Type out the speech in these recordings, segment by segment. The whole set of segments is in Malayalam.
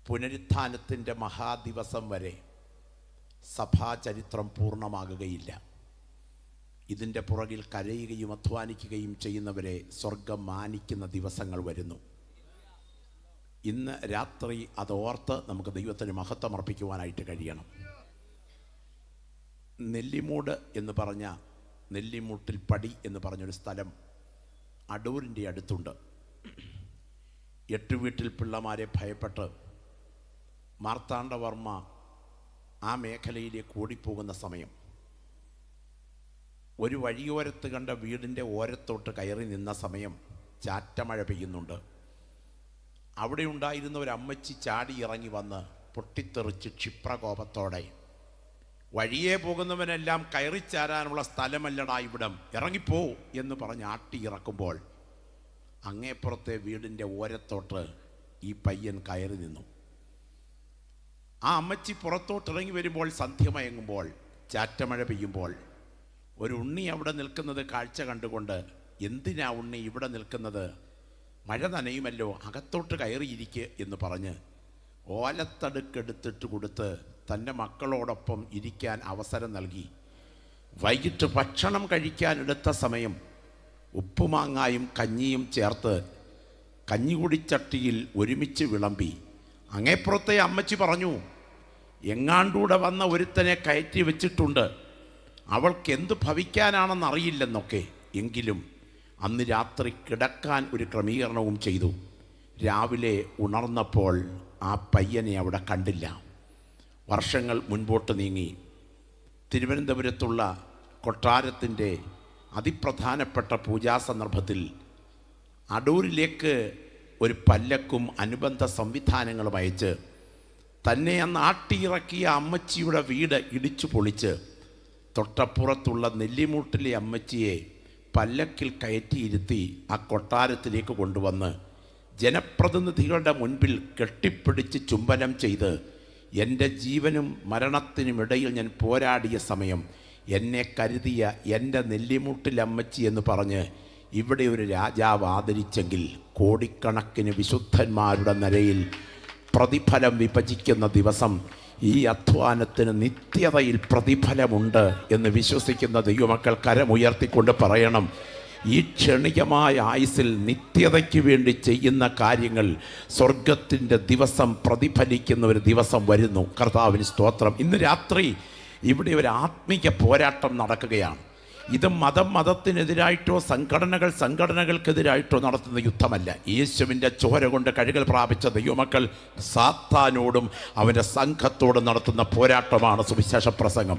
പുനരുത്ഥാനത്തിൻ്റെ മഹാദിവസം വരെ സഭാചരിത്രം പൂർണ്ണമാകുകയില്ല. ഇതിൻ്റെ പുറകിൽ കരയുകയും അധ്വാനിക്കുകയും ചെയ്യുന്നവരെ സ്വർഗം മാനിക്കുന്ന ദിവസങ്ങൾ വരുന്നു. ഇന്ന് രാത്രി അതോർത്ത് നമുക്ക് ദൈവത്തിന് മഹത്വം അർപ്പിക്കുവാനായിട്ട് കഴിയണം. നെല്ലിമൂട് എന്ന് പറഞ്ഞ നെല്ലിമൂട്ടിൽ പടി എന്ന് പറഞ്ഞൊരു സ്ഥലം അടൂരിൻ്റെ അടുത്തുണ്ട്. 8 വീട്ടിൽ പിള്ളമാരെ ഭയപ്പെട്ട് മാർത്താണ്ഡവർമ്മ ആ മേഖലയിലേക്ക് ഓടിപ്പോകുന്ന സമയം ഒരു വഴിയോരത്ത് കണ്ട വീടിൻ്റെ ഓരത്തോട്ട് കയറി നിന്ന സമയം ചാറ്റമഴ പെയ്യുന്നുണ്ട്. അവിടെ ഉണ്ടായിരുന്ന ഒരു അമ്മച്ചി ചാടി ഇറങ്ങി വന്ന് പൊട്ടിത്തെറിച്ച് ക്ഷിപ്രകോപത്തോടെ, വഴിയേ പോകുന്നവനെല്ലാം കയറിച്ചാരാനുള്ള സ്ഥലമല്ലടാ ഇവിടം, ഇറങ്ങിപ്പോ എന്ന് പറഞ്ഞ് ആട്ടി ഇറക്കുമ്പോൾ അങ്ങേപ്പുറത്തെ വീടിൻ്റെ ഓരത്തോട്ട് ഈ പയ്യൻ കയറി നിന്നു. ആ അമ്മച്ചി പുറത്തോട്ടിറങ്ങി വരുമ്പോൾ സന്ധ്യമയങ്ങുമ്പോൾ ചാറ്റമഴ പെയ്യുമ്പോൾ ഒരു ഉണ്ണി അവിടെ നിൽക്കുന്നത് കാഴ്ച കണ്ടുകൊണ്ട്, എന്തിനാ ഉണ്ണി ഇവിടെ നിൽക്കുന്നത്, മഴ നനയുമല്ലോ, അകത്തോട്ട് കയറിയിരിക്കുക എന്ന് പറഞ്ഞ് ഓലത്തടുക്കെടുത്തിട്ട് കൊടുത്ത് തൻ്റെ മക്കളോടൊപ്പം ഇരിക്കാൻ അവസരം നൽകി. വൈകിട്ട് ഭക്ഷണം കഴിക്കാനെടുത്ത സമയം ഉപ്പുമാങ്ങായും കഞ്ഞിയും ചേർത്ത് കഞ്ഞികുടിച്ചട്ടിയിൽ ഒരുമിച്ച് വിളമ്പി. അങ്ങേപ്പുറത്തെ അമ്മച്ചി പറഞ്ഞു, എങ്ങാണ്ടൂടെ വന്ന ഒരുത്തനെ കയറ്റി വെച്ചിട്ടുണ്ട്, അവൾക്ക് എന്ത് ഭവിക്കാനാണെന്നറിയില്ലെന്നൊക്കെ. എങ്കിലും അന്ന് രാത്രി കിടക്കാൻ ഒരു ക്രമീകരണവും ചെയ്തു. രാവിലെ ഉണർന്നപ്പോൾ ആ പയ്യനെ അവിടെ കണ്ടില്ല. വർഷങ്ങൾ മുൻപോട്ട് നീങ്ങി. തിരുവനന്തപുരത്തുള്ള കൊട്ടാരത്തിൻ്റെ അതിപ്രധാനപ്പെട്ട പൂജാസന്ദർഭത്തിൽ അടൂരിലേക്ക് ഒരു പല്ലക്കും അനുബന്ധ സംവിധാനങ്ങളും അയച്ച് തന്നെ അന്ന് ആട്ടിയിറക്കിയ അമ്മച്ചിയുടെ വീട് ഇടിച്ചു പൊളിച്ച് തൊട്ടപ്പുറത്തുള്ള നെല്ലിമൂട്ടിലെ അമ്മച്ചിയെ പല്ലക്കിൽ കയറ്റിയിരുത്തി ആ കൊട്ടാരത്തിലേക്ക് കൊണ്ടുവന്ന് ജനപ്രതിനിധികളുടെ മുൻപിൽ കെട്ടിപ്പിടിച്ച് ചുംബനം ചെയ്ത്, എൻ്റെ ജീവനും മരണത്തിനുമിടയിൽ ഞാൻ പോരാടിയ സമയം എന്നെ കരുതിയ എൻ്റെ നെല്ലിമൂട്ടിലമ്മച്ചി എന്ന് പറഞ്ഞ് ഇവിടെ ഒരു രാജാവ് ആദരിച്ചെങ്കിൽ കോടിക്കണക്കിന് വിശുദ്ധന്മാരുടെ നിരയിൽ പ്രതിഫലം വിഭജിക്കുന്ന ദിവസം ഈ അധ്വാനത്തിന് നിത്യതയിൽ പ്രതിഫലമുണ്ട് എന്ന് വിശ്വസിക്കുന്ന ദൈവമക്കൾ കരമുയർത്തിക്കൊണ്ട് പറയണം, ഈ ക്ഷണികമായ ആയുസ്സിൽ നിത്യതയ്ക്ക് വേണ്ടി ചെയ്യുന്ന കാര്യങ്ങൾ സ്വർഗത്തിൻ്റെ ദിവസം പ്രതിഫലിക്കുന്ന ഒരു ദിവസം വരുന്നു. കർത്താവിന് സ്തോത്രം. ഇന്ന് രാത്രി ഇവിടെ ഒരു ആത്മീയ പോരാട്ടം നടക്കുകയാണ്. ഇത് മതത്തിനെതിരായിട്ടോ സംഘടനകൾക്കെതിരായിട്ടോ നടത്തുന്ന യുദ്ധമല്ല. യേശുവിൻ്റെ ചോര കൊണ്ട് കഴുകൽ പ്രാപിച്ച ദൈവമക്കൾ സാത്താനോടും അവൻ്റെ സംഘത്തോടും നടത്തുന്ന പോരാട്ടമാണ് സുവിശേഷ പ്രസംഗം.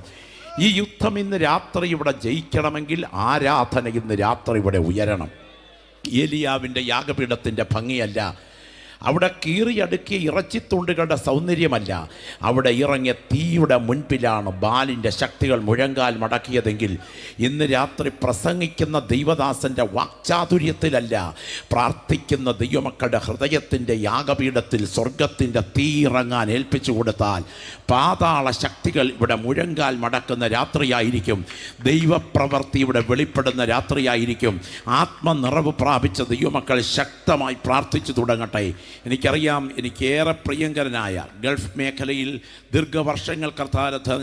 ഈ യുദ്ധം ഇന്ന് രാത്രി ഇവിടെ ജയിക്കണമെങ്കിൽ ആരാധന ഇന്ന് രാത്രി ഇവിടെ ഉയരണം. ഏലിയാവിൻ്റെ യാഗപീഠത്തിൻ്റെ ഭംഗിയല്ല, അവിടെ കീറിയടുക്കിയ ഇറച്ചിത്തുണ്ടുകളുടെ സൗന്ദര്യമല്ല, അവിടെ ഇറങ്ങിയ തീയുടെ മുൻപിലാണ് ബാലിൻ്റെ ശക്തികൾ മുഴങ്കാൽ മടക്കിയതെങ്കിൽ ഇന്ന് രാത്രി പ്രസംഗിക്കുന്ന ദൈവദാസൻ്റെ വാക്ചാതുര്യത്തിലല്ല, പ്രാർത്ഥിക്കുന്ന ദൈവമക്കളുടെ ഹൃദയത്തിൻ്റെ യാഗപീഠത്തിൽ സ്വർഗത്തിൻ്റെ തീ ഇറങ്ങാൻ ഏൽപ്പിച്ചു കൊടുത്താൽ പാതാള ശക്തികൾ ഇവിടെ മുഴങ്കാൽ മടക്കുന്ന രാത്രിയായിരിക്കും. ദൈവപ്രവൃത്തി ഇവിടെ വെളിപ്പെടുന്ന രാത്രിയായിരിക്കും. ആത്മനിറവ് പ്രാപിച്ച ദൈവമക്കൾ ശക്തമായി പ്രാർത്ഥിച്ചു തുടങ്ങട്ടെ. എനിക്കറിയാം, എനിക്കേറെ പ്രിയങ്കരനായ ഗൾഫ് മേഖലയിൽ ദീർഘവർഷങ്ങൾ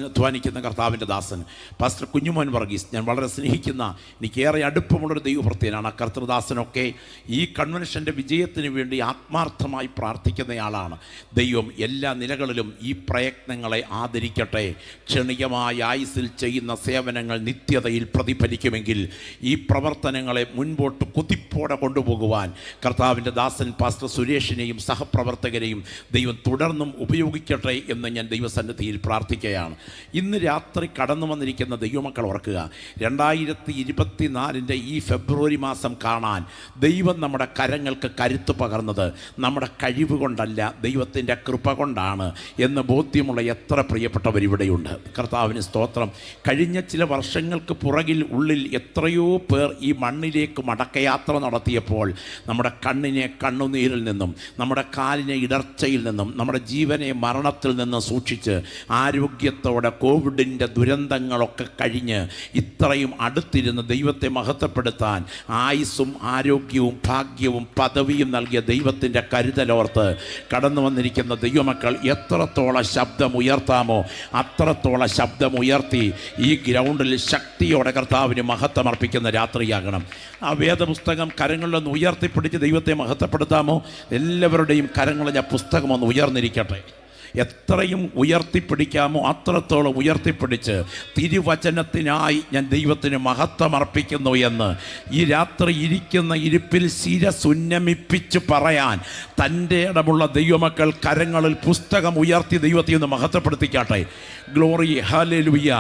അധ്വാനിക്കുന്ന കർത്താവിൻ്റെ ദാസൻ പാസ്റ്റർ കുഞ്ഞുമോൻ വർഗീസ്, ഞാൻ വളരെ സ്നേഹിക്കുന്ന എനിക്കേറെ അടുപ്പമുള്ളൊരു ദൈവഭൃത്യനാണ്. ആ കർത്തൃദാസനൊക്കെ ഈ കൺവെൻഷൻ്റെ വിജയത്തിന് വേണ്ടി ആത്മാർത്ഥമായി പ്രാർത്ഥിക്കുന്നയാളാണ്. ദൈവം എല്ലാ നിലകളിലും ഈ പ്രയത്നങ്ങളെ ആദരിക്കട്ടെ. ക്ഷണികമായ ആയുസ്സിൽ ചെയ്യുന്ന സേവനങ്ങൾ നിത്യതയിൽ പ്രതിഫലിക്കുമെങ്കിൽ ഈ പ്രവർത്തനങ്ങളെ മുൻപോട്ട് കുതിപ്പോടെ കൊണ്ടുപോകുവാൻ കർത്താവിൻ്റെ ദാസൻ പാസ്റ്റർ സുരേഷിനെയും സഹപ്രവർത്തകരെയും ദൈവം തുടർന്നും ഉപയോഗിക്കട്ടെ എന്ന് ഞാൻ ദൈവസന്നിധിയിൽ പ്രാർത്ഥിക്കുകയാണ്. ഇന്ന് രാത്രി കടന്നു വന്നിരിക്കുന്ന ദൈവമക്കൾ ഓർക്കുക, 2024 ഈ ഫെബ്രുവരി മാസം കാണാൻ ദൈവം നമ്മുടെ കരങ്ങൾക്ക് കരുത്ത് പകർന്നത് നമ്മുടെ കഴിവ് കൊണ്ടല്ല, ദൈവത്തിൻ്റെ കൃപ കൊണ്ടാണ് എന്ന് ബോധ്യമുള്ള എത്ര പ്രിയപ്പെട്ടവരിവിടെയുണ്ട്. കർത്താവിന് സ്തോത്രം. കഴിഞ്ഞ ചില വർഷങ്ങൾക്ക് പുറകിൽ ഉള്ളിൽ എത്രയോ പേർ ഈ മണ്ണിലേക്ക് മടക്കയാത്ര നടത്തിയപ്പോൾ നമ്മുടെ കണ്ണിനെ കണ്ണുനീരിൽ നിന്നും നമ്മുടെ കാലിനെ ഇടർച്ചയിൽ നിന്നും നമ്മുടെ ജീവനെ മരണത്തിൽ നിന്നും സൂക്ഷിച്ച് ആരോഗ്യത്തോടെ കോവിഡിൻ്റെ ദുരന്തങ്ങളൊക്കെ കഴിഞ്ഞ് ഇത്രയും അടുത്തിരുന്ന് ദൈവത്തെ മഹത്വപ്പെടുത്താൻ ആയുസ്സും ആരോഗ്യവും ഭാഗ്യവും പദവിയും നൽകിയ ദൈവത്തിൻ്റെ കരുതലോർത്ത് കടന്നു വന്നിരിക്കുന്ന ദൈവമക്കൾ എത്രത്തോളം ശബ്ദമുയർത്താമോ അത്രത്തോളം ശബ്ദമുയർത്തി ഈ ഗ്രൗണ്ടിൽ ശക്തിയോടെ കർത്താവിന് മഹത്വമർപ്പിക്കുന്ന രാത്രിയാകണം. ആ വേദപുസ്തകം കരങ്ങളിലൊന്ന് ഉയർത്തിപ്പിടിച്ച് ദൈവത്തെ മഹത്വപ്പെടുത്താമോ? എല്ലാവരുടെയും കരങ്ങളിൽ ആ പുസ്തകം ഒന്ന് ഉയർന്നിരിക്കട്ടെ. എത്രയും ഉയർത്തിപ്പിടിക്കാമോ അത്രത്തോളം ഉയർത്തിപ്പിടിച്ച് തിരുവചനത്തിനായി ഞാൻ ദൈവത്തിന് മഹത്വമർപ്പിക്കുന്നു എന്ന് ഈ രാത്രി ഇരിക്കുന്ന ഇരിപ്പിൽ ശിരസുന്നമിപ്പിച്ച് പറയാൻ തൻ്റെ ഇടമുള്ള ദൈവമക്കൾ കരങ്ങളിൽ പുസ്തകം ഉയർത്തി ദൈവത്തെ ഒന്ന് മഹത്വപ്പെടുത്തിക്കാട്ടെ. Glory, hallelujah.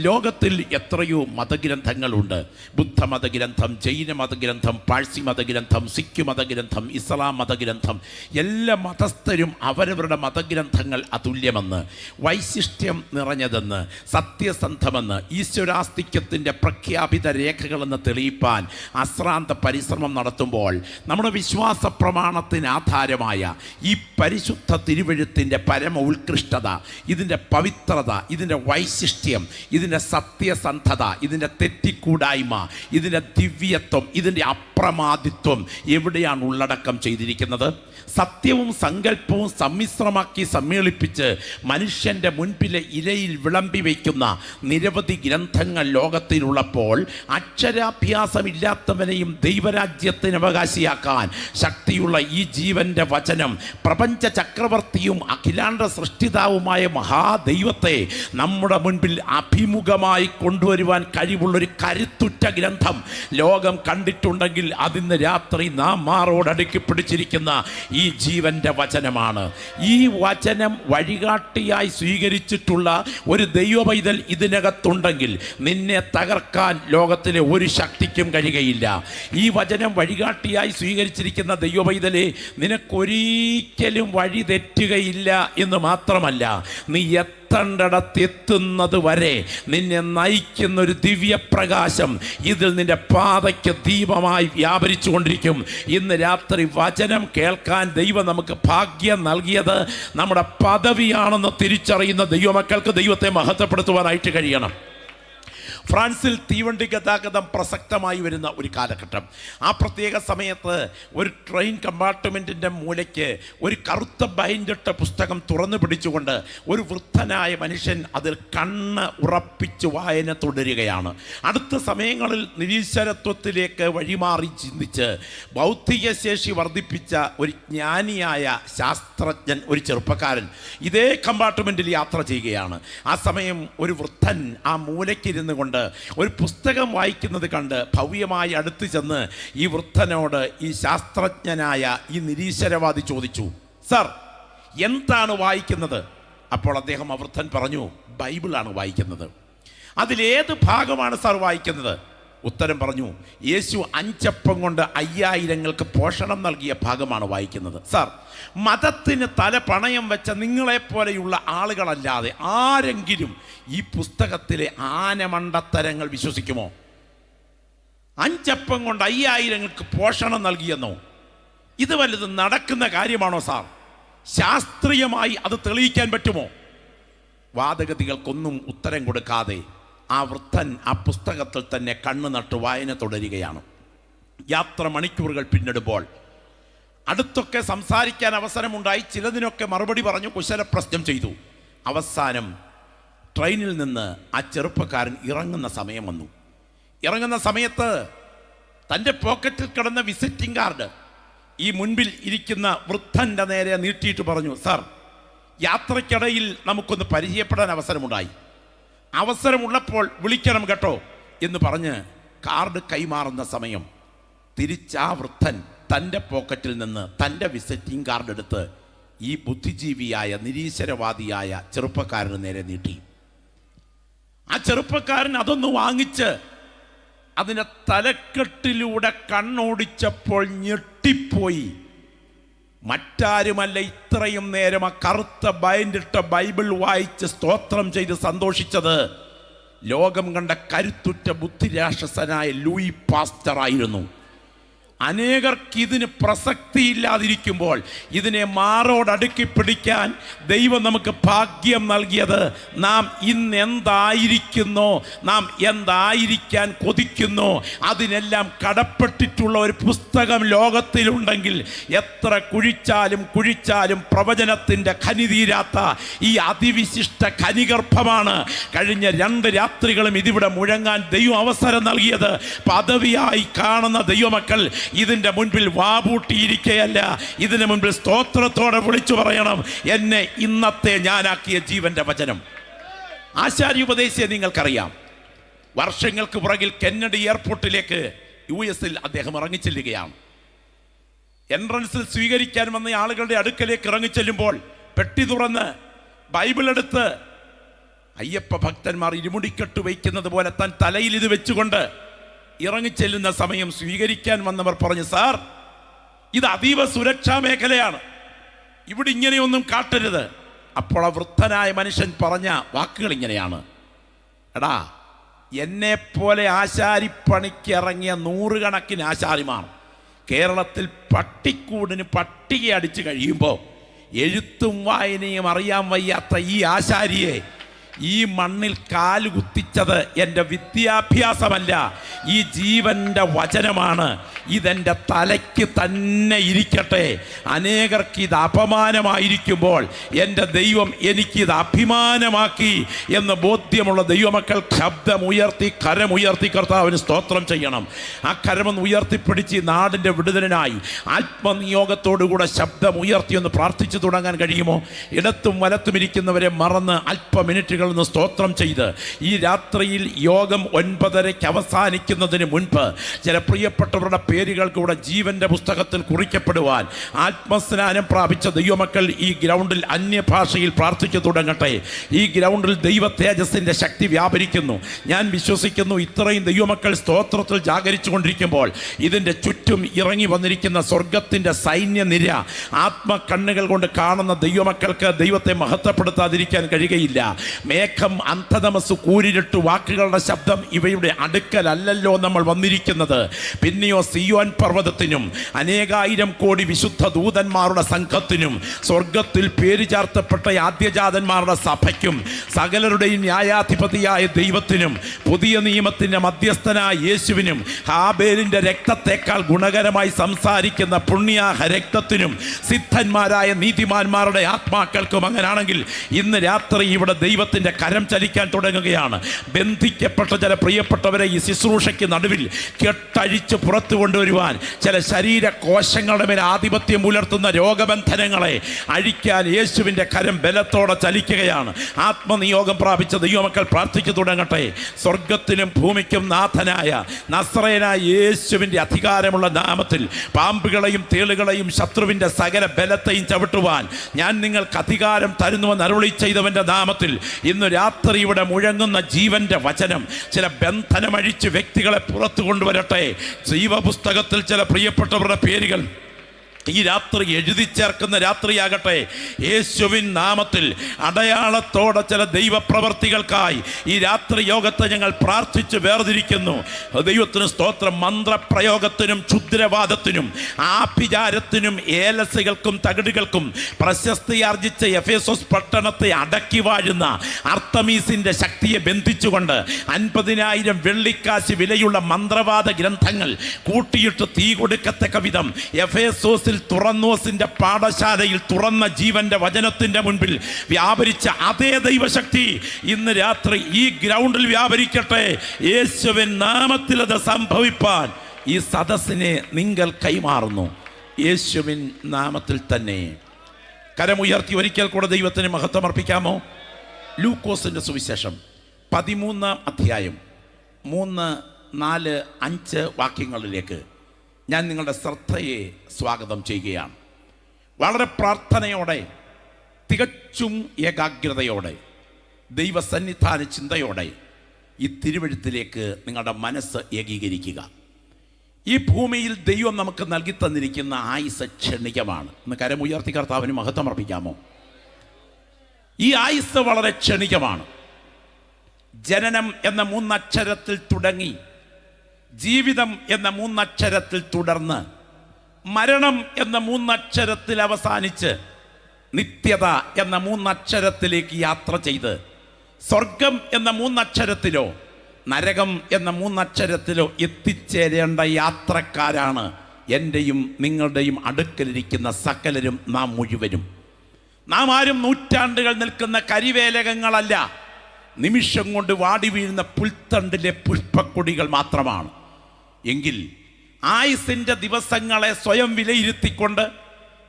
ലോകത്തിൽ എത്രയോ മതഗ്രന്ഥങ്ങളുണ്ട്. ബുദ്ധമതഗ്രന്ഥം, ജൈന മതഗ്രന്ഥം, പാഴ്സി മതഗ്രന്ഥം, സിഖ് മതഗ്രന്ഥം, ഇസ്ലാം മതഗ്രന്ഥം. എല്ലാ മതസ്ഥരും അവരവരുടെ മതഗ്രന്ഥങ്ങൾ അതുല്യമെന്ന്, വൈശിഷ്ട്യം നിറഞ്ഞതെന്ന്, സത്യസന്ധമെന്ന്, ഈശ്വരാസ്തിക്യത്തിൻ്റെ പ്രഖ്യാപിത രേഖകളെന്ന് തെളിയിപ്പാൻ അശ്രാന്ത പരിശ്രമം നടത്തുമ്പോൾ നമ്മുടെ വിശ്വാസ പ്രമാണത്തിന് ആധാരമായ ഈ പരിശുദ്ധ തിരുവെഴുത്തിൻ്റെ പരമ ഉത്കൃഷ്ടത, ഇതിൻ്റെ പവിത്രത, ഇതിൻ്റെ വൈശിഷ്ട്യം, ഇതിൻ്റെ സത്യസന്ധത, ഇതിൻ്റെ തെറ്റിക്കൂടായ്മ, ഇതിൻ്റെ ദിവ്യത്വം, ഇതിൻ്റെ അപ്രമാദിത്വം എവിടെയാണ് ഉള്ളടക്കം ചെയ്തിരിക്കുന്നത്? സത്യവും സങ്കല്പവും സമ്മിശ്രമാക്കി സമ്മേളിപ്പിച്ച് മനുഷ്യൻ്റെ മുൻപിലെ ഇലയിൽ വിളമ്പി വയ്ക്കുന്ന നിരവധി ഗ്രന്ഥങ്ങൾ ലോകത്തിലുള്ളപ്പോൾ അക്ഷരാഭ്യാസമില്ലാത്തവനെയും ദൈവരാജ്യത്തിന് അവകാശിയാക്കാൻ ശക്തിയുള്ള ഈ ജീവൻ്റെ വചനം പ്രപഞ്ച ചക്രവർത്തിയും അഖിലാണ്ട സൃഷ്ടിതാവുമായ മഹാദൈവത്തെ നമ്മുടെ മുൻപിൽ അഭിമുഖമായി കൊണ്ടുവരുവാൻ കഴിവുള്ളൊരു കരുത്തുറ്റ ഗ്രന്ഥം ലോകം കണ്ടിട്ടുണ്ടെങ്കിൽ അതിന്ന് രാത്രി നാം മാറോടടുക്കി പിടിച്ചിരിക്കുന്ന ഈ ജീവൻ്റെ വചനമാണ്. ഈ വചനം വഴികാട്ടിയായി സ്വീകരിച്ചിട്ടുള്ള ഒരു ദൈവപൈതൽ ഇതിനകത്തുണ്ടെങ്കിൽ നിന്നെ തകർക്കാൻ ലോകത്തിലെ ഒരു ശക്തിക്കും കഴിയുകയില്ല. ഈ വചനം വഴികാട്ടിയായി സ്വീകരിച്ചിരിക്കുന്ന ദൈവപൈതലെ നിനക്കൊരിക്കലും വഴി തെറ്റുകയില്ല എന്ന് മാത്രമല്ല, നീ എത്തേണ്ടടത്തെത്തുന്നത് വരെ നിന്നെ നയിക്കുന്ന ഒരു ദിവ്യപ്രകാശം ഇതിൽ നിന്റെ പാതയ്ക്ക് ദീപമായി വ്യാപരിച്ചു കൊണ്ടിരിക്കും. ഇന്ന് രാത്രി വചനം കേൾക്കാൻ ദൈവം നമുക്ക് ഭാഗ്യം നൽകിയത് നമ്മുടെ പദവിയാണെന്ന് തിരിച്ചറിയുന്ന ദൈവമക്കൾക്ക് ദൈവത്തെ മഹത്വപ്പെടുത്തുവാനായിട്ട് കഴിയണം. ഫ്രാൻസിൽ തീവണ്ടി ഗതാഗതം പ്രസക്തമായി വരുന്ന ഒരു കാലഘട്ടം. ആ പ്രത്യേക സമയത്ത് ഒരു ട്രെയിൻ കമ്പാർട്ട്മെൻറ്റിൻ്റെ മൂലയ്ക്ക് ഒരു കറുത്ത ബൈൻഡിട്ട പുസ്തകം തുറന്നു പിടിച്ചുകൊണ്ട് ഒരു വൃദ്ധനായ മനുഷ്യൻ അതിൽ കണ്ണ് ഉറപ്പിച്ച് വായന തുടരുകയാണ്. അടുത്ത സമയങ്ങളിൽ നിരീശ്വരത്വത്തിലേക്ക് വഴിമാറി ചിന്തിച്ച് ബൗദ്ധിക ശേഷി വർദ്ധിപ്പിച്ച ഒരു ജ്ഞാനിയായ ശാസ്ത്രജ്ഞൻ, ഒരു ചെറുപ്പക്കാരൻ ഇതേ കമ്പാർട്ട്മെൻറ്റിൽ യാത്ര ചെയ്യുകയാണ്. ആ സമയം ഒരു വൃദ്ധൻ ആ മൂലയ്ക്കിരുന്ന് കൊണ്ട് ഒരു പുസ്തകം വായിക്കുന്നത് കണ്ട് ഭവ്യമായി അടുത്ത് ചെന്ന് ഈ വൃദ്ധനോട് ഈ ശാസ്ത്രജ്ഞനായ ഈ നിരീശ്വരവാദി ചോദിച്ചു, സർ എന്താണ് വായിക്കുന്നത്? അപ്പോൾ അദ്ദേഹം ആ വൃദ്ധൻ പറഞ്ഞു, ബൈബിളാണ് വായിക്കുന്നത്. അതിലേത് ഭാഗമാണ് സാർ വായിക്കുന്നത്? ഉത്തരം പറഞ്ഞു, യേശു 5 അപ്പം കൊണ്ട് 5000 പോഷണം നൽകിയ ഭാഗമാണ് വായിക്കുന്നത്. സാർ, മതത്തിന് തല പണയം വെച്ച നിങ്ങളെപ്പോലെയുള്ള ആളുകളല്ലാതെ ആരെങ്കിലും ഈ പുസ്തകത്തിലെ ആനമണ്ടത്തരങ്ങൾ വിശ്വസിക്കുമോ? 5 അപ്പം കൊണ്ട് 5000 പോഷണം നൽകിയെന്നോ? ഇത് വല്ലതും നടക്കുന്ന കാര്യമാണോ സാർ? ശാസ്ത്രീയമായി അത് തെളിയിക്കാൻ പറ്റുമോ? വാദഗതികൾക്കൊന്നും ഉത്തരം കൊടുക്കാതെ ആ വൃദ്ധൻ ആ പുസ്തകത്തിൽ തന്നെ കണ്ണു നട്ട് വായന തുടരുകയാണ്. യാത്ര മണിക്കൂറുകൾ പിന്നിടുമ്പോൾ അടുത്തൊക്കെ സംസാരിക്കാൻ അവസരമുണ്ടായി. ചിലതിനൊക്കെ മറുപടി പറഞ്ഞു, കുശലപ്രശ്നം ചെയ്തു. അവസാനം ട്രെയിനിൽ നിന്ന് ആ ചെറുപ്പക്കാരൻ ഇറങ്ങുന്ന സമയം വന്നു. ഇറങ്ങുന്ന സമയത്ത് തൻ്റെ പോക്കറ്റിൽ കിടന്ന വിസിറ്റിംഗ് കാർഡ് ഈ മുൻപിൽ ഇരിക്കുന്ന വൃദ്ധൻ്റെ നേരെ നീട്ടിയിട്ട് പറഞ്ഞു, സാർ യാത്രയ്ക്കിടയിൽ നമുക്കൊന്ന് പരിചയപ്പെടാൻ അവസരമുണ്ടായി, അവസരമുള്ളപ്പോൾ വിളിക്കണം കേട്ടോ എന്ന് പറഞ്ഞ് കാർഡ് കൈമാറുന്ന സമയം തിരിച്ചാ വൃദ്ധൻ തൻ്റെ പോക്കറ്റിൽ നിന്ന് തൻ്റെ വിസിറ്റിംഗ് കാർഡ് എടുത്ത് ഈ ബുദ്ധിജീവിയായ നിരീശ്വരവാദിയായ ചെറുപ്പക്കാരന് നേരെ നീട്ടി. ആ ചെറുപ്പക്കാരൻ അതൊന്ന് വാങ്ങിച്ച് അതിൻ്റെ തലക്കെട്ടിലൂടെ കണ്ണോടിച്ചപ്പോൾ ഞെട്ടിപ്പോയി. മറ്റാരുമല്ല ഇത്രയും നേരം ആ കറുത്ത ബൈൻഡിട്ട ബൈബിൾ വായിച്ച് സ്തോത്രം ചെയ്ത് സന്തോഷിച്ചത് ലോകം കണ്ട കരുത്തുറ്റ ബുദ്ധിരാക്ഷസനായ ലൂയി പാസ്റ്റർ ആയിരുന്നു. അനേകർക്ക് ഇതിന് പ്രസക്തിയില്ലാതിരിക്കുമ്പോൾ ഇതിനെ മാറോടടുക്കി പിടിക്കാൻ ദൈവം നമുക്ക് ഭാഗ്യം നൽകിയത്, നാം ഇന്ന് എന്തായിരിക്കുന്നോ, നാം എന്തായിരിക്കാൻ കൊതിക്കുന്നോ അതിനെല്ലാം കടപ്പെട്ടിട്ടുള്ള ഒരു പുസ്തകം ലോകത്തിലുണ്ടെങ്കിൽ എത്ര കുഴിച്ചാലും പ്രവചനത്തിൻ്റെ ഖനി തീരാത്ത ഈ അതിവിശിഷ്ട ഖനിഗർഭമാണ് കഴിഞ്ഞ 2 രാത്രികളും ഇതിവിടെ മുഴങ്ങാൻ ദൈവം അവസരം നൽകിയത്. പദവിയായി കാണുന്ന ദൈവമക്കൾ ഇതിൻ്റെ മുൻപിൽ വാപൂട്ടിയിരിക്കുകയല്ല, ഇതിന് മുൻപിൽ സ്തോത്രത്തോടെ വിളിച്ചു പറയണം, എന്നെ ഇന്നത്തെ ഞാനാക്കിയ ജീവന്റെ വചനം. ആശാര്യോപദേശിയെ നിങ്ങൾക്കറിയാം. വർഷങ്ങൾക്ക് പുറകിൽ കെന്നഡി എയർപോർട്ടിലേക്ക് US അദ്ദേഹം ഇറങ്ങിച്ചെല്ലുകയാണ്. എൻട്രൻസിൽ സ്വീകരിക്കാൻ വന്ന ആളുകളുടെ അടുക്കലേക്ക് ഇറങ്ങിച്ചെല്ലുമ്പോൾ പെട്ടി തുറന്ന് ബൈബിൾ എടുത്ത് അയ്യപ്പ ഭക്തന്മാർ ഇരുമുടിക്കെട്ട് വയ്ക്കുന്നത് പോലെ തൻ തലയിൽ ഇത് വെച്ചുകൊണ്ട് ഇറങ്ങിച്ചെല്ലുന്ന സമയം സ്വീകരിക്കാൻ വന്നവർ പറഞ്ഞു, സാർ, ഇത് അതീവ സുരക്ഷാ മേഖലയാണ്, ഇവിടെ ഇങ്ങനെയൊന്നും കാട്ടരുത്. അപ്പോൾ ആ വൃദ്ധനായ മനുഷ്യൻ പറഞ്ഞ വാക്കുകൾ ഇങ്ങനെയാണ്: എടാ, എന്നെപ്പോലെ ആശാരിപ്പണിക്ക് ഇറങ്ങിയ 100 കണക്കിന് ആശാരിമാർ കേരളത്തിൽ പട്ടിക്കൂടിന് പട്ടിക അടിച്ച് കഴിയുമ്പോൾ എഴുത്തും വായനയും അറിയാൻ വയ്യാത്ത ഈ ആശാരിയെ ഈ മണ്ണിൽ കാലുകുത്തിച്ചത് എൻ്റെ വിദ്യാഭ്യാസമല്ല, ഈ ജീവൻ്റെ വചനമാണ്. ഇതെൻ്റെ തലയ്ക്ക് തന്നെ ഇരിക്കട്ടെ. അനേകർക്ക് ഇത് അപമാനമായിരിക്കുമ്പോൾ എൻ്റെ ദൈവം എനിക്കിത് അഭിമാനമാക്കി എന്ന് ബോധ്യമുള്ള ദൈവമക്കൾ ശബ്ദമുയർത്തി കരമുയർത്തി കർത്താവിന് സ്തോത്രം ചെയ്യണം. ആ കരമൊന്ന് ഉയർത്തിപ്പിടിച്ച് നാടിൻ്റെ വിടുതലിനായി ആത്മനിയോഗത്തോടുകൂടെ ശബ്ദമുയർത്തി ഒന്ന് പ്രാർത്ഥിച്ചു തുടങ്ങാൻ കഴിയുമോ? ഇടത്തും വലത്തും ഇരിക്കുന്നവരെ മറന്ന് അല്പമിനിറ്റുകൾ സ്തോത്രം ചെയ്ത് ഈ രാത്രിയിൽ യോഗം 9:30 അവസാനിക്കുന്നതിന് മുൻപ് ചില പ്രിയപ്പെട്ടവരുടെ പേരുകൾ കൂടെ ജീവന്റെ പുസ്തകത്തിൽ കുറിക്കപ്പെടുവാൻ ആത്മസ്നാനം പ്രാപിച്ച ദൈവമക്കൾ ഈ ഗ്രൗണ്ടിൽ അന്യഭാഷയിൽ പ്രാർത്ഥിച്ചു തുടങ്ങട്ടെ. ഈ ഗ്രൗണ്ടിൽ ദൈവ തേജസ്സിൻ്റെ ശക്തി വ്യാപരിക്കുന്നു. ഞാൻ വിശ്വസിക്കുന്നു ഇത്രയും ദൈവമക്കൾ സ്തോത്രത്തിൽ ജാഗരിച്ചു കൊണ്ടിരിക്കുമ്പോൾ ഇതിൻ്റെ ചുറ്റും ഇറങ്ങി വന്നിരിക്കുന്ന സ്വർഗത്തിൻ്റെ സൈന്യനിര ആത്മകണ്ണുകൾ കൊണ്ട് കാണുന്ന ദൈവമക്കൾക്ക് ദൈവത്തെ മഹത്വപ്പെടുത്താതിരിക്കാൻ കഴിയുകയില്ല. മേഘം, അന്ധതമസ്, കൂരിരുട്ട്, വാക്കുകളുടെ ശബ്ദം ഇവയുടെ അടുക്കലല്ലോ നമ്മൾ വന്നിരിക്കുന്നത്. പിന്നെയോ സിയോൻ പർവ്വതത്തിനും അനേകായിരം കോടി വിശുദ്ധ ദൂതന്മാരുടെ സംഘത്തിനും സ്വർഗത്തിൽ പേര് ചാർത്തപ്പെട്ട ആദ്യജാതന്മാരുടെ സഭയ്ക്കും സകലരുടെയും ന്യായാധിപതിയായ ദൈവത്തിനും പുതിയ നിയമത്തിൻ്റെ മധ്യസ്ഥനായ യേശുവിനും ഹാബേലിൻ്റെ രക്തത്തേക്കാൾ ഗുണകരമായി സംസാരിക്കുന്ന പുണ്യാഹ രക്തത്തിനും സിദ്ധന്മാരായ നീതിമാന്മാരുടെ ആത്മാക്കൾക്കും അങ്ങനാണെങ്കിൽ ഇന്ന് രാത്രി ഇവിടെ ദൈവത്തിൻ്റെ കരം ചലിക്കാൻ തുടങ്ങുകയാണ്. ബന്ധിക്കപ്പെട്ട ചില പ്രിയപ്പെട്ടവരെ ഈ ശുശ്രൂഷയ്ക്ക് നടുവിൽ കെട്ടഴിച്ച് പുറത്തു കൊണ്ടുവരുവാൻ, ചില ശരീര കോശങ്ങളുടെ മേൽ ആധിപത്യം പുലർത്തുന്ന രോഗബന്ധനങ്ങളെ അഴിക്കാൻ യേശുവിൻ്റെ കരം ബലത്തോടെ ചലിക്കുകയാണ്. ആത്മനിയോഗം പ്രാപിച്ച ദൈവമക്കൾ പ്രാർത്ഥിച്ചു തുടങ്ങട്ടെ. സ്വർഗത്തിനും ഭൂമിക്കും നാഥനായ നസ്രയനായ യേശുവിൻ്റെ അധികാരമുള്ള നാമത്തിൽ പാമ്പുകളെയും തേളുകളെയും ശത്രുവിൻ്റെ സകല ബലത്തെയും ചവിട്ടുവാൻ ഞാൻ നിങ്ങൾക്ക് അധികാരം തരുന്നുവെന്ന് അരുളി ചെയ്തവൻ്റെ നാമത്തിൽ ഇന്ന് രാത്രി ഇവിടെ മുഴങ്ങുന്ന ജീവന്റെ വചനം ചില ബന്ധനമഴിച്ച് വ്യക്തികളെ പുറത്തു കൊണ്ടുവരട്ടെ. ജീവപുസ്തകത്തിൽ ചില പ്രിയപ്പെട്ടവരുടെ പേരുകൾ ഈ രാത്രി എഴുതി ചേർക്കുന്ന രാത്രിയാകട്ടെ. യേശുവിൻ നാമത്തിൽ അടയാളത്തോടെ ചില ദൈവപ്രവർത്തികൾക്കായി ഈ രാത്രി യോഗത്തെ ഞങ്ങൾ പ്രാർത്ഥിച്ച് വേർതിരിക്കുന്നു. ദൈവത്തിന് സ്തോത്രം. മന്ത്രപ്രയോഗത്തിനും ക്ഷുദ്രവാദത്തിനും ആഭിചാരത്തിനും ഏലസുകൾക്കും തകിടുകൾക്കും പ്രശസ്തിയാർജിച്ച എഫേസോസ് പട്ടണത്തെ അടക്കി വാഴുന്ന അർത്തമീസിന്റെ ശക്തിയെ ബന്ധിച്ചുകൊണ്ട് 50,000 വെള്ളിക്കാശ് വിലയുള്ള മന്ത്രവാദ ഗ്രന്ഥങ്ങൾ കൂട്ടിയിട്ട് തീ കൊടുക്കത്തക്ക വിധം എഫേസോസ് തുറന്നോസിന്റെ പാഠശാലയിൽ തുറന്ന ജീവന്റെ വചനത്തിന്റെ മുൻപിൽ വ്യാപരിച്ച അതേ ദൈവശക്തി ഇന്ന് രാത്രി ഈ ഗ്രൗണ്ടിൽ വ്യാപരിക്കട്ടെ. യേശുവിൻ നാമത്തിൽ അത് സംഭവിപ്പാൻ ഈ സദസ്സിനെ നിങ്ങൾ കൈമാറുന്നു. യേശുവിൻ നാമത്തിൽ തന്നെ കരമുയർത്തി ഒരിക്കൽ കൂടെ ദൈവത്തിന് മഹത്വമർപ്പിക്കാമോ? ലൂക്കോസിന്റെ സുവിശേഷം 13-ാം അധ്യായം 3, 4, 5 വാക്യങ്ങളിലേക്ക് ഞാൻ നിങ്ങളുടെ ശ്രദ്ധയെ സ്വാഗതം ചെയ്യുകയാണ്. വളരെ പ്രാർത്ഥനയോടെ, തികച്ചും ഏകാഗ്രതയോടെ, ദൈവസന്നിധാന ചിന്തയോടെ ഈ തിരുവെഴുത്തിലേക്ക് നിങ്ങളുടെ മനസ്സ് ഏകീകരിക്കുക. ഈ ഭൂമിയിൽ ദൈവം നമുക്ക് നൽകി തന്നിരിക്കുന്ന ആയുസ് ക്ഷണികമാണ്. ഇന്ന് കരമുയർത്തി കർത്താവിന് മഹത്വമർപ്പിക്കാമോ? ഈ ആയുസ് വളരെ ക്ഷണികമാണ്. ജനനം എന്ന 3 അക്ഷരത്തിൽ തുടങ്ങി ജീവിതം എന്ന 3 അക്ഷരത്തിൽ തുടർന്ന് മരണം എന്ന 3 അക്ഷരത്തിൽ അവസാനിച്ച് നിത്യത എന്ന 3 അക്ഷരത്തിലേക്ക് യാത്ര ചെയ്ത് സ്വർഗം എന്ന 3 അക്ഷരത്തിലോ നരകം എന്ന 3 അക്ഷരത്തിലോ എത്തിച്ചേരേണ്ട യാത്രക്കാരാണ് എൻ്റെയും നിങ്ങളുടെയും അടുക്കലിരിക്കുന്ന സകലരും നാം മുഴുവനും. നാം ആരും നൂറ്റാണ്ടുകൾ നിൽക്കുന്ന കരിവേലകങ്ങളല്ല, നിമിഷം കൊണ്ട് വാടി വീഴുന്ന പുൽത്തണ്ടിലെ പുഷ്പക്കൊടികൾ മാത്രമാണ്. എങ്കിൽ ആയുസിൻ്റെ ദിവസങ്ങളെ സ്വയം വിലയിരുത്തിക്കൊണ്ട്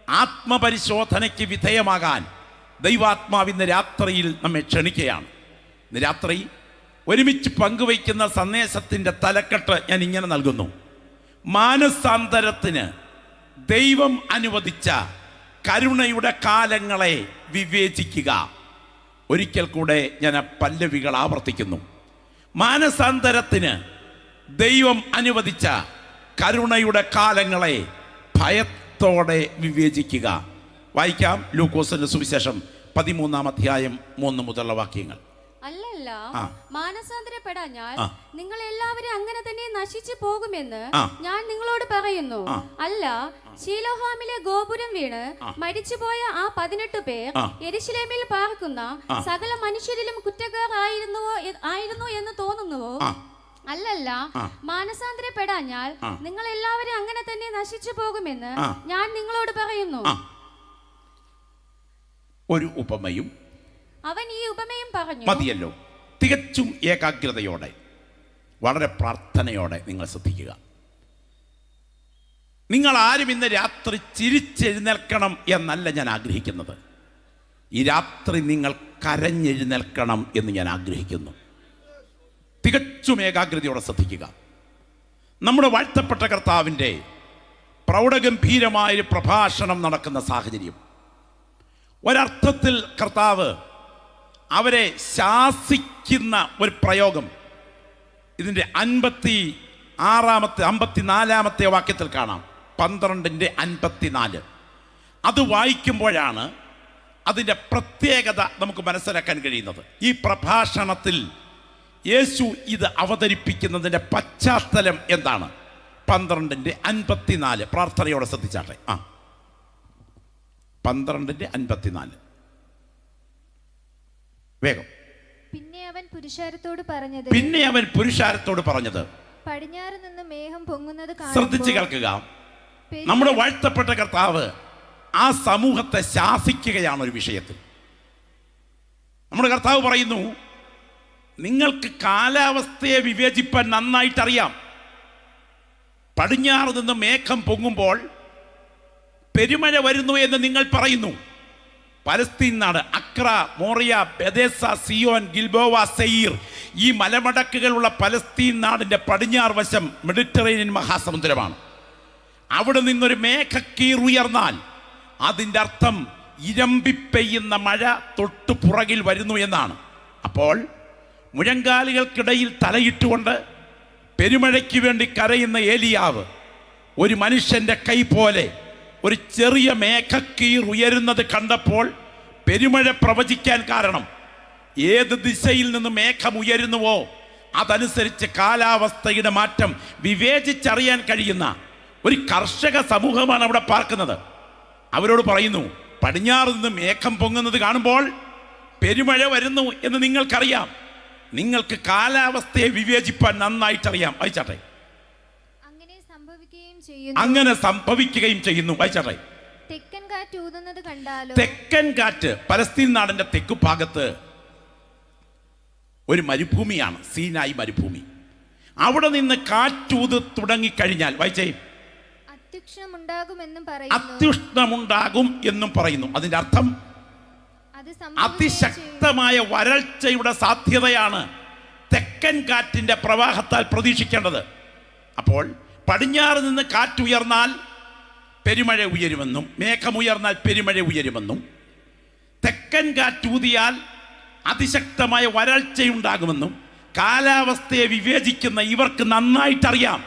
ആത്മപരിശോധനയ്ക്ക് വിധേയമാകാൻ ദൈവാത്മാവിന്ന് രാത്രിയിൽ നമ്മെ ക്ഷണിക്കുകയാണ്. ഇന്ന് രാത്രി ഒരുമിച്ച് പങ്കുവയ്ക്കുന്ന സന്ദേശത്തിൻ്റെ തലക്കെട്ട് ഞാൻ ഇങ്ങനെ നൽകുന്നു: മാനസാന്തരത്തിന് ദൈവം അനുവദിച്ച കരുണയുടെ കാലങ്ങളെ വിവേചിക്കുക. ഒരിക്കൽ കൂടെ ഞാൻ പല്ലവികൾ ആവർത്തിക്കുന്നു: മാനസാന്തരത്തിന് ദൈവം അനുവദിച്ച കരുണയുടെ കാലങ്ങളെ ഭയത്തോടെ വിവേചിക്കുക. വായിക്കാം ലൂക്കോസിന്റെ സുവിശേഷം 13-ാം അധ്യായം 3 മുതലുള്ള വാക്യങ്ങൾ. അല്ലല്ല, മാനസാന്തരപ്പെടാഞ്ഞാൽ നിങ്ങൾ എല്ലാവരും അങ്ങനെ തന്നെ നശിച്ചു പോകുമെന്ന് ഞാൻ നിങ്ങളോട് പറയുന്നു. അല്ല, ശീലോഹാമിലെ ഗോപുരം വീണ് മരിച്ചുപോയ ആ 18 പേർ യെരുശലേമിൽ പാർക്കുന്ന സകല മനുഷ്യരിലും കുറ്റക്കാർ ആയിരുന്നു എന്ന് തോന്നുന്നുവോ? അല്ലല്ല, മാനസാന്തരപ്പെടാഞ്ഞാൽ നിങ്ങൾ എല്ലാവരും അങ്ങനെ തന്നെ നശിച്ചു പോകുമെന്ന് ഞാൻ നിങ്ങളോട് പറയുന്നു. ഒരു ഉപമയും അവൻ ഈ ഉപമയും പറഞ്ഞു. മതിയല്ലോ. തികച്ചും ഏകാഗ്രതയോടെ വളരെ പ്രാർത്ഥനയോടെ നിങ്ങൾ ശ്രദ്ധിക്കുക. നിങ്ങൾ ആരും ഇന്ന് രാത്രി ചിരിച്ചെഴുന്നേൽക്കണം എന്നല്ല ഞാൻ ആഗ്രഹിക്കുന്നത്. ഈ രാത്രി നിങ്ങൾ കരഞ്ഞെഴുന്നേൽക്കണം എന്ന് ഞാൻ ആഗ്രഹിക്കുന്നു. തികച്ചും ഏകാഗ്രതയോടെ ശ്രദ്ധിക്കുക. നമ്മുടെ വാഴ്ത്തപ്പെട്ട കർത്താവിൻ്റെ പ്രൗഢഗംഭീരമായൊരു പ്രഭാഷണം നടക്കുന്ന സാഹചര്യം. ഒരർത്ഥത്തിൽ കർത്താവ് അവരെ ശാസിക്കുന്ന ഒരു പ്രയോഗം ഇതിൻ്റെ 54-ാമത്തെ വാക്യത്തിൽ കാണാം. 12:54. അത് വായിക്കുമ്പോഴാണ് അതിൻ്റെ പ്രത്യേകത നമുക്ക് മനസ്സിലാക്കാൻ കഴിയുന്നത്. ഈ പ്രഭാഷണത്തിൽ യേശു ഇത് അവതരിപ്പിക്കുന്നതിൻ്റെ പശ്ചാത്തലം എന്താണ്? 12:54 പ്രാർത്ഥനയോടെ ശ്രദ്ധിച്ചാട്ടെ. 12:54 വേഗം. പിന്നെ അവൻ പുരുഷാരത്തോട് പറഞ്ഞത് പടിഞ്ഞാറ് നിന്ന് മേഘം പൊങ്ങുന്നത് ശ്രദ്ധിച്ച് കേൾക്കുക. നമ്മുടെ വാഴ്ത്തപ്പെട്ട കർത്താവ് ആ സമൂഹത്തെ ശാസിക്കുകയാണ് ഒരു വിഷയത്തിൽ. നമ്മുടെ കർത്താവ് പറയുന്നു, നിങ്ങൾക്ക് കാലാവസ്ഥയെ വിവേചിപ്പാൻ നന്നായിട്ടറിയാം. പടിഞ്ഞാറ് നിന്ന് മേഘം പൊങ്ങുമ്പോൾ പെരുമഴ വരുന്നു എന്ന് നിങ്ങൾ പറയുന്നു. പലസ്തീൻ നാട്, അക്ര, മോറിയ, ബെദേസ, സിയോൻ, ഗിൽബോവ, സെയീർ, ഈ മലമടക്കുകളുള്ള പലസ്തീൻ നാടിൻ്റെ പടിഞ്ഞാറ് വശം മെഡിറ്ററേനിയൻ മഹാസമുദ്രമാണ്. അവിടെ നിന്നൊരു മേഘക്കീർ ഉയർന്നാൽ അതിൻ്റെ അർത്ഥം ഇരമ്പിപ്പെയ്യുന്ന മഴ തൊട്ടു പുറകിൽ വരുന്നു എന്നാണ്. അപ്പോൾ മുഴങ്കാലുകൾക്കിടയിൽ തലയിട്ടുകൊണ്ട് പെരുമഴയ്ക്ക് വേണ്ടി കരയുന്ന ഏലിയാവ് ഒരു മനുഷ്യൻ്റെ കൈ പോലെ ഒരു ചെറിയ മേഘക്കീർ ഉയരുന്നത് കണ്ടപ്പോൾ പെരുമഴ പ്രവചിക്കാൻ കാരണം ഏത് ദിശയിൽ നിന്ന് മേഘം ഉയരുന്നുവോ അതനുസരിച്ച് കാലാവസ്ഥയുടെ മാറ്റം വിവേചിച്ചറിയാൻ കഴിയുന്ന ഒരു കർഷക സമൂഹമാണ് അവിടെ പാർക്കുന്നത്. അവരോട് പറയുന്നു, പടിഞ്ഞാറ് നിന്ന് മേഘം പൊങ്ങുന്നത് കാണുമ്പോൾ പെരുമഴ വരുന്നു എന്ന് നിങ്ങൾക്കറിയാം. നിങ്ങൾക്ക് കാലാവസ്ഥയെ വിവേചിപ്പാൻ നന്നായിട്ടറിയാം. വായിച്ചാട്ടെ. അങ്ങനെ സംഭവിക്കുകയും ചെയ്യുന്നു. വായിച്ചാട്ടെ. തെക്കൻ കാറ്റ് ഊതുന്നത് കണ്ടാലോ? തെക്കൻ കാറ്റ് പലസ്തീൻ നാടിന്റെ തെക്കു ഭാഗത്ത് ഒരു മരുഭൂമിയാണ്, സീനായി മരുഭൂമി. അവിടെനിന്ന് കാറ്റൂത് തുടങ്ങിക്കഴിഞ്ഞാൽ വായിച്ചേ, അത്യുഷ്ണമുണ്ടാകും എന്നും പറയുന്നു. അതിന്റെ അർത്ഥം അതിശക്തമായ വരൾച്ചയുടെ സാധ്യതയാണ് തെക്കൻ കാറ്റിന്റെ പ്രവാഹത്താൽ പ്രതീക്ഷിക്കേണ്ടത്. അപ്പോൾ പടിഞ്ഞാറ് നിന്ന് കാറ്റുയർന്നാൽ പെരുമഴ ഉയരുമെന്നും മേഘമുയർന്നാൽ പെരുമഴ ഉയരുമെന്നും തെക്കൻ കാറ്റൂതിയാൽ അതിശക്തമായ വരൾച്ചയുണ്ടാകുമെന്നും കാലാവസ്ഥയെ വിവേചിക്കുന്ന ഇവർക്ക് നന്നായിട്ടറിയാം.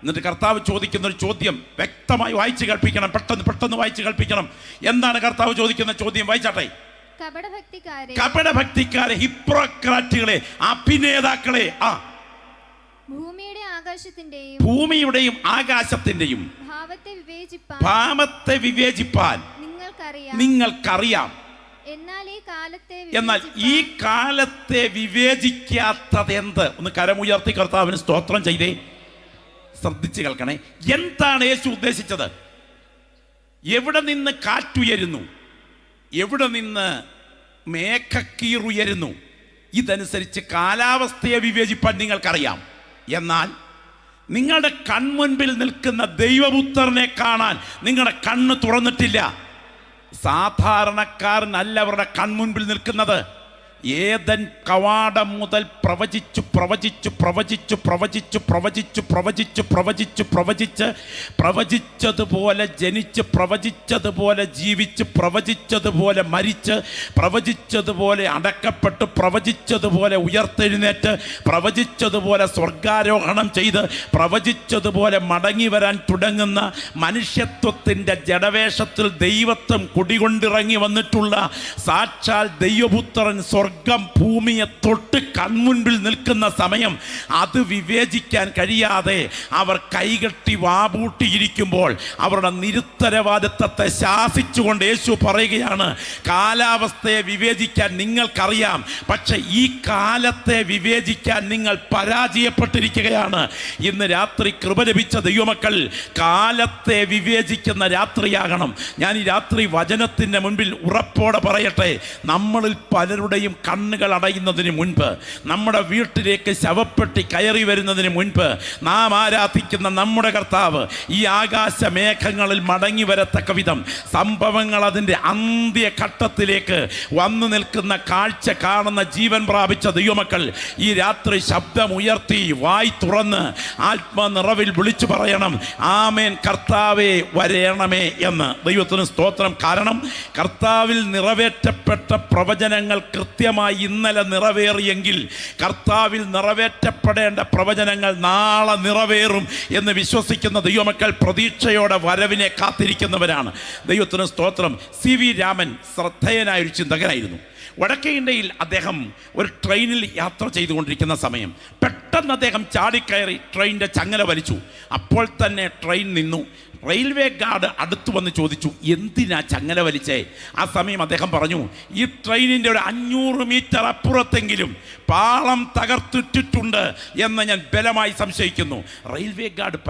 എന്നിട്ട് കർത്താവ് ചോദിക്കുന്ന ഒരു ചോദ്യം വ്യക്തമായി വായിച്ചു കേൾപ്പിക്കണം. പെട്ടെന്ന് വായിച്ചു കേൾപ്പിക്കണം. എന്താണ് കർത്താവ് ചോദിക്കുന്ന ചോദ്യം? വായിച്ചാട്ടെ. കപടഭക്തിക്കാരെ, ഹിപ്രോക്രാറ്റുകളെ, അഭിനേതാക്കളെ, ഭൂമിയുടെ ആകാശത്തിന്റെയും ഭൂമിയുടെയും ആകാശത്തിന്റെയും ഭാവത്തെ വിവേചിപ്പാൻ നിങ്ങൾക്കറിയാം. എന്നാൽ ഈ കാലത്തെ വിവേചിക്കാത്തത് എന്ത്? ഒന്ന് കരമുയർത്തി കർത്താവിന് സ്തോത്രം ചെയ്തേ. ശ്രദ്ധിച്ച് കേൾക്കണേ. എന്താണ് യേശു ഉദ്ദേശിച്ചത്? എവിടെ നിന്ന് കാറ്റുയരുന്നു, എവിടെ നിന്ന് മേഘക്കീറുയരുന്നു, ഇതനുസരിച്ച് കാലാവസ്ഥയെ വിവേചിപ്പാൻ നിങ്ങൾക്കറിയാം. എന്നാൽ നിങ്ങളുടെ കൺമുൻപിൽ നിൽക്കുന്ന ദൈവപുത്രനെ കാണാൻ നിങ്ങളുടെ കണ്ണ് തുറന്നിട്ടില്ല. സാധാരണക്കാരനല്ല അവരുടെ കൺമുൻപിൽ നിൽക്കുന്നത്. ഏതൻ കവാടം മുതൽ പ്രവചിച്ചു പ്രവചിച്ചു പ്രവചിച്ചു പ്രവചിച്ചു പ്രവചിച്ചു പ്രവചിച്ചു പ്രവചിച്ചു പ്രവചിച്ച് പ്രവചിച്ചതുപോലെ ജനിച്ച് പ്രവചിച്ചതുപോലെ ജീവിച്ച് പ്രവചിച്ചതുപോലെ മരിച്ച് പ്രവചിച്ചതുപോലെ അടക്കപ്പെട്ട് പ്രവചിച്ചതുപോലെ ഉയർത്തെഴുന്നേറ്റ് പ്രവചിച്ചതുപോലെ സ്വർഗാരോഹണം ചെയ്ത് പ്രവചിച്ചതുപോലെ മടങ്ങി വരാൻ തുടങ്ങുന്ന മനുഷ്യത്വത്തിൻ്റെ ജഡവേഷത്തിൽ ദൈവത്വം കുടികൊണ്ടിറങ്ങി വന്നിട്ടുള്ള സാക്ഷാൽ ദൈവപുത്രൻ സ്വർഗം ഭൂമിയെ തൊട്ട് കൺമുൻപിൽ നിൽക്കുന്ന സമയം അത് വിവേചിക്കാൻ കഴിയാതെ അവർ കൈകെട്ടി വാപൂട്ടിയിരിക്കുമ്പോൾ അവരുടെ നിരുത്തരവാദിത്വത്തെ ശാസിച്ചുകൊണ്ട് യേശു പറയുകയാണ്, കാലാവസ്ഥയെ വിവേചിക്കാൻ നിങ്ങൾക്കറിയാം, പക്ഷെ ഈ കാലത്തെ വിവേചിക്കാൻ നിങ്ങൾ പരാജയപ്പെട്ടിരിക്കുകയാണ്. ഇന്ന് രാത്രി കൃപ ലഭിച്ച ദൈവമക്കൾ കാലത്തെ വിവേചിക്കുന്ന രാത്രിയാകണം. ഞാൻ ഈ രാത്രി വചനത്തിൻ്റെ മുൻപിൽ ഉറപ്പോടെ പറയട്ടെ, നമ്മളിൽ പലരുടെയും കണ്ണുകൾ അടയുന്നതിന് മുൻപ്, നമ്മുടെ വീട്ടിലേക്ക് ശവപ്പെട്ടി കയറി വരുന്നതിന് മുൻപ്, നാം ആരാധിക്കുന്ന നമ്മുടെ കർത്താവ് ഈ ആകാശ മേഘങ്ങളിൽ മടങ്ങി വരത്തക്ക വിധം സംഭവങ്ങൾ അതിൻ്റെ അന്ത്യഘട്ടത്തിലേക്ക് വന്നു നിൽക്കുന്ന കാഴ്ച കാണുന്ന ജീവൻ പ്രാപിച്ച ദൈവമക്കൾ ഈ രാത്രി ശബ്ദമുയർത്തി വായി തുറന്ന് ആത്മനിറവിൽ വിളിച്ചു പറയണം, ആമേൻ കർത്താവേ വരേണമേ എന്ന്. ദൈവത്തിന് സ്തോത്രം. കാരണം കർത്താവിൽ നിറവേറ്റപ്പെട്ട പ്രവചനങ്ങൾ കൃത്യമായി ഇന്നലെ നിറവേറിയെങ്കിൽ കർത്താവിൽ നിറവേറ്റപ്പെടേണ്ട പ്രവചനങ്ങൾ നാളെ നിറവേറും എന്ന് വിശ്വസിക്കുന്ന ദൈവമക്കൾ പ്രതീക്ഷയോടെ വരവിനെ കാത്തിരിക്കുന്നവരാണ്. ദൈവത്തിന് സ്തോത്രം. CV രാമൻ ശ്രദ്ധേയനായൊരു ചിന്തകനായിരുന്നു. വടക്കേ ഇന്ത്യയിൽ അദ്ദേഹം ഒരു ട്രെയിനിൽ യാത്ര ചെയ്തുകൊണ്ടിരിക്കുന്ന സമയം പെട്ടെന്ന് അദ്ദേഹം ചാടിക്കയറി ട്രെയിനിൻ്റെ ചങ്ങല വലിച്ചു. അപ്പോൾ തന്നെ ട്രെയിൻ നിന്നു. റെയിൽവേ ഗാർഡ് അടുത്ത് വന്ന് ചോദിച്ചു, എന്തിനാ ചങ്ങല വലിച്ചേ? ആ സമയം അദ്ദേഹം പറഞ്ഞു, ഈ ട്രെയിനിൻ്റെ ഒരു 500 മീറ്റർ അപ്പുറത്തെങ്കിലും പാളം തകർത്തിട്ടിട്ടുണ്ട് എന്ന് ഞാൻ ബലമായി സംശയിക്കുന്നു. റെയിൽവേ ഗാർഡ്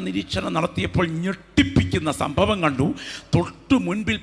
നിരീക്ഷണം നടത്തിയപ്പോൾ ഞെട്ടിപ്പിക്കുന്ന സംഭവം കണ്ടു. തൊട്ടു മുൻപിൽ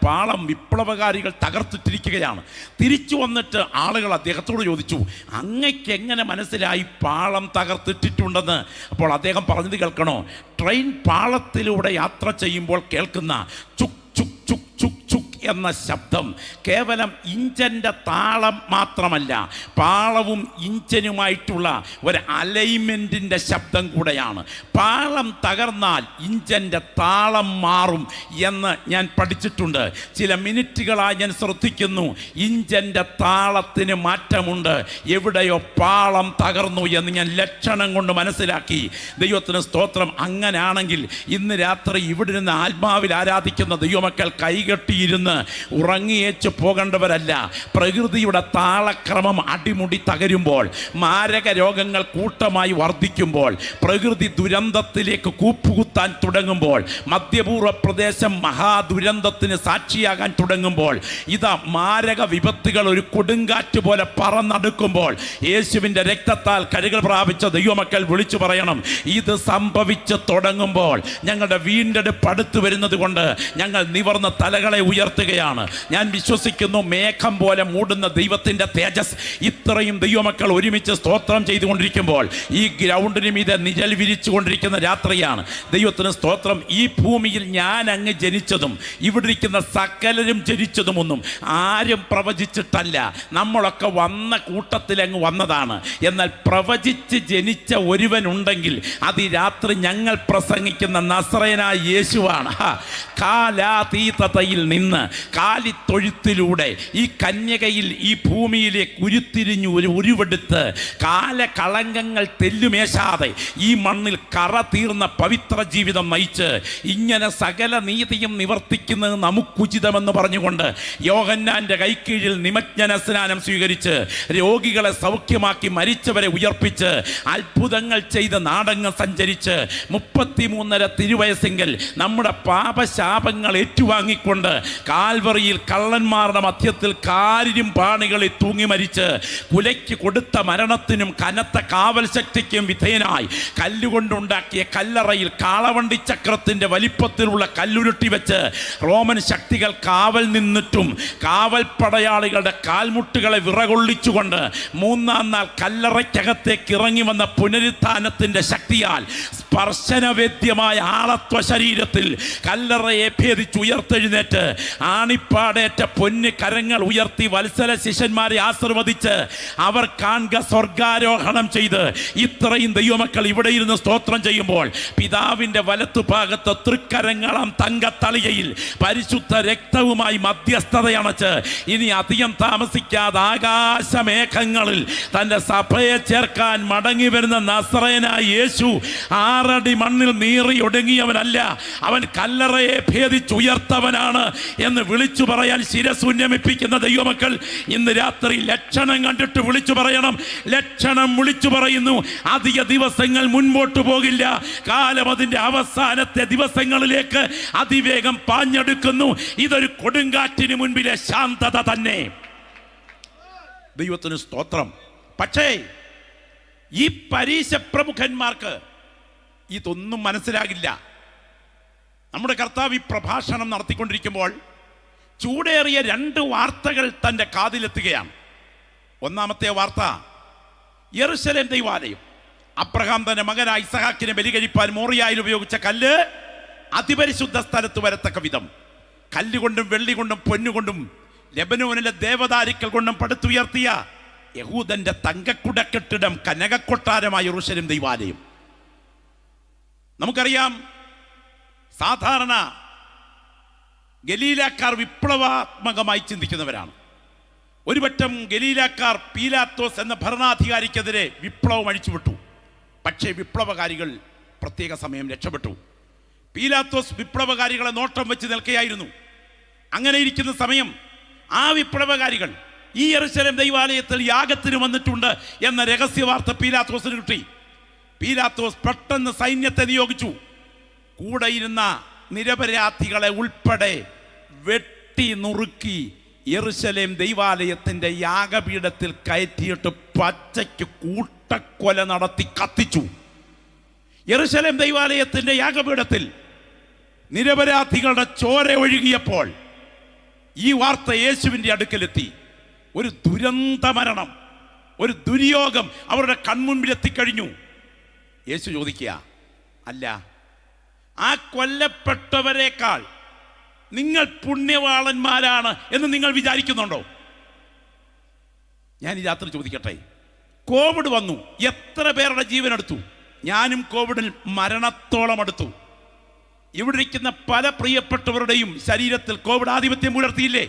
പാളം വിപ്ലവകാരികൾ തകർത്തിട്ടിരിക്കുകയാണ്. തിരിച്ചു വന്നിട്ട് ആളുകൾ അദ്ദേഹത്തോട് ചോദിച്ചു, അങ്ങയ്ക്ക് എങ്ങനെ മനസ്സിലായി പാളം തകർത്തിട്ടിട്ടുണ്ടെന്ന്? അപ്പോൾ അദ്ദേഹം പറഞ്ഞത് കേൾക്കണോ? ട്രെയിൻ പാളത്തിലൂടെ യാത്ര ചെയ്യുമ്പോൾ കേൾക്കുന്ന ചുക് ചുക് ചുക് ചുക് ചുക് എന്ന ശബ്ദം കേവലം ഇഞ്ചൻ്റെ താളം മാത്രമല്ല, പാളവും ഇഞ്ചനുമായിട്ടുള്ള ഒരു അലൈൻമെൻറ്റിൻ്റെ ശബ്ദം കൂടെയാണ്. പാളം തകർന്നാൽ ഇഞ്ചൻ്റെ താളം മാറും എന്ന് ഞാൻ പഠിച്ചിട്ടുണ്ട്. ചില മിനിറ്റുകളായി ഞാൻ ശ്രദ്ധിക്കുന്നു, ഇഞ്ചൻ്റെ താളത്തിന് മാറ്റമുണ്ട്. എവിടെയോ പാളം തകർന്നു എന്ന് ഞാൻ ലക്ഷണം കൊണ്ട് മനസ്സിലാക്കി. ദൈവത്തിന് സ്തോത്രം. അങ്ങനെയാണെങ്കിൽ ഇന്ന് രാത്രി ഇവിടെ നിന്ന് ആത്മാവിൽ ആരാധിക്കുന്ന ദൈവമക്കൾ കൈകെട്ടിയിരുന്ന് ഉറങ്ങിയേച്ച് പോകേണ്ടവരല്ല. പ്രകൃതിയുടെ താളക്രമം അടിമുടി തകരുമ്പോൾ, മാരക രോഗങ്ങൾ കൂട്ടമായി വർദ്ധിക്കുമ്പോൾ, പ്രകൃതി ദുരന്തത്തിലേക്ക് കൂപ്പുകുത്താൻ തുടങ്ങുമ്പോൾ, മധ്യപൂർവ്വ പ്രദേശം മഹാദുരന്തത്തിന് സാക്ഷിയാകാൻ തുടങ്ങുമ്പോൾ, ഇതാ മാരക വിപത്തുകൾ ഒരു കൊടുങ്കാറ്റ് പോലെ പറന്നടുക്കുമ്പോൾ യേശുവിൻ്റെ രക്തത്താൽ കഴുകൽ പ്രാപിച്ച ദൈവമക്കൾ വിളിച്ചു പറയണം, ഇത് സംഭവിച്ച് തുടങ്ങുമ്പോൾ ഞങ്ങളുടെ വീണ്ടെടുപ്പ് അടുത്തു വരുന്നത് കൊണ്ട് ഞങ്ങൾ നിവർന്ന തലകളെ ഉയർത്തുകയാണ്. ഞാൻ വിശ്വസിക്കുന്നു, മേഘം പോലെ മൂടുന്ന ദൈവത്തിൻ്റെ തേജസ് ഇത്രയും ദൈവമക്കൾ ഒരുമിച്ച് സ്തോത്രം ചെയ്തുകൊണ്ടിരിക്കുമ്പോൾ ഈ ഗ്രൗണ്ടിന് മീതെ നിഴൽ വിരിച്ചു കൊണ്ടിരിക്കുന്ന രാത്രിയാണ്. ദൈവത്തിന് സ്തോത്രം. ഈ ഭൂമിയിൽ ഞാൻ അങ്ങ് ജനിച്ചതും ഇവിടെ ഇരിക്കുന്ന സകലരും ജനിച്ചതുമൊന്നും ആരും പ്രവചിച്ചിട്ടല്ല. നമ്മളൊക്കെ വന്ന കൂട്ടത്തിൽ അങ്ങ് വന്നതാണ്. എന്നാൽ പ്രവചിച്ച് ജനിച്ച ഒരുവനുണ്ടെങ്കിൽ അത് ഈ രാത്രി ഞങ്ങൾ പ്രസംഗിക്കുന്ന നസറേയനായ യേശുവാണ്. കാലാതീത നിരാശ്രിതതയിൽ നിന്ന് കാലിത്തൊഴുത്തിലൂടെ ഈ കന്യകയിൽ ഈ ഭൂമിയിലേക്ക് ഉരുത്തിരിഞ്ഞു ഒരു ഉരുവെടുത്ത് കാലകളങ്കങ്ങൾ തെല്ലുമേശാതെ ഈ മണ്ണിൽ കറ തീർന്ന പവിത്ര ജീവിതം നയിച്ച് ഇങ്ങനെ സകല നീതിയും നിവർത്തിക്കുന്നത് നമുക്കുചിതമെന്ന് പറഞ്ഞുകൊണ്ട് യോഹന്നാന്റെ കൈക്കീഴിൽ നിമജ്ഞന സ്നാനം സ്വീകരിച്ച് രോഗികളെ സൗഖ്യമാക്കി മരിച്ചവരെ ഉയർപ്പിച്ച് അത്ഭുതങ്ങൾ ചെയ്ത് നാടകം സഞ്ചരിച്ച് 33.5 തിരുവയസ്സെങ്കിൽ നമ്മുടെ പാപശാപങ്ങൾ ഏറ്റുവാങ്ങിക്കൊണ്ട് കാൽവറിയിൽ കള്ളന്മാരുടെ മധ്യത്തിൽ കാരിരും പാണികളിൽ തൂങ്ങി മരിച്ച് കുലയ്ക്ക് കൊടുത്ത മരണത്തിനും കനത്ത കാവൽ ശക്തിക്കും വിധേയനായി കല്ലുകൊണ്ടുണ്ടാക്കിയ കല്ലറയിൽ കാളവണ്ടി ചക്രത്തിന്റെ വലിപ്പത്തിലുള്ള കല്ലുരുട്ടി വെച്ച് റോമൻ ശക്തികൾ കാവൽ നിന്നിട്ടും കാവൽ പടയാളികളുടെ കാൽമുട്ടുകളെ വിറകൊള്ളിച്ചുകൊണ്ട് 3-ാം നാൾ കല്ലറയ്ക്കകത്തേക്ക് ഇറങ്ങി വന്ന പുനരുത്ഥാനത്തിന്റെ ശക്തിയാൽ സ്പർശനവേദ്യമായ ആളത്വ ശരീരത്തിൽ കല്ലറയെ ഭേദിച്ച് ഉയർത്തെഴുന്നേറ്റ് ആണിപ്പാടേറ്റ പൊന്ന് കരങ്ങൾ ഉയർത്തി വത്സല ശിഷ്യന്മാരെ ആശീർവദിച്ച് അവർ കാണുക സ്വർഗാരോഹണം ചെയ്ത് ഇത്രയും ദൈവമക്കൾ ഇവിടെ ഇരുന്ന് സ്തോത്രം ചെയ്യുമ്പോൾ പിതാവിന്റെ വലത്തുഭാഗത്ത് തൃക്കരങ്ങളം തങ്കത്തളികയിൽ പരിശുദ്ധ രക്തവുമായി മധ്യസ്ഥതയണച്ച് ഇനി അധികം താമസിക്കാതെ ആകാശമേഘങ്ങളിൽ തൻ്റെ സഭയെ ചേർക്കാൻ മടങ്ങി വരുന്ന നസറേനായ യേശു 6 അടി മണ്ണിൽ നീറി ഒടുങ്ങിയവനല്ല, അവൻ കല്ലറയെ ഭേദിച്ചുയർത്തവനാണ് എന്ന് വിളിച്ചു പറയാൻ ശിരസുന്യമിപ്പിക്കുന്ന ദൈവമക്കൾ ഇന്ന് രാത്രി ലക്ഷണം കണ്ടിട്ട് വിളിച്ചു പറയണം. ലക്ഷണം വിളിച്ചു പറയുന്നു. അധിക ദിവസങ്ങൾ മുൻപോട്ട് പോകില്ല. കാലം അതിൻ്റെ അവസാനത്തെ ദിവസങ്ങളിലേക്ക് അതിവേഗം പാഞ്ഞെടുക്കുന്നു. ഇതൊരു കൊടുങ്കാറ്റിന് മുൻപിലെ ശാന്തത തന്നെ. ദൈവത്തിന് സ്തോത്രം. പക്ഷേ ഈ പരീശ പ്രമുഖന്മാർക്ക് ഇതൊന്നും മനസ്സിലാകില്ല. നമ്മുടെ കർത്താവ് ഈ പ്രഭാഷണം നടത്തിക്കൊണ്ടിരിക്കുമ്പോൾ ചൂടേറിയ 2 വാർത്തകൾ തൻ്റെ കാതിലെത്തുകയാണ്. ഒന്നാമത്തെ വാർത്ത, യെരുശലേം ദൈവാലയം, അബ്രഹാം തന്റെ മകനായ ഇസഹാക്കിനെ ബലി കഴിപ്പാൻ മോറിയായിൽ ഉപയോഗിച്ച കല്ല് അതിപരിശുദ്ധ സ്ഥലത്ത് വരത്തക്ക വിധം കല്ലുകൊണ്ടും വെള്ളി കൊണ്ടും പൊന്നുകൊണ്ടും ലെബനോനിലെ ദേവദാരുക്കൾ കൊണ്ടും പടുത്തുയർത്തിയ യഹൂദന്റെ തങ്കക്കുടക്കെട്ടിടം കനകക്കൊട്ടാരമായ യെരുശലേം ദൈവാലയം. നമുക്കറിയാം, സാധാരണ ഗലീലാക്കാർ വിപ്ലവാത്മകമായി ചിന്തിക്കുന്നവരാണ്. ഒരു വട്ടം ഗലീലാക്കാർ പീലാത്തോസ് എന്ന ഭരണാധികാരിക്കെതിരെ വിപ്ലവം അഴിച്ചുവിട്ടു. പക്ഷേ വിപ്ലവകാരികൾ പ്രത്യേക സമയം രക്ഷപ്പെട്ടു. പീലാത്തോസ് വിപ്ലവകാരികളെ നോട്ടം വെച്ച് നിൽക്കുകയായിരുന്നു. അങ്ങനെ ഇരിക്കുന്ന സമയം ആ വിപ്ലവകാരികൾ ഈ യെരുശലേം ദൈവാലയത്തിൽ യാഗത്തിന് വന്നിട്ടുണ്ട് എന്ന രഹസ്യവാർത്ത പീലാത്തോസിന് കിട്ടി. പീലാത്തോസ് പെട്ടെന്ന് സൈന്യത്തെ നിയോഗിച്ചു. കൂടെ ഇരുന്ന നിരപരാധികളെ ഉൾപ്പെടെ വെട്ടി നുറുക്കി യെരുശലേം ദൈവാലയത്തിന്റെ യാഗപീഠത്തിൽ കയറ്റിയിട്ട് പച്ചയ്ക്ക് കൂട്ടക്കൊല നടത്തി കത്തിച്ചു. യെരുശലേം ദൈവാലയത്തിന്റെ യാഗപീഠത്തിൽ നിരപരാധികളുടെ ചോര ഒഴുകിയപ്പോൾ ഈ വാർത്ത യേശുവിൻ്റെ അടുക്കലെത്തി. ഒരു ദുരന്ത മരണം, ഒരു ദുര്യോഗം അവരുടെ കൺമുൻപിലെത്തിക്കഴിഞ്ഞു. യേശു ചോദിക്കുക, അല്ല, ആ കൊല്ലപ്പെട്ടവരെക്കാൾ നിങ്ങൾ പുണ്യവാളന്മാരാണ് എന്ന് നിങ്ങൾ വിചാരിക്കുന്നുണ്ടോ? ഞാൻ ഈ രാത്രി ചോദിക്കട്ടെ, കോവിഡ് വന്നു, എത്ര പേരുടെ ജീവൻ എടുത്തു? ഞാനും കോവിഡിൽ മരണത്തോളം എടുത്തു. ഇവിടെ ഇരിക്കുന്ന പല പ്രിയപ്പെട്ടവരുടെയും ശരീരത്തിൽ കോവിഡ് ആധിപത്യം പുലർത്തിയില്ലേ?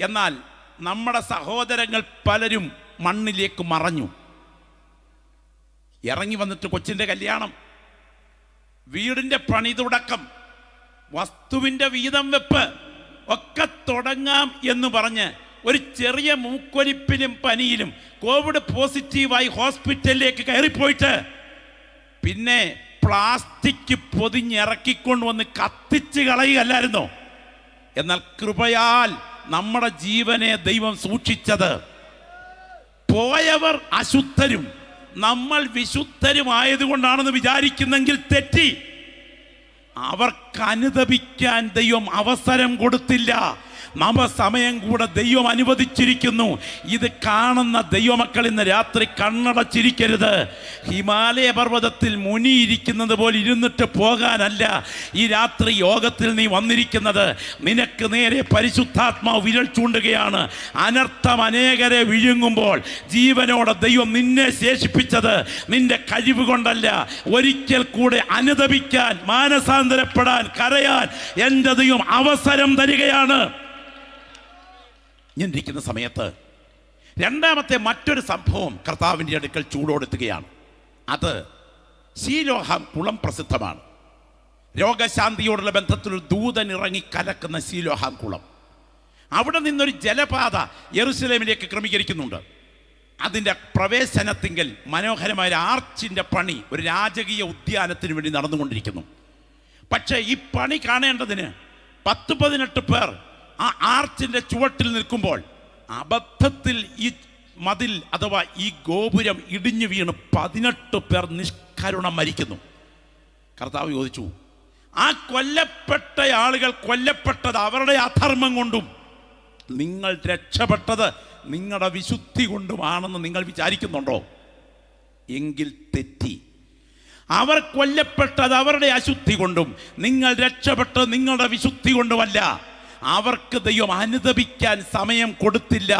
എന്നാൽ നമ്മുടെ സഹോദരങ്ങൾ പലരും മണ്ണിലേക്ക് മറഞ്ഞു. ഇറങ്ങി വന്നിട്ട് കൊച്ചിൻ്റെ കല്യാണം, വീടിൻ്റെ പണി തുടക്കം, വസ്തുവിൻ്റെ വീതം വെപ്പ് ഒക്കെ തുടങ്ങാം എന്ന് പറഞ്ഞ് ഒരു ചെറിയ മൂക്കൊലിപ്പിലും പനിയിലും കോവിഡ് പോസിറ്റീവായി ഹോസ്പിറ്റലിലേക്ക് കയറിപ്പോയിട്ട് പിന്നെ പ്ലാസ്റ്റിക് പൊതിഞ്ഞിറക്കിക്കൊണ്ട് വന്ന് കത്തിച്ച് കളയുകയല്ലായിരുന്നോ? എന്നാൽ കൃപയാൽ നമ്മുടെ ജീവനെ ദൈവം സൂക്ഷിച്ചത്. പോയവർ അശുദ്ധരും നമ്മൾ വിശുദ്ധരുമായതുകൊണ്ടാണെന്ന് വിചാരിക്കുന്നെങ്കിൽ തെറ്റി. അവർക്ക് അനുതപിക്കാൻ ദൈവം അവസരം കൊടുത്തില്ല. സമയം കൂടെ ദൈവം അനുവദിച്ചിരിക്കുന്നു. ഇത് കാണുന്ന ദൈവമക്കൾ ഇന്ന് രാത്രി കണ്ണടച്ചിരിക്കരുത്. ഹിമാലയ പർവ്വതത്തിൽ മുനിയിരിക്കുന്നത് പോലെ ഇരുന്നിട്ട് പോകാനല്ല ഈ രാത്രി യോഗത്തിൽ നീ വന്നിരിക്കുന്നത്. നിനക്ക് നേരെ പരിശുദ്ധാത്മാവ് വിരൽ ചൂണ്ടുകയാണ്. അനർത്ഥം അനേകരെ വിഴുങ്ങുമ്പോൾ ജീവനോടെ ദൈവം നിന്നെ ശേഷിപ്പിച്ചത് നിന്റെ കഴിവ് കൊണ്ടല്ല. ഒരിക്കൽ കൂടെ അനുതപിക്കാൻ, മാനസാന്തരപ്പെടാൻ, കരയാൻ എൻ്റെ ദൈവം അവസരം തരികയാണ്. ഞാൻ ഇരിക്കുന്ന സമയത്ത് രണ്ടാമത്തെ മറ്റൊരു സംഭവം കർത്താവിൻ്റെ അടുക്കൽ ചൂടോടെത്തുകയാണ്. അത് ശീലോഹാം കുളം പ്രസിദ്ധമാണ്. രോഗശാന്തിയോടുള്ള ബന്ധത്തിൽ ഒരു ദൂതൻ ഇറങ്ങി കലക്കുന്ന ശീലോഹാം കുളം. അവിടെ നിന്നൊരു ജലപാത യെരുശലേമിലേക്ക് ക്രമീകരിക്കുന്നുണ്ട്. അതിൻ്റെ പ്രവേശനത്തിങ്കൽ മനോഹരമായ ആർച്ചിൻ്റെ പണി ഒരു രാജകീയ ഉദ്യാനത്തിന് വേണ്ടി നടന്നുകൊണ്ടിരിക്കുന്നു. പക്ഷേ ഈ പണി കാണേണ്ടതിന് 10-18 പേർ ആ ആർച്ചിൻ്റെ ചുവട്ടിൽ നിൽക്കുമ്പോൾ അബദ്ധത്തിൽ ഈ മതിൽ അഥവാ ഈ ഗോപുരം ഇടിഞ്ഞു വീണ് 18 പേർ നിഷ്കരുണം മരിക്കുന്നു. കർത്താവ് ചോദിച്ചു, ആ കൊല്ലപ്പെട്ട ആളുകൾ കൊല്ലപ്പെട്ടത് അവരുടെ അധർമ്മം കൊണ്ടും നിങ്ങൾ രക്ഷപ്പെട്ടത് നിങ്ങളുടെ വിശുദ്ധി കൊണ്ടുമാണെന്ന് നിങ്ങൾ വിചാരിക്കുന്നുണ്ടോ? എങ്കിൽ തെറ്റി. അവർ കൊല്ലപ്പെട്ടത് അവരുടെ അശുദ്ധി കൊണ്ടും നിങ്ങൾ രക്ഷപ്പെട്ടത് നിങ്ങളുടെ വിശുദ്ധി കൊണ്ടുമല്ല. അവർക്ക് ദൈവം അനുതപിക്കാൻ സമയം കൊടുത്തില്ല.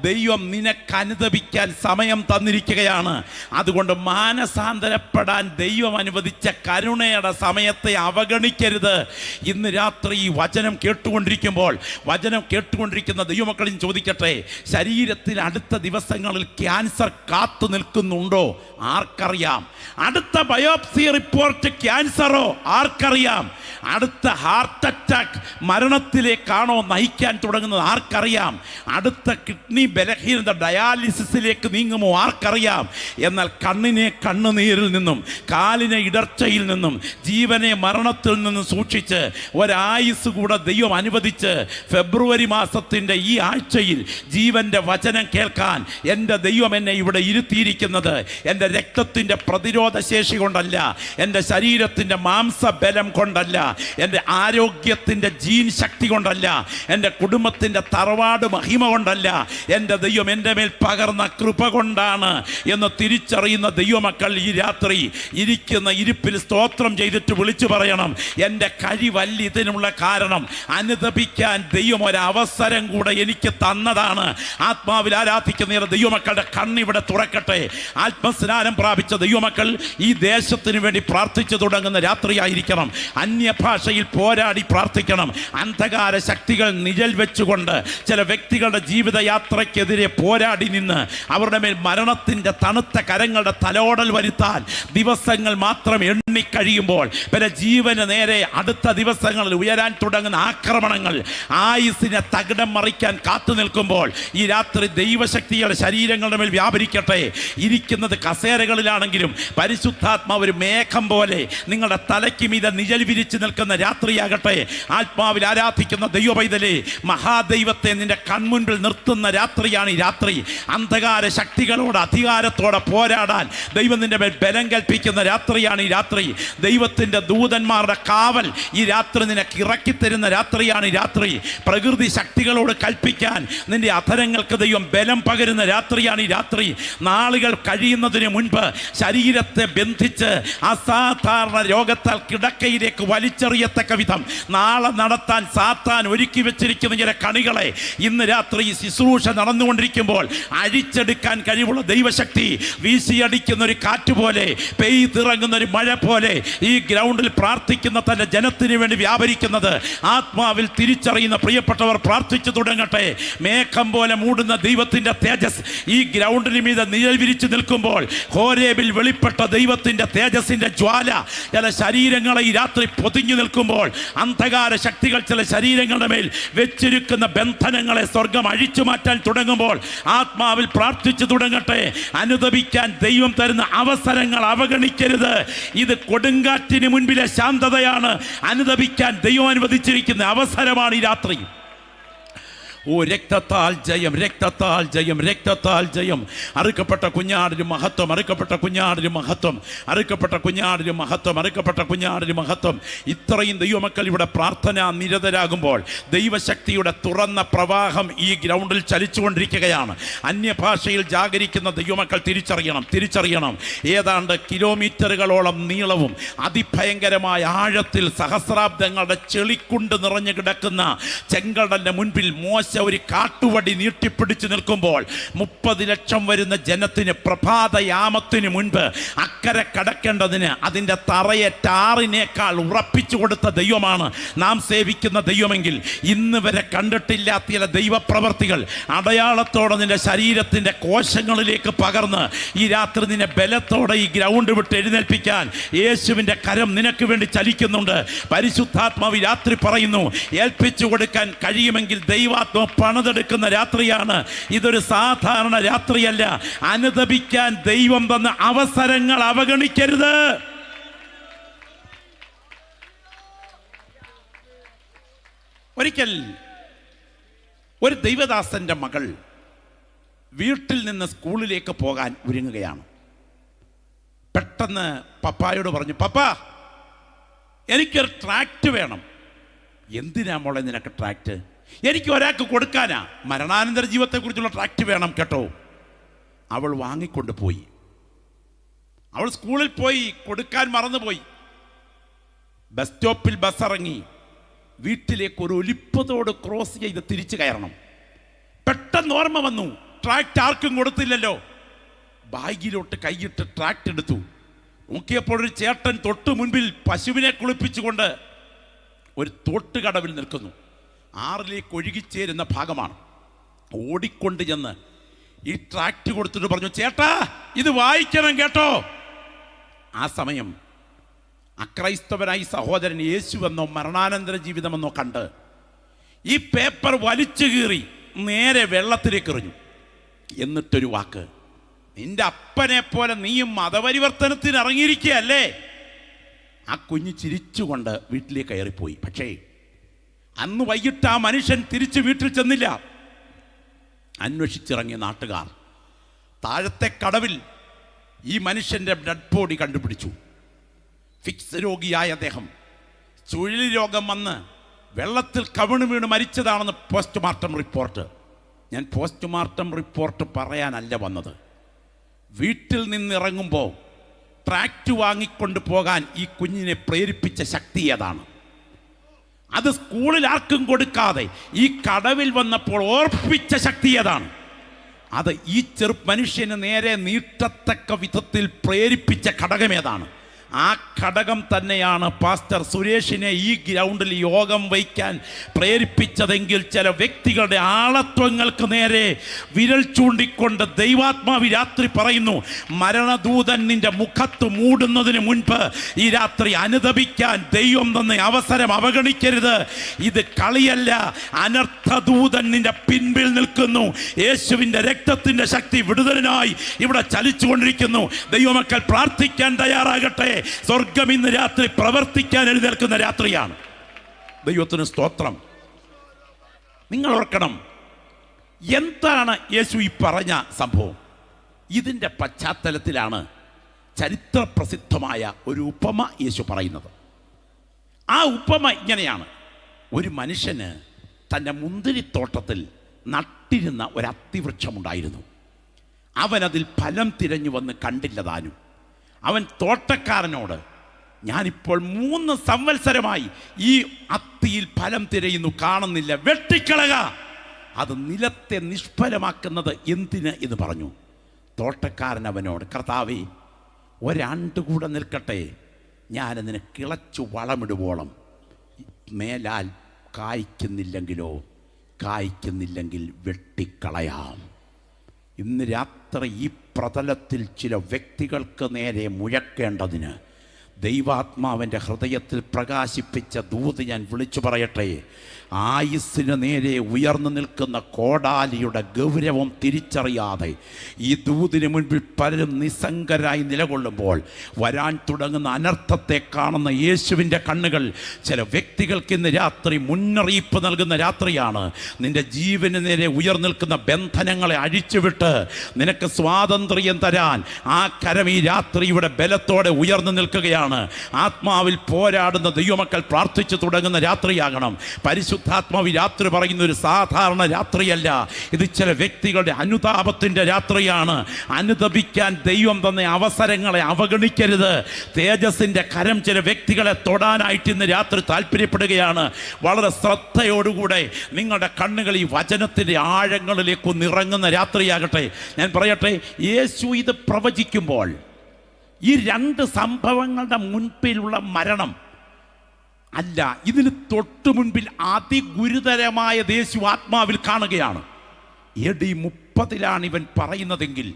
ദൈവം നിനക്ക് അനുതപിക്കാൻ സമയം തന്നിരിക്കുകയാണ്. അതുകൊണ്ട് മാനസാന്തരപ്പെടാൻ ദൈവം അനുവദിച്ച കരുണയുടെ സമയത്തെ അവഗണിക്കരുത്. ഇന്ന് രാത്രി ഈ വചനം കേട്ടുകൊണ്ടിരിക്കുന്ന ദൈവമക്കളും ചോദിക്കട്ടെ, ശരീരത്തിൽ അടുത്ത ദിവസങ്ങളിൽ ക്യാൻസർ കാത്തു നിൽക്കുന്നുണ്ടോ? ആർക്കറിയാം? അടുത്ത ബയോപ്സി റിപ്പോർട്ട് ക്യാൻസറോ? ആർക്കറിയാം? അടുത്ത ഹാർട്ട് അറ്റാക്ക് മരണത്തിലേക്കാണോ നയിക്കാൻ തുടങ്ങുന്നത്? ആർക്കറിയാം? അടുത്ത കിഡ്നി ബലഹീനത ഡയാലിസിസിലേക്ക് നീങ്ങുമോ? ആർക്കറിയാം? എന്നാൽ കണ്ണിനെ കണ്ണുനീരിൽ നിന്നും, കാലിനെ ഇടർച്ചയിൽ നിന്നും, ജീവനെ മരണത്തിൽ നിന്നും സൂക്ഷിച്ച് ഒരായുസ് കൂടെ ദൈവം അനുവദിച്ച് ഫെബ്രുവരി മാസത്തിൻ്റെ ഈ ആഴ്ചയിൽ ജീവൻ്റെ വചനം കേൾക്കാൻ എൻ്റെ ദൈവം എന്നെ ഇവിടെ ഇരുത്തിയിരിക്കുന്നത് എൻ്റെ രക്തത്തിൻ്റെ പ്രതിരോധ ശേഷി കൊണ്ടല്ല, എൻ്റെ ശരീരത്തിൻ്റെ മാംസബലം കൊണ്ടല്ല, എൻ്റെ ആരോഗ്യത്തിൻ്റെ ജീൻ ശക്തി കൊണ്ടല്ല, എൻ്റെ കുടുംബത്തിൻ്റെ തറവാട് മഹിമ കൊണ്ടല്ല, എൻ്റെ ദൈവം എൻ്റെ മേൽ പകർന്ന കൃപ കൊണ്ടാണ് എന്ന് തിരിച്ചറിയുന്ന ദൈവമക്കൾ ഈ രാത്രി ഇരിക്കുന്ന ഇരിപ്പിൽ സ്തോത്രം ചെയ്തിട്ട് വിളിച്ചു പറയണം, എൻ്റെ കഴിവല്ല ഇതിനുള്ള കാരണം. അനുതപിക്കാൻ ദൈവം ഒരവസരം കൂടെ എനിക്ക് തന്നതാണ്. ആത്മാവിൽ ആരാധിക്കുന്ന ദൈവമക്കളുടെ കണ്ണിവിടെ തുറക്കട്ടെ. ആത്മസ്നാനം പ്രാപിച്ച ദൈവമക്കൾ ഈ ദേശത്തിന് വേണ്ടി പ്രാർത്ഥിച്ചു തുടങ്ങുന്ന രാത്രിയായിരിക്കണം. അന്യഭാഷയിൽ പോരാടി പ്രാർത്ഥിക്കണം. അന്ധകാര ശക്തികൾ നിഴൽ വെച്ചുകൊണ്ട് ചില വ്യക്തികളുടെ ജീവിതയാത്രയ്ക്കെതിരെ പോരാടി നിന്ന് അവരുടെ മേൽ മരണത്തിൻ്റെ തണുത്ത കരങ്ങളുടെ തലോടൽ വരുത്താൻ ദിവസങ്ങൾ മാത്രം എണ്ണിക്കഴിയുമ്പോൾ പിന്നെ ജീവന് നേരെ അടുത്ത ദിവസങ്ങളിൽ ഉയരാൻ തുടങ്ങുന്ന ആക്രമണങ്ങൾ ആയുസിനെ തകിടം മറിക്കാൻ കാത്തു നിൽക്കുമ്പോൾ ഈ രാത്രി ദൈവശക്തിയുടെ ശരീരങ്ങളുടെ മേൽ വ്യാപരിക്കട്ടെ. ഇരിക്കുന്നത് കസേരകളിലാണെങ്കിലും പരിശുദ്ധാത്മാവ് ഒരു മേഘം പോലെ നിങ്ങളുടെ തലയ്ക്ക് മീതെ നിഴൽ വിരിച്ച് നിൽക്കുന്ന രാത്രിയാകട്ടെ. ആത്മാവിൽ ആരാധിക്കുന്ന ദൈവപൈതലേ, മഹാദൈവത്തെ നിന്റെ കൺമുൻപിൽ നിർത്തുന്ന രാത്രിയാണ് ഈ രാത്രി. അന്ധകാര ശക്തികളോട് അധികാരത്തോടെ പോരാടാൻ ദൈവം നിന്റെ മേൽ ബലം കൽപ്പിക്കുന്ന രാത്രിയാണ് ഈ രാത്രി. ദൈവത്തിൻ്റെ ദൂതന്മാരുടെ കാവൽ ഈ രാത്രി നിനക്ക് ഇറക്കിത്തരുന്ന രാത്രിയാണ് ഈ രാത്രി. പ്രകൃതി ശക്തികളോട് കൽപ്പിക്കാൻ നിന്റെ അധരങ്ങൾക്ക് ദൈവം ബലം പകരുന്ന രാത്രിയാണ് ഈ രാത്രി. നാളുകൾ കഴിയുന്നതിന് മുൻപ് ശരീരത്തെ ബന്ധിച്ച് അസാധാരണ രോഗത്താൽ കിടക്കയിലേക്ക് വലിച്ചെറിയത്തക്ക വിധം നാളെ നടത്താൻ സാത്താൻ ഒരുക്കി വെച്ചിരിക്കുന്ന ചില കണികളെ ഇന്ന് രാത്രി ശുശ്രൂഷ നടന്നുകൊണ്ടിരിക്കുമ്പോൾ അഴിച്ചെടുക്കാൻ കഴിവുള്ള ദൈവശക്തി വീശിയടിക്കുന്ന ഒരു കാറ്റ് പോലെ, പെയ്തിറങ്ങുന്ന ഒരു മഴ പോലെ ഈ ഗ്രൗണ്ടിൽ പ്രാർത്ഥിക്കുന്ന തൻ്റെ ജനത്തിന് വേണ്ടി വ്യാപരിക്കുന്നത് ആത്മാവിൽ തിരിച്ചറിയുന്ന പ്രിയപ്പെട്ടവർ പ്രാർത്ഥിച്ചു തുടങ്ങട്ടെ. മേഘം പോലെ മൂടുന്ന ദൈവത്തിൻ്റെ തേജസ് ഈ ഗ്രൗണ്ടിന് മീതെ നിഴൽ വിരിച്ചു നിൽക്കുമ്പോൾ ഹോരേബിൽ വെളിപ്പെട്ട ദൈവത്തിൻ്റെ തേജസിൻ്റെ ജ്വാല ചില ശരീരങ്ങളെ ഈ രാത്രി പൊതിഞ്ഞു നിൽക്കുമ്പോൾ അന്ധകാര ശക്തികൾ ചില ശരീരങ്ങളുടെ മേൽ വെച്ചിരിക്കുന്ന ബന്ധനങ്ങളെ സ്വർഗം അഴിച്ചു മാറ്റാൻ തുടങ്ങുമ്പോൾ ആത്മാവിൽ പ്രാർത്ഥിച്ചു തുടങ്ങട്ടെ. അനുതപിക്കാൻ ദൈവം തരുന്ന അവസരങ്ങൾ അവഗണിക്കരുത്. ഇത് കൊടുങ്കാറ്റിന് മുൻപിലെ ശാന്തതയാണ്. അനുതപിക്കാൻ ദൈവം അനുവദിച്ചിരിക്കുന്ന അവസരമാണ് ഈ രാത്രി. ഓ രക്തത്താൽ ജയം, രക്തത്താൽ ജയം, രക്തത്താൽ ജയം. അറുക്കപ്പെട്ട കുഞ്ഞാടിന് മഹത്വം, അറുക്കപ്പെട്ട കുഞ്ഞാടിന് മഹത്വം, അറുക്കപ്പെട്ട കുഞ്ഞാടിന് മഹത്വം, അറുക്കപ്പെട്ട കുഞ്ഞാടിന് മഹത്വം. ഇത്രയും ദൈവമക്കൾ ഇവിടെ പ്രാർത്ഥന നിരതരാകുമ്പോൾ ദൈവശക്തിയുടെ തുറന്ന പ്രവാഹം ഈ ഗ്രൗണ്ടിൽ ചലിച്ചുകൊണ്ടിരിക്കുകയാണ്. അന്യഭാഷയിൽ ജാഗരിക്കുന്ന ദൈവമക്കൾ തിരിച്ചറിയണം. ഏതാണ്ട് കിലോമീറ്ററുകളോളം നീളവും അതിഭയങ്കരമായ ആഴത്തിൽ സഹസ്രാബ്ദങ്ങളുടെ ചെളിക്കുണ്ട് നിറഞ്ഞു കിടക്കുന്ന ചെങ്കടലിന്റെ മുൻപിൽ മോശ ഒരു കാട്ടുവടി നീട്ടിപ്പിടിച്ചു നിൽക്കുമ്പോൾ 30 ലക്ഷം വരുന്ന ജനത്തിന് പ്രഭാതയാമത്തിന് മുൻപ് അക്കരെ കടക്കേണ്ടതിന് അതിൻ്റെ തറയെ ടാറിനേക്കാൾ ഉറപ്പിച്ചു കൊടുത്ത ദൈവമാണ് നാം സേവിക്കുന്ന ദൈവമെങ്കിൽ ഇന്ന് വരെ കണ്ടിട്ടില്ലാത്ത ചില ദൈവപ്രവർത്തികൾ അടയാളത്തോടെ നിന്റെ ശരീരത്തിൻ്റെ കോശങ്ങളിലേക്ക് പകർന്ന് ഈ രാത്രി നിന്നെ ബലത്തോടെ ഈ ഗ്രൗണ്ട് വിട്ട് എഴുന്നേൽപ്പിക്കാൻ യേശുവിൻ്റെ കരം നിനക്ക് വേണ്ടി ചലിക്കുന്നുണ്ട്. പരിശുദ്ധാത്മാവ് രാത്രി പറയുന്നു, ഏൽപ്പിച്ചു കൊടുക്കാൻ കഴിയുമെങ്കിൽ ദൈവാത്മ പണിതെടുക്കുന്ന രാത്രിയാണ്. ഇതൊരു സാധാരണ രാത്രിയല്ല. അനുദപിക്കാൻ ദൈവം തന്ന അവസരങ്ങൾ അവഗണിക്കരുത്. ഒരിക്കൽ ഒരു ദൈവദാസന്റെ മകൾ വീട്ടിൽ നിന്ന് സ്കൂളിലേക്ക് പോകാൻ ഒരുങ്ങുകയാണ്. പെട്ടെന്ന് പപ്പായോട് പറഞ്ഞു, പപ്പാ എനിക്കൊരു ട്രാക്റ്റ് വേണം. എന്തിനാ മോളെ നിനക്ക് ട്രാക്റ്റ്? എനിക്ക് ഒരാൾക്ക് കൊടുക്കാനാ, മരണാനന്തര ജീവിതത്തെക്കുറിച്ചുള്ള ട്രാക്റ്റ് വേണം കേട്ടോ. അവൾ വാങ്ങിക്കൊണ്ട് പോയി. അവൾ സ്കൂളിൽ പോയി കൊടുക്കാൻ മറന്നുപോയി. ബസ് സ്റ്റോപ്പിൽ ബസ് ഇറങ്ങി വീട്ടിലേക്ക് ഒരു ഒലിപ്പതോട് ക്രോസ് ചെയ്ത് തിരിച്ചു കയറണം. പെട്ടെന്ന് ഓർമ്മ വന്നു, ട്രാക്റ്റ് ആർക്കും കൊടുത്തില്ലല്ലോ. ബാഗിലോട്ട് കൈയിട്ട് ട്രാക്റ്റ് എടുത്തു. നോക്കിയപ്പോൾ ഒരു ചേട്ടൻ തൊട്ടു മുൻപിൽ പശുവിനെ കുളിപ്പിച്ചുകൊണ്ട് ഒരു തോട്ടുകടവിൽ നിൽക്കുന്നു. ആറിലേക്ക് ഒഴുകിച്ചേരുന്ന ഭാഗമാണ്. ഓടിക്കൊണ്ട് ചെന്ന് ഈ ട്രാക്റ്റ് കൊടുത്തിട്ട് പറഞ്ഞു, ചേട്ടാ ഇത് വായിക്കണം കേട്ടോ. ആ സമയം അക്രൈസ്തവനായി സഹോദരൻ യേശുവെന്നോ മരണാനന്തര ജീവിതമെന്നോ കണ്ട് ഈ പേപ്പർ വലിച്ചു കീറി നേരെ വെള്ളത്തിലേക്ക് എറിഞ്ഞു. എന്നിട്ടൊരു വാക്ക്, നിന്റെ അപ്പനെ പോലെ നീയും മതപരിവർത്തനത്തിന് ഇറങ്ങിയിരിക്കുകയല്ലേ. ആ കുഞ്ഞ് ചിരിച്ചുകൊണ്ട് വീട്ടിലേക്ക് കയറിപ്പോയി. പക്ഷേ അന്ന് വൈകിട്ട് ആ മനുഷ്യൻ തിരിച്ച് വീട്ടിൽ ചെന്നില്ല. അന്വേഷിച്ചിറങ്ങിയ നാട്ടുകാർ താഴത്തെ കടവിൽ ഈ മനുഷ്യൻ്റെ ഡെഡ് ബോഡി കണ്ടുപിടിച്ചു. ഫിക്സ് രോഗിയായ അദ്ദേഹം ചുഴലി രോഗം വന്ന് വെള്ളത്തിൽ കവിണ് വീണ് മരിച്ചതാണെന്ന് പോസ്റ്റ്മോർട്ടം റിപ്പോർട്ട്. ഞാൻ പോസ്റ്റ്മോർട്ടം റിപ്പോർട്ട് പറയാനല്ല വന്നത്. വീട്ടിൽ നിന്നിറങ്ങുമ്പോൾ ട്രാക്റ്റ് വാങ്ങിക്കൊണ്ട് പോകാൻ ഈ കുഞ്ഞിനെ പ്രേരിപ്പിച്ച ശക്തി ഏതാണ്? അത് സ്കൂളിൽ ആർക്കും കൊടുക്കാതെ ഈ കടവിൽ വന്നപ്പോൾ ഓർപ്പിച്ച ശക്തി ഏതാണ്? അത് ഈ മനുഷ്യന് നേരെ നീട്ടത്തക്ക വിധത്തിൽ പ്രേരിപ്പിച്ച ഘടകം ഏതാണ്? ആ ഘടകം തന്നെയാണ് പാസ്റ്റർ സുരേഷിനെ ഈ ഗ്രൗണ്ടിൽ യോഗം വയ്ക്കാൻ പ്രേരിപ്പിച്ചതെങ്കിൽ ചില വ്യക്തികളുടെ ആളത്വങ്ങൾക്ക് നേരെ വിരൽ ചൂണ്ടിക്കൊണ്ട് ദൈവാത്മാവ് രാത്രി പറയുന്നു, മരണദൂതൻ നിന്റെ മുഖത്ത് മൂടുന്നതിന് മുൻപ് ഈ രാത്രി അനുദപിക്കാൻ ദൈവം തന്ന അവസരം അവഗണിക്കരുത്. ഇത് കളിയല്ല. അനർത്ഥദൂതൻ നിന്റെ പിൻപിൽ നിൽക്കുന്നു. യേശുവിൻ്റെ രക്തത്തിൻ്റെ ശക്തി വിടുതലിനായി ഇവിടെ ചലിച്ചുകൊണ്ടിരിക്കുന്നു. ദൈവമക്കൾ പ്രാർത്ഥിക്കാൻ തയ്യാറാകട്ടെ. സ്വർഗം ഇന്ന് രാത്രി പ്രവർത്തിക്കാൻ എഴുന്നേൽക്കുന്ന രാത്രിയാണ്. ദൈവത്തിന് സ്തോത്രം. നിങ്ങൾ ഓർക്കണം, എന്താണ് യേശു ഈ പറഞ്ഞ സംഭവം? ഇതിൻ്റെ പശ്ചാത്തലത്തിലാണ് ചരിത്രപ്രസിദ്ധമായ ഒരു ഉപമ യേശു പറയുന്നത്. ആ ഉപമ ഇങ്ങനെയാണ്. ഒരു മനുഷ്യന് തൻ്റെ മുന്തിരിത്തോട്ടത്തിൽ നട്ടിരുന്ന ഒരു അത്തിവൃക്ഷമുണ്ടായിരുന്നു. അവനതിൽ ഫലം തിരഞ്ഞു വന്ന് കണ്ടില്ല താനും. അവൻ തോട്ടക്കാരനോട്, ഞാനിപ്പോൾ 3 സംവത്സരമായി ഈ അത്തിയിൽ ഫലം തിരയുന്നു, കാണുന്നില്ല, വെട്ടിക്കളക, അത് നിലത്തെ നിഷ്ഫലമാക്കുന്നത് എന്തിന് എന്ന് പറഞ്ഞു. തോട്ടക്കാരൻ അവനോട്, കർത്താവേ, ഒരാണ്ട് കൂടെ നിൽക്കട്ടെ, ഞാനതിനെ കിളച്ചു വളമിടുവോളം, മേലാൽ കായ്ക്കുന്നില്ലെങ്കിൽ വെട്ടിക്കളയാം. ഇന്ന് രാത്രി ഈ പ്രതലത്തിൽ ചില വ്യക്തികൾക്ക് നേരെ മുഴക്കേണ്ടതിന് ദൈവാത്മാവിൻ്റെ ഹൃദയത്തിൽ പ്രകാശിപ്പിച്ച ദൂത് ഞാൻ വിളിച്ചു പറയട്ടെ. ആയുസ്സിന് നേരെ ഉയർന്നു നിൽക്കുന്ന കോടാലിയുടെ ഗൗരവം തിരിച്ചറിയാതെ ഈ ദൂതിന് മുൻപിൽ പലരും നിസ്സംഗരായി നിലകൊള്ളുമ്പോൾ വരാൻ തുടങ്ങുന്ന അനർത്ഥത്തെ കാണുന്ന യേശുവിൻ്റെ കണ്ണുകൾ ചില വ്യക്തികൾക്ക് ഇന്ന് രാത്രി മുന്നറിയിപ്പ് നൽകുന്ന രാത്രിയാണ്. നിന്റെ ജീവന് നേരെ ഉയർന്നിൽക്കുന്ന ബന്ധനങ്ങളെ അഴിച്ചുവിട്ട് നിനക്ക് സ്വാതന്ത്ര്യം തരാൻ ആ കരം ഈ രാത്രിയുടെ ബലത്തോടെ ഉയർന്നു നിൽക്കുകയാണ്. ആത്മാവിൽ പോരാടുന്ന ദൈവമക്കൾ പ്രാർത്ഥിച്ചു തുടങ്ങുന്ന രാത്രിയാകണം. പരിശുദ്ധാത്മാവ് രാത്രി പറയുന്ന ഒരു സാധാരണ രാത്രിയല്ല, ഇത് ചില വ്യക്തികളുടെ അനുതാപത്തിൻ്റെ രാത്രിയാണ്. അനുതപിക്കാൻ ദൈവം തന്ന അവസരങ്ങളെ അവഗണിക്കരുത്. തേജസ്സിൻ്റെ കരം ചില വ്യക്തികളെ തൊടാനായിട്ട് ഇന്ന് രാത്രി താല്പര്യപ്പെടുകയാണ്. വളരെ ശ്രദ്ധയോടുകൂടെ നിങ്ങളുടെ കണ്ണുകൾ ഈ വചനത്തിൻ്റെ ആഴങ്ങളിലേക്ക് ഇറങ്ങുന്ന രാത്രിയാകട്ടെ. ഞാൻ പറയട്ടെ, യേശു ഇത് പ്രവചിക്കുമ്പോൾ ഈ രണ്ട് സംഭവങ്ങളുടെ മുൻപിലുള്ള മരണം അല്ല, ഇതിന് തൊട്ടു മുൻപിൽ അതിഗുരുതരമായ യേശു ആത്മാവിൽ കാണുകയാണ്. AD 30 ഇവൻ പറയുന്നതെങ്കിൽ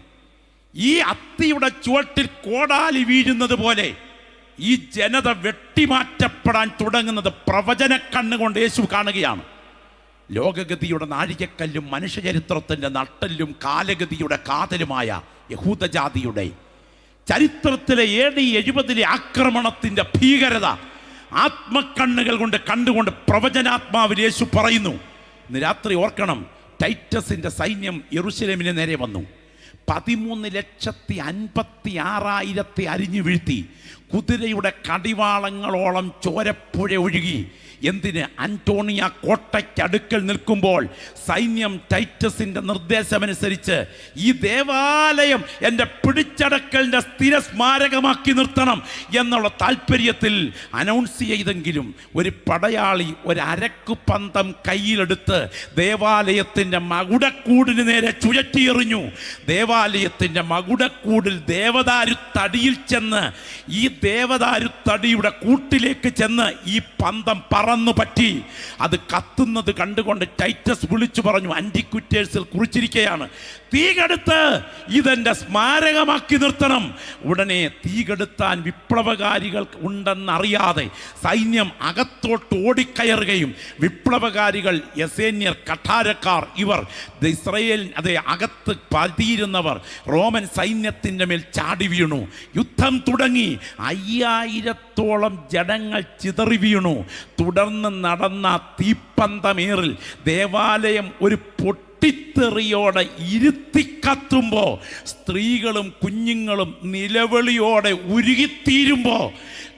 ഈ അത്തിയുടെ ചുവട്ടിൽ കോടാലി വീഴുന്നത് പോലെ ഈ ജനത വെട്ടിമാറ്റപ്പെടാൻ തുടങ്ങുന്നത് പ്രവചന കണ്ണുകൊണ്ട് യേശു കാണുകയാണ്. ലോകഗതിയുടെ നാഴികക്കല്ലും മനുഷ്യചരിത്രത്തിൻ്റെ നട്ടെല്ലും കാലഗതിയുടെ കാതലുമായ യഹൂദജാതിയുടെ ചരിത്രത്തിലെ AD 70 ആക്രമണത്തിൻ്റെ ഭീകരത ആത്മക്കണ്ണുകൾ കൊണ്ട് കണ്ടുകൊണ്ട് പ്രവചനാത്മാവിൽ യേശു പറയുന്നു. ഇന്ന് രാത്രി ഓർക്കണം, ടൈറ്റസിൻ്റെ സൈന്യം യെരൂശലേമിന് നേരെ വന്നു. 13,56,000 അരിഞ്ഞു വീഴ്ത്തി. കുതിരയുടെ കടിവാളങ്ങളോളം ചോരപ്പുഴ ഒഴുകി. എന്തിന്? അന്റോണിയ കോട്ടയ്ക്കടുക്കൽ നിൽക്കുമ്പോൾ സൈന്യം ടൈറ്റസിൻ്റെ നിർദ്ദേശമനുസരിച്ച് ഈ ദേവാലയം എൻ്റെ പിടിച്ചടക്കലിൻ്റെ സ്ഥിര സ്മാരകമാക്കി നിർത്തണം എന്നുള്ള താല്പര്യത്തിൽ അനൗൺസ് ചെയ്തെങ്കിലും ഒരു പടയാളി ഒരു അരക്കുപന്തം കയ്യിലെടുത്ത് ദേവാലയത്തിൻ്റെ മകുടക്കൂടിന് നേരെ ചുഴറ്റിയെറിഞ്ഞു. ദേവാലയത്തിൻ്റെ മകുടക്കൂടിൽ ദേവദാരുത്തടിയിൽ ചെന്ന് ഈ ദേവദാരുത്തടിയുടെ കൂട്ടിലേക്ക് ചെന്ന് ഈ പന്തം പറന്നു പറ്റി. അത് കത്തുന്നത് കണ്ടുകൊണ്ട് ടൈറ്റസ് വിളിച്ചു പറഞ്ഞു, ആന്റിക്വിറ്റേഴ്സിൽ കുറിച്ചിരിക്കുകയാണ്, തീകെടുത്ത് ഇതെൻ്റെ സ്മാരകമാക്കി നിർത്തണം. ഉടനെ തീകെടുത്താൻ വിപ്ലവകാരികൾ ഉണ്ടെന്നറിയാതെ സൈന്യം അകത്തോട്ട് ഓടിക്കയറുകയും വിപ്ലവകാരികൾ യസേന്യർ, കഠാരക്കാർ, ഇവർ ഇസ്രയേൽ അകത്ത് പതിയിരുന്നവർ റോമൻ സൈന്യത്തിൻ്റെ മേൽ ചാടി വീണു. യുദ്ധം തുടങ്ങി. 5000-ഓളം ജനങ്ങൾ ചിതറി വീണു. തുടർന്ന് നടന്ന തീപ്പന്തമേറിൽ ദേവാലയം ഒരു പൊട്ടിത്തെറിയോടെ ഇരുത്തിക്കത്തുമ്പോൾ സ്ത്രീകളും കുഞ്ഞുങ്ങളും നിലവിളിയോടെ ഉരുകിത്തീരുമ്പോൾ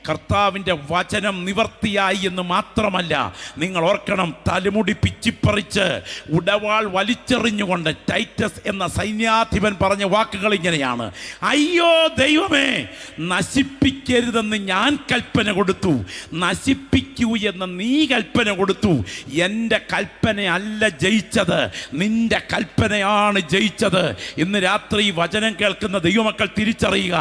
കർത്താവിൻ്റെ വചനം നിവർത്തിയായി എന്ന് മാത്രമല്ല, നിങ്ങൾ ഓർക്കണം, തലമുടി പിച്ചിപ്പറിച്ച് ഉടവാൾ വലിച്ചെറിഞ്ഞുകൊണ്ട് ടൈറ്റസ് എന്ന സൈന്യാധിപൻ പറഞ്ഞ വാക്കുകൾ ഇങ്ങനെയാണ്: അയ്യോ ദൈവമേ, നശിപ്പിക്കരുതെന്ന് ഞാൻ കൽപ്പന കൊടുത്തു, നശിപ്പിക്കൂ എന്ന് നീ കൽപ്പന കൊടുത്തു. എൻ്റെ കൽപ്പനയല്ല ജയിച്ചത്, നിന്റെ കൽപ്പനയാണ് ജയിച്ചത്. ഇന്ന് രാത്രി വചനം കേൾക്കുന്ന ദൈവമക്കൾ തിരിച്ചറിയുക,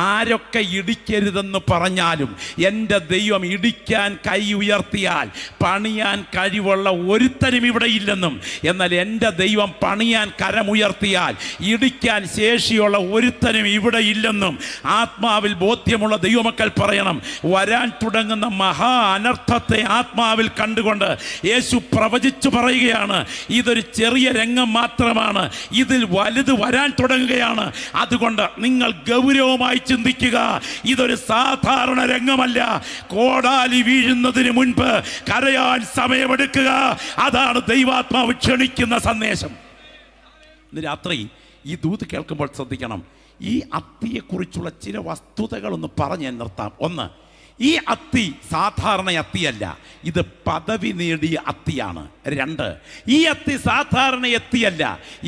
ആരൊക്കെ ഇടിക്കരുതെന്ന് പറഞ്ഞാലും എൻ്റെ ദൈവം ഇടിക്കാൻ കൈ ഉയർത്തിയാൽ പണിയാൻ കഴിവുള്ള ഒരുത്തനും ഇവിടെ ഇല്ലെന്നും, എന്നാൽ എൻ്റെ ദൈവം പണിയാൻ കരമുയർത്തിയാൽ ഇടിക്കാൻ ശേഷിയുള്ള ഒരുത്തനും ഇവിടെ ഇല്ലെന്നും ആത്മാവിൽ ബോധ്യമുള്ള ദൈവമക്കൾ പറയണം. വരാൻ തുടങ്ങുന്ന മഹാ അനർത്ഥത്തെ ആത്മാവിൽ കണ്ടുകൊണ്ട് യേശു പ്രവചിച്ചു പറയുകയാണ്, ഇതൊരു ചെറിയ രംഗം മാത്രമാണ്, ഇതിൽ വലുത് വരാൻ തുടങ്ങുകയാണ്. അതുകൊണ്ട് നിങ്ങൾ ഗൗരവമായി ചിന്തിക്കുക. ഇതൊരു സാധാരണ രംഗമല്ല. കോടാലി വീഴുന്നതിന് മുൻപ് കരയാൻ സമയമെടുക്കുക. അതാണ് ദൈവാത്മാവ് ക്ഷണിക്കുന്ന സന്ദേശം. ഇന്ന് രാത്രി ഈ ദൂത് കേൾക്കുമ്പോൾ ശ്രദ്ധിക്കണം. ഈ അത്തിയെക്കുറിച്ചുള്ള ചില വസ്തുതകളൊന്ന് പറഞ്ഞ് നിർത്താം. ഒന്ന്, ഈ അത്തി സാധാരണ അത്തിയല്ല, ഇത് പദവി നേടിയ അത്തിയാണ്. 2, ഈ അത്തി സാധാരണ അത്തിയല്ല,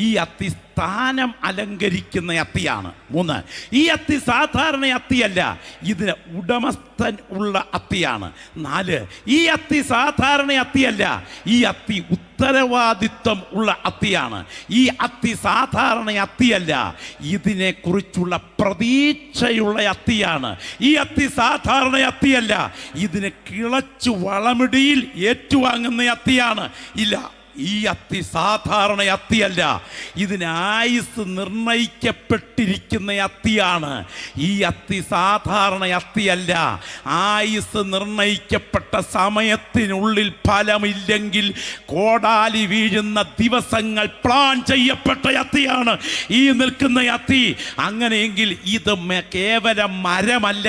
ഈ അത്തി സ്ഥാനം അലങ്കരിക്കുന്ന അത്തിയാണ്. 3, ഈ അത്തി സാധാരണ അത്തിയല്ല, ഇതിന് ഉടമസ്ഥൻ ഉള്ള അത്തിയാണ്. 4, ഈ അത്തി സാധാരണ അത്തിയല്ല, ഈ അത്തി ഉത്തരവാദിത്വം ഉള്ള അത്തിയാണ്. ഈ അത്തി സാധാരണ അത്തിയല്ല, ഇതിനെക്കുറിച്ചുള്ള പ്രതീക്ഷയുള്ള അത്തിയാണ്. ഈ അത്തി സാധാരണ അത്തിയല്ല, ഇതിന് കിളച്ചു വളമിടിയിൽ ഏറ്റുവാങ്ങുന്ന അത്തിയാണ്. ഇല്ല, ഈ അത്തി സാധാരണ അത്തിയല്ല, ഇതിന് ആയുസ് നിർണയിക്കപ്പെട്ടിരിക്കുന്ന അത്തിയാണ്. ഈ അത്തി സാധാരണ അത്തിയല്ല. ആയുസ് നിർണയിക്കപ്പെട്ട സമയത്തിനുള്ളിൽ ഫലമില്ലെങ്കിൽ കോടാലി വീഴുന്ന ദിവസങ്ങൾ പ്ലാൻ ചെയ്യപ്പെട്ട അത്തിയാണ് ഈ നിൽക്കുന്ന അത്തി. അങ്ങനെയെങ്കിൽ ഇത് കേവലം മരമല്ല,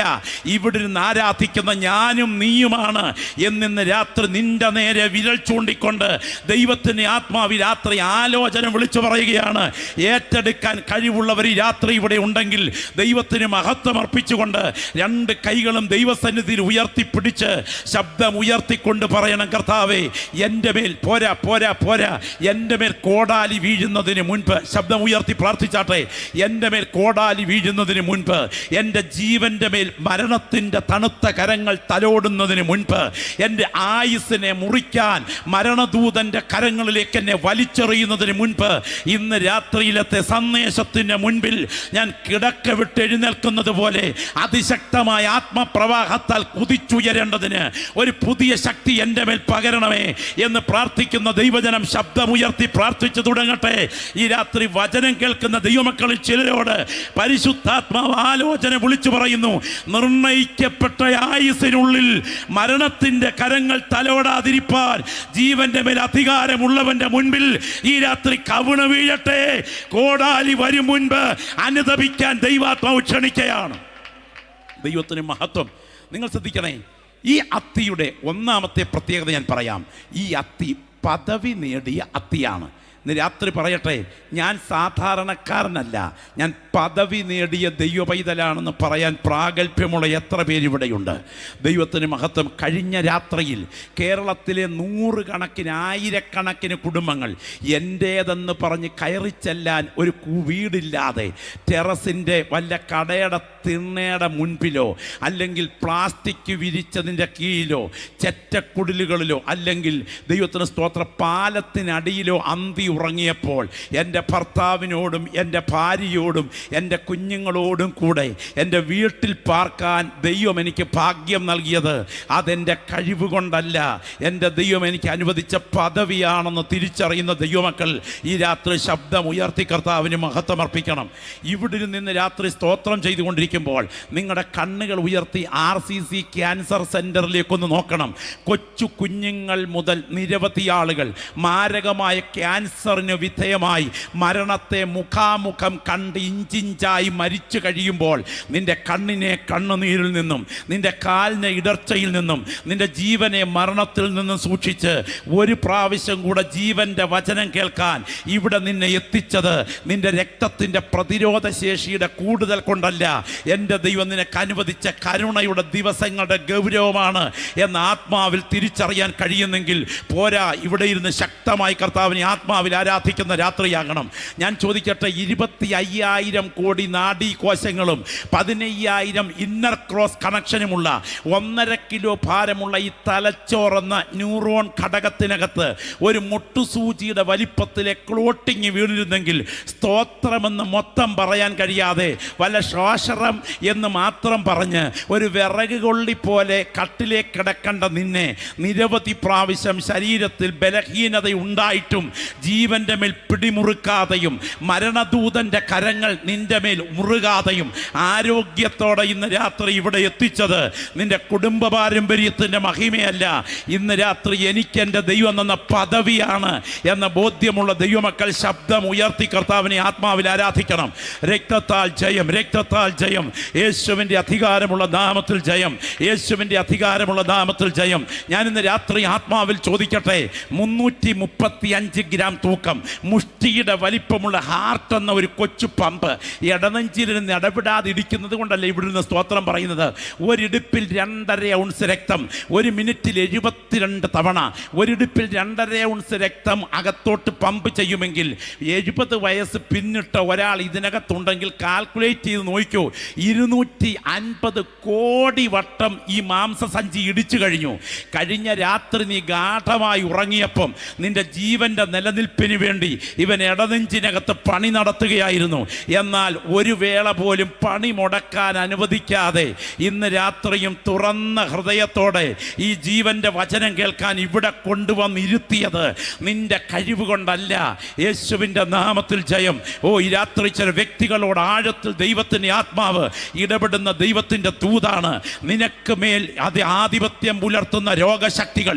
ഇവിടെ നിന്ന് ആരാധിക്കുന്ന ഞാനും നീയുമാണ് എന്നിന്ന് രാത്രി നിന്റെ നേരെ വിരൽ ചൂണ്ടിക്കൊണ്ട് ദൈവത്തിന്റെ ആത്മാവ് രാത്രി ആലോചന വിളിച്ചു പറയുകയാണ്. ഏറ്റെടുക്കാൻ കഴിവുള്ളവർ ഈ രാത്രി ഇവിടെ ഉണ്ടെങ്കിൽ ദൈവത്തിന് മഹത്വം അർപ്പിച്ചുകൊണ്ട് രണ്ട് കൈകളും ദൈവസന്നിധിയിൽ ഉയർത്തിപ്പിടിച്ച് ശബ്ദം ഉയർത്തിക്കൊണ്ട് പറയണം, കർത്താവേ എൻ്റെ മേൽ പോരാ പോരാ പോരാ, എൻ്റെ മേൽ കോടാലി വീഴുന്നതിന് മുൻപ്, ശബ്ദം ഉയർത്തി പ്രാർത്ഥിച്ചാട്ടെ, എൻ്റെ മേൽ കോടാലി വീഴുന്നതിന് മുൻപ്, എൻ്റെ ജീവൻ്റെ മേൽ മരണത്തിൻ്റെ തണുത്ത കരങ്ങൾ തലോടുന്നതിന് മുൻപ്, എൻ്റെ ആയുസ്സിനെ മുറിക്കാൻ മരണദൂതൻ്റെ കരങ്ങളിലേക്ക് എന്നെ വലിച്ചെറിയുന്നതിന് മുൻപ്, ഇന്ന് രാത്രിയിലത്തെ സന്ദേശത്തിൻ്റെ മുൻപിൽ ഞാൻ കിടക്ക വിട്ട് എഴുന്നേൽക്കുന്നത് പോലെ അതിശക്തമായ ആത്മപ്രവാഹത്താൽ കുതിച്ചുയരേണ്ടതിന് ഒരു പുതിയ ശക്തി എൻ്റെ മേൽ പകരണമേ എന്ന് പ്രാർത്ഥിക്കുന്ന ദൈവജനം ശബ്ദമുയർത്തി പ്രാർത്ഥിച്ചു തുടങ്ങട്ടെ. ഈ രാത്രി വചനം കേൾക്കുന്ന ദൈവമക്കളിൽ ചിലരോട് പരിശുദ്ധാത്മാവ് ആലോചന വിളിച്ചു പറയുന്നു. നിർണയിക്കപ്പെട്ട ആയുസ്സിനുള്ളിൽ മരണത്തിൻ്റെ കരങ്ങൾ തലോടാതിരിപ്പാൻ ജീവന്റെ മേൽ അധികാരമുള്ളവന്റെ മുൻപിൽ ഈ രാത്രി കവിണ് വീഴട്ടെ. കോടാലി വരും മുൻപ് അനുതപിക്കാൻ ദൈവാത്മാവ് ക്ഷണിക്കുകയാണ്. ദൈവത്തിന് മഹത്വം. നിങ്ങൾ ശ്രദ്ധിക്കണേ, ഈ അത്തിയുടെ ഒന്നാമത്തെ പ്രത്യേകത ഞാൻ പറയാം. ഈ അത്തി പദവി നേടിയ അത്തിയാണ്. ഇന്ന് രാത്രി പറയട്ടെ, ഞാൻ സാധാരണക്കാരനല്ല, ഞാൻ പദവി നേടിയ ദൈവ പൈതലാണെന്ന് പറയാൻ പ്രാഗൽഭ്യമുള്ള എത്ര പേരിവിടെയുണ്ട്. ദൈവത്തിന് മഹത്വം. കഴിഞ്ഞ രാത്രിയിൽ കേരളത്തിലെ നൂറുകണക്കിന് ആയിരക്കണക്കിന് കുടുംബങ്ങൾ എൻ്റേതെന്ന് പറഞ്ഞ് കയറി ചെല്ലാൻ ഒരു വീടില്ലാതെ ടെറസിൻ്റെ വല്ല കടയുടെ തിണ്ണയുടെ മുൻപിലോ അല്ലെങ്കിൽ പ്ലാസ്റ്റിക് വിരിച്ചതിൻ്റെ കീഴിലോ ചെറ്റക്കുടിലുകളിലോ അല്ലെങ്കിൽ ദൈവത്തിന് സ്തോത്ര പാലത്തിനടിയിലോ അന്തി ഉറങ്ങിയപ്പോൾ എൻ്റെ ഭർത്താവിനോടും എൻ്റെ ഭാര്യയോടും എൻ്റെ കുഞ്ഞുങ്ങളോടും കൂടെ എൻ്റെ വീട്ടിൽ പാർക്കാൻ ദൈവം എനിക്ക് ഭാഗ്യം നൽകിയത് അതെൻ്റെ കഴിവ് കൊണ്ടല്ല, എൻ്റെ ദൈവം എനിക്ക് അനുവദിച്ച പദവിയാണെന്ന് തിരിച്ചറിയുന്ന ദൈവമക്കൾ ഈ രാത്രി ശബ്ദം ഉയർത്തി കർത്താവിന് മഹത്വമർപ്പിക്കണം. ഇവിടെ നിന്ന് രാത്രി സ്തോത്രം ചെയ്തുകൊണ്ടിരിക്കുമ്പോൾ നിങ്ങളുടെ കണ്ണുകൾ ഉയർത്തി RCC ക്യാൻസർ സെൻ്ററിലേക്കൊന്ന് നോക്കണം. കൊച്ചു കുഞ്ഞുങ്ങൾ മുതൽ നിരവധി ആളുകൾ മാരകമായ ക്യാൻസറിന് വിധേയമായി മരണത്തെ മുഖാമുഖം കണ്ട് ഇഞ്ചിഞ്ചായി മരിച്ചു കഴിയുമ്പോൾ നിന്റെ കണ്ണിനെ കണ്ണുനീരിൽ നിന്നും നിന്റെ കാലിനെ ഇടർച്ചയിൽ നിന്നും നിന്റെ ജീവനെ മരണത്തിൽ നിന്നും സൂക്ഷിച്ച് ഒരു പ്രാവശ്യം കൂടെ ജീവന്റെ വചനം കേൾക്കാൻ ഇവിടെ നിന്നെ എത്തിച്ചത് നിന്റെ രക്തത്തിൻ്റെ പ്രതിരോധ ശേഷിയുടെ കൂടുതൽ കൊണ്ടല്ല, എൻ്റെ ദൈവം നിനക്ക് അനുവദിച്ച കരുണയുടെ ദിവസങ്ങളുടെ ഗൗരവമാണ് എന്ന് ആത്മാവിൽ തിരിച്ചറിയാൻ കഴിയുന്നെങ്കിൽ പോരാ, ഇവിടെ ഇരുന്ന് ശക്തമായി കർത്താവിനെ ആത്മാവിൽ ആരാധിക്കുന്ന രാത്രിയാകണം. ഞാൻ ചോദിക്കട്ടെ, 25,000 കോടി നാഡീകോശങ്ങളും 15,000 ഇന്നർ ക്രോസ് കണക്ഷനുമുള്ള 1.5 കിലോ ഭാരമുള്ള ഈ തലച്ചോറെന്ന ന്യൂറോൺ ഘടകത്തിനകത്ത് ഒരു മുട്ടുസൂചിയുടെ വലിപ്പത്തിലെ ക്ലോട്ടിങ് വീണിരുന്നെങ്കിൽ സ്തോത്രമെന്ന് മൊത്തം പറയാൻ കഴിയാതെ വല്ല ശ്വാസരം എന്ന് മാത്രം പറഞ്ഞ് ഒരു വിറക് കൊള്ളി പോലെ കട്ടിലെ കിടക്കേണ്ട നിന്നെ നിരവധി പ്രാവശ്യം ശരീരത്തിൽ ബലഹീനത ഉണ്ടായിട്ടും ജീവന്റെ മേൽ പിടിമുറുക്കാതെയും മരണദൂതന്റെ കരങ്ങൾ നിന്റെ മേൽ മുറുകാതെയും ആരോഗ്യത്തോടെ ഇന്ന് രാത്രി ഇവിടെ എത്തിച്ചത് നിന്റെ കുടുംബ പാരമ്പര്യത്തിൻ്റെ മഹിമയല്ല, ഇന്ന് രാത്രി എനിക്ക് എൻ്റെ ദൈവം എന്ന പദവിയാണ് എന്ന ബോധ്യമുള്ള ദൈവമക്കൾ ശബ്ദം ഉയർത്തി കർത്താവിനെ ആത്മാവിൽ ആരാധിക്കണം. രക്തത്താൽ ജയം, രക്തത്താൽ ജയം, യേശുവിൻ്റെ അധികാരമുള്ള നാമത്തിൽ ജയം, യേശുവിൻ്റെ അധികാരമുള്ള നാമത്തിൽ ജയം. ഞാൻ ഇന്ന് രാത്രി ആത്മാവിൽ ചോദിക്കട്ടെ, 335 ഗ്രാം തൂക്കം, മുഷ്ടിയുടെ വലിപ്പമുള്ള ഹാർട്ട് എന്ന ഒരു കൊച്ചു പമ്പ് ഇടനെഞ്ചിൽ നിന്ന് ഇടപെടാതെ ഇടിക്കുന്നത് കൊണ്ടല്ല ഇവിടെ നിന്ന് സ്തോത്രം പറയുന്നത്. ഒരിടുപ്പിൽ 2.5 ഔൺസ് രക്തം, ഒരു മിനിറ്റിൽ 72 തവണ ഒരിടുപ്പിൽ 2.5 ഔൺസ് രക്തം അകത്തോട്ട് പമ്പ് ചെയ്യുമെങ്കിൽ 70 വയസ്സ് പിന്നിട്ട ഒരാൾ ഇതിനകത്തുണ്ടെങ്കിൽ കാൽക്കുലേറ്റ് ചെയ്ത് നോക്കൂ, 250 കോടി വട്ടം ഈ മാംസസഞ്ചി ഇടിച്ചു കഴിഞ്ഞു. കഴിഞ്ഞ രാത്രി നീ ഗാഠമായി ഉറങ്ങിയപ്പം നിന്റെ ജീവന്റെ നിലനിൽപ്പിന് നിലനിൽപ്പിന് വേണ്ടി ഇവൻ ഇടനെഞ്ചിനകത്ത് പണി നടത്തുകയായിരുന്നു. എന്നാൽ ഒരു വേള പോലും പണി മുടക്കാൻ അനുവദിക്കാതെ ഇന്ന് രാത്രിയും തുറന്ന ഹൃദയത്തോടെ ഈ ജീവന്റെ വചനം കേൾക്കാൻ ഇവിടെ കൊണ്ടുവന്നിരുത്തിയത് നിന്റെ കഴിവ് കൊണ്ടല്ല, യേശുവിൻ്റെ നാമത്തിൽ ജയം. ഈ രാത്രി ചില വ്യക്തികളോട് ആഴത്തിൽ ദൈവത്തിൻ്റെ ആത്മാവ് ഇടപെടുന്ന ദൈവത്തിൻ്റെ ദൂതാണ്. നിനക്ക് മേൽ ആധിപത്യം പുലർത്തുന്ന രോഗശക്തികൾ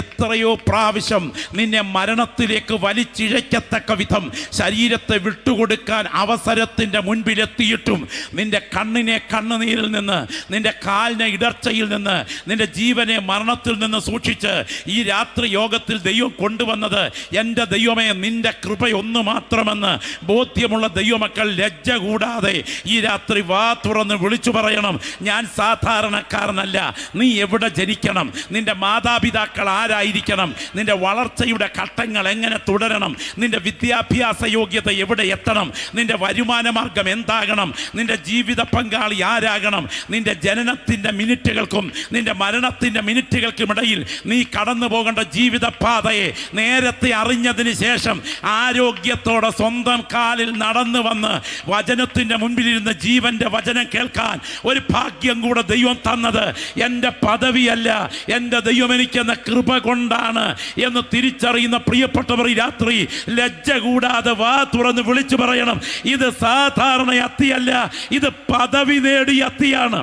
എത്രയോ പ്രാവശ്യം നിന്നെ മരണത്തിലേക്ക് വലിച്ചിഴക്കത്തക്ക വിധം ശരീരത്തെ വിട്ടുകൊടുക്കാൻ അവസരത്തിൻ്റെ മുൻപിലെത്തിയിട്ടും നിന്റെ കണ്ണിനെ കണ്ണുനീരിൽ നിന്ന്, നിന്റെ കാലിനെ ഇടർച്ചയിൽ നിന്ന്, നിന്റെ ജീവനെ മരണത്തിൽ നിന്ന് സൂക്ഷിച്ച് ഈ രാത്രി യോഗത്തിൽ ദൈവം കൊണ്ടുവന്നത് എൻ്റെ ദൈവമേ നിന്റെ കൃപയൊന്നു മാത്രമെന്ന് ബോധ്യമുള്ള ദൈവമക്കൾ ലജ്ജ കൂടാതെ ഈ രാത്രി വാ തുറന്ന് വിളിച്ചു പറയണം. ഞാൻ സാധാരണക്കാരനല്ല. നീ എവിടെ ജനിക്കണം, നിന്റെ മാതാപിതാക്കൾ ആരായിരിക്കണം, നിന്റെ വളർച്ചയുടെ ഘട്ടങ്ങൾ എങ്ങനെ തുടരണം, നിന്റെ വിദ്യാഭ്യാസ യോഗ്യത എവിടെ എത്തണം, നിന്റെ വരുമാന മാർഗം എന്താകണം, നിന്റെ ജീവിത പങ്കാളി ആരാകണം, നിന്റെ ജനനത്തിൻ്റെ മിനിറ്റുകൾക്കും നിന്റെ മരണത്തിൻ്റെ മിനിറ്റുകൾക്കുമിടയിൽ നീ കടന്നു പോകേണ്ട ജീവിത പാതയെ നേരത്തെ അറിഞ്ഞതിന് ശേഷം ആരോഗ്യത്തോടെ സ്വന്തം കാലിൽ നടന്നു വന്ന് വചനത്തിൻ്റെ മുൻപിലിരുന്ന് ജീവന്റെ വചനം കേൾക്കാൻ ഒരു ഭാഗ്യം കൂടെ ദൈവം തന്നത് എൻ്റെ പദവിയല്ല, എൻ്റെ ദൈവം എനിക്കെന്ന കൃപ കൊണ്ടാണ് എന്ന് തിരിച്ചറിയുന്ന പ്രിയപ്പെട്ടവർ ഈ രാത്രി ലജ്ജ കൂടാതെ വാ തുറന്ന് വിളിച്ചു പറയണം, ഇത് സാധാരണ അത്തിയല്ല, ഇത് പദവി നേടിയ അത്തിയാണ്.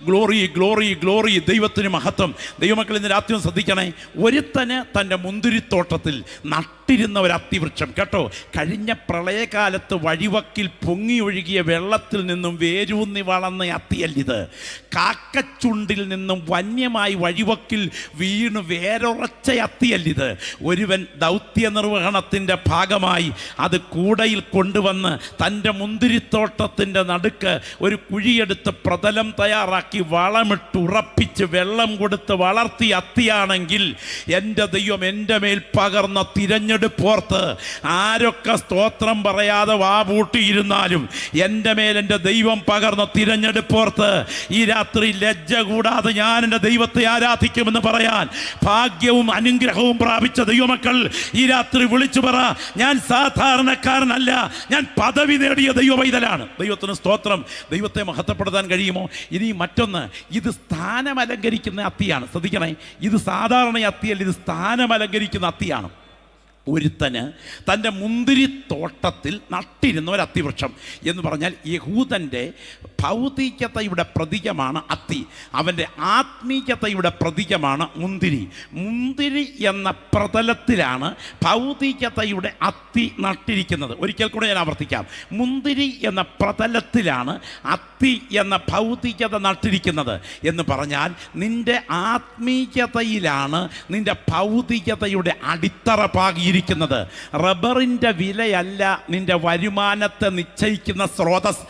ഗ്ലോറി ഗ്ലോറി ഗ്ലോറി, ദൈവത്തിന് മഹത്വം. ദൈവമക്കൾ ഇന്ന് രാത്രി ശ്രദ്ധിക്കണേ. ഒരുത്തന് തൻ്റെ മുന്തിരിത്തോട്ടത്തിൽ നട്ടിരുന്ന ഒരു അത്തിവൃക്ഷം കേട്ടോ, കഴിഞ്ഞ പ്രളയകാലത്ത് വഴിവക്കിൽ പൊങ്ങി ഒഴുകിയ വെള്ളത്തിൽ നിന്നും വേരൂന്നി വളർന്ന അത്തിയല്ലിത്. കാക്കച്ചുണ്ടിൽ നിന്നും വന്യമായി വഴിവക്കിൽ വീണ് വേരുറച്ച അത്തിയല്ലിത്. ഒരുവൻ ദൗത്യ നിർവഹണത്തിൻ്റെ ഭാഗമായി അത് കൂടയിൽ കൊണ്ടുവന്ന് തൻ്റെ മുന്തിരിത്തോട്ടത്തിൻ്റെ നടുക്ക് ഒരു കുഴിയെടുത്ത് പ്രതലം തയ്യാറാക്കി വളമിട്ട് ഉറപ്പിച്ച് വെള്ളം കൊടുത്ത് വളർത്തി അത്തിയാണെങ്കിൽ എൻ്റെ ദൈവം എൻ്റെ മേൽ പകർന്ന തിരഞ്ഞെടുപ്പോർത്ത് ആരൊക്കെ സ്തോത്രം പറയാതെ വാപൂട്ടിയിരുന്നാലും എൻ്റെ മേൽ എൻ്റെ ദൈവം പകർന്ന തിരഞ്ഞെടുപ്പോർത്ത് ഈ രാത്രി ലജ്ജ കൂടാതെ ഞാൻ എൻ്റെ ദൈവത്തെ ആരാധിക്കുമെന്ന് പറയാൻ ഭാഗ്യവും അനുഗ്രഹവും പ്രാപിച്ച ദൈവമക്കൾ ഈ രാത്രി വിളിച്ചു പറ, ഞാൻ സാധാരണക്കാരനല്ല, ഞാൻ പദവി നേടിയ ദൈവവൈതലാണ്. ദൈവത്തിന് സ്തോത്രം. ദൈവത്തെ മഹത്വപ്പെടുത്താൻ കഴിയുമോ? ഇനി മറ്റൊന്ന്, ഇത് സ്ഥാനമലങ്കരിക്കുന്ന അത്തിയാണ്. ശ്രദ്ധിക്കണേ, ഇത് സാധാരണ അത്തിയല്ല, ഇത് സ്ഥാനമലങ്കരിക്കുന്ന അത്തിയാണ്. ഒരുത്തന് തൻ്റെ മുന്തിരിത്തോട്ടത്തിൽ നട്ടിരുന്ന ഒരു അത്തിവൃക്ഷം എന്ന് പറഞ്ഞാൽ യഹൂദൻ്റെ ഭൗതികതയുടെ പ്രതീകമാണ് അത്തി, അവൻ്റെ ആത്മീയതയുടെ പ്രതീകമാണ് മുന്തിരി. മുന്തിരി എന്ന പ്രതലത്തിലാണ് ഭൗതികതയുടെ അത്തി നട്ടിരിക്കുന്നത്. ഒരിക്കൽ കൂടെ ഞാൻ ആവർത്തിക്കാം, മുന്തിരി എന്ന പ്രതലത്തിലാണ് അത്തി എന്ന ഭൗതികത നട്ടിരിക്കുന്നത് എന്ന് പറഞ്ഞാൽ നിന്റെ ആത്മീയതയിലാണ് നിന്റെ ഭൗതികതയുടെ അടിത്തറ പാകിയിരിക്കുന്നത്. റബ്ബറിൻ്റെ വിലയല്ല നിന്റെ വരുമാനത്തെ നിശ്ചയിക്കുന്ന സ്രോതസ്.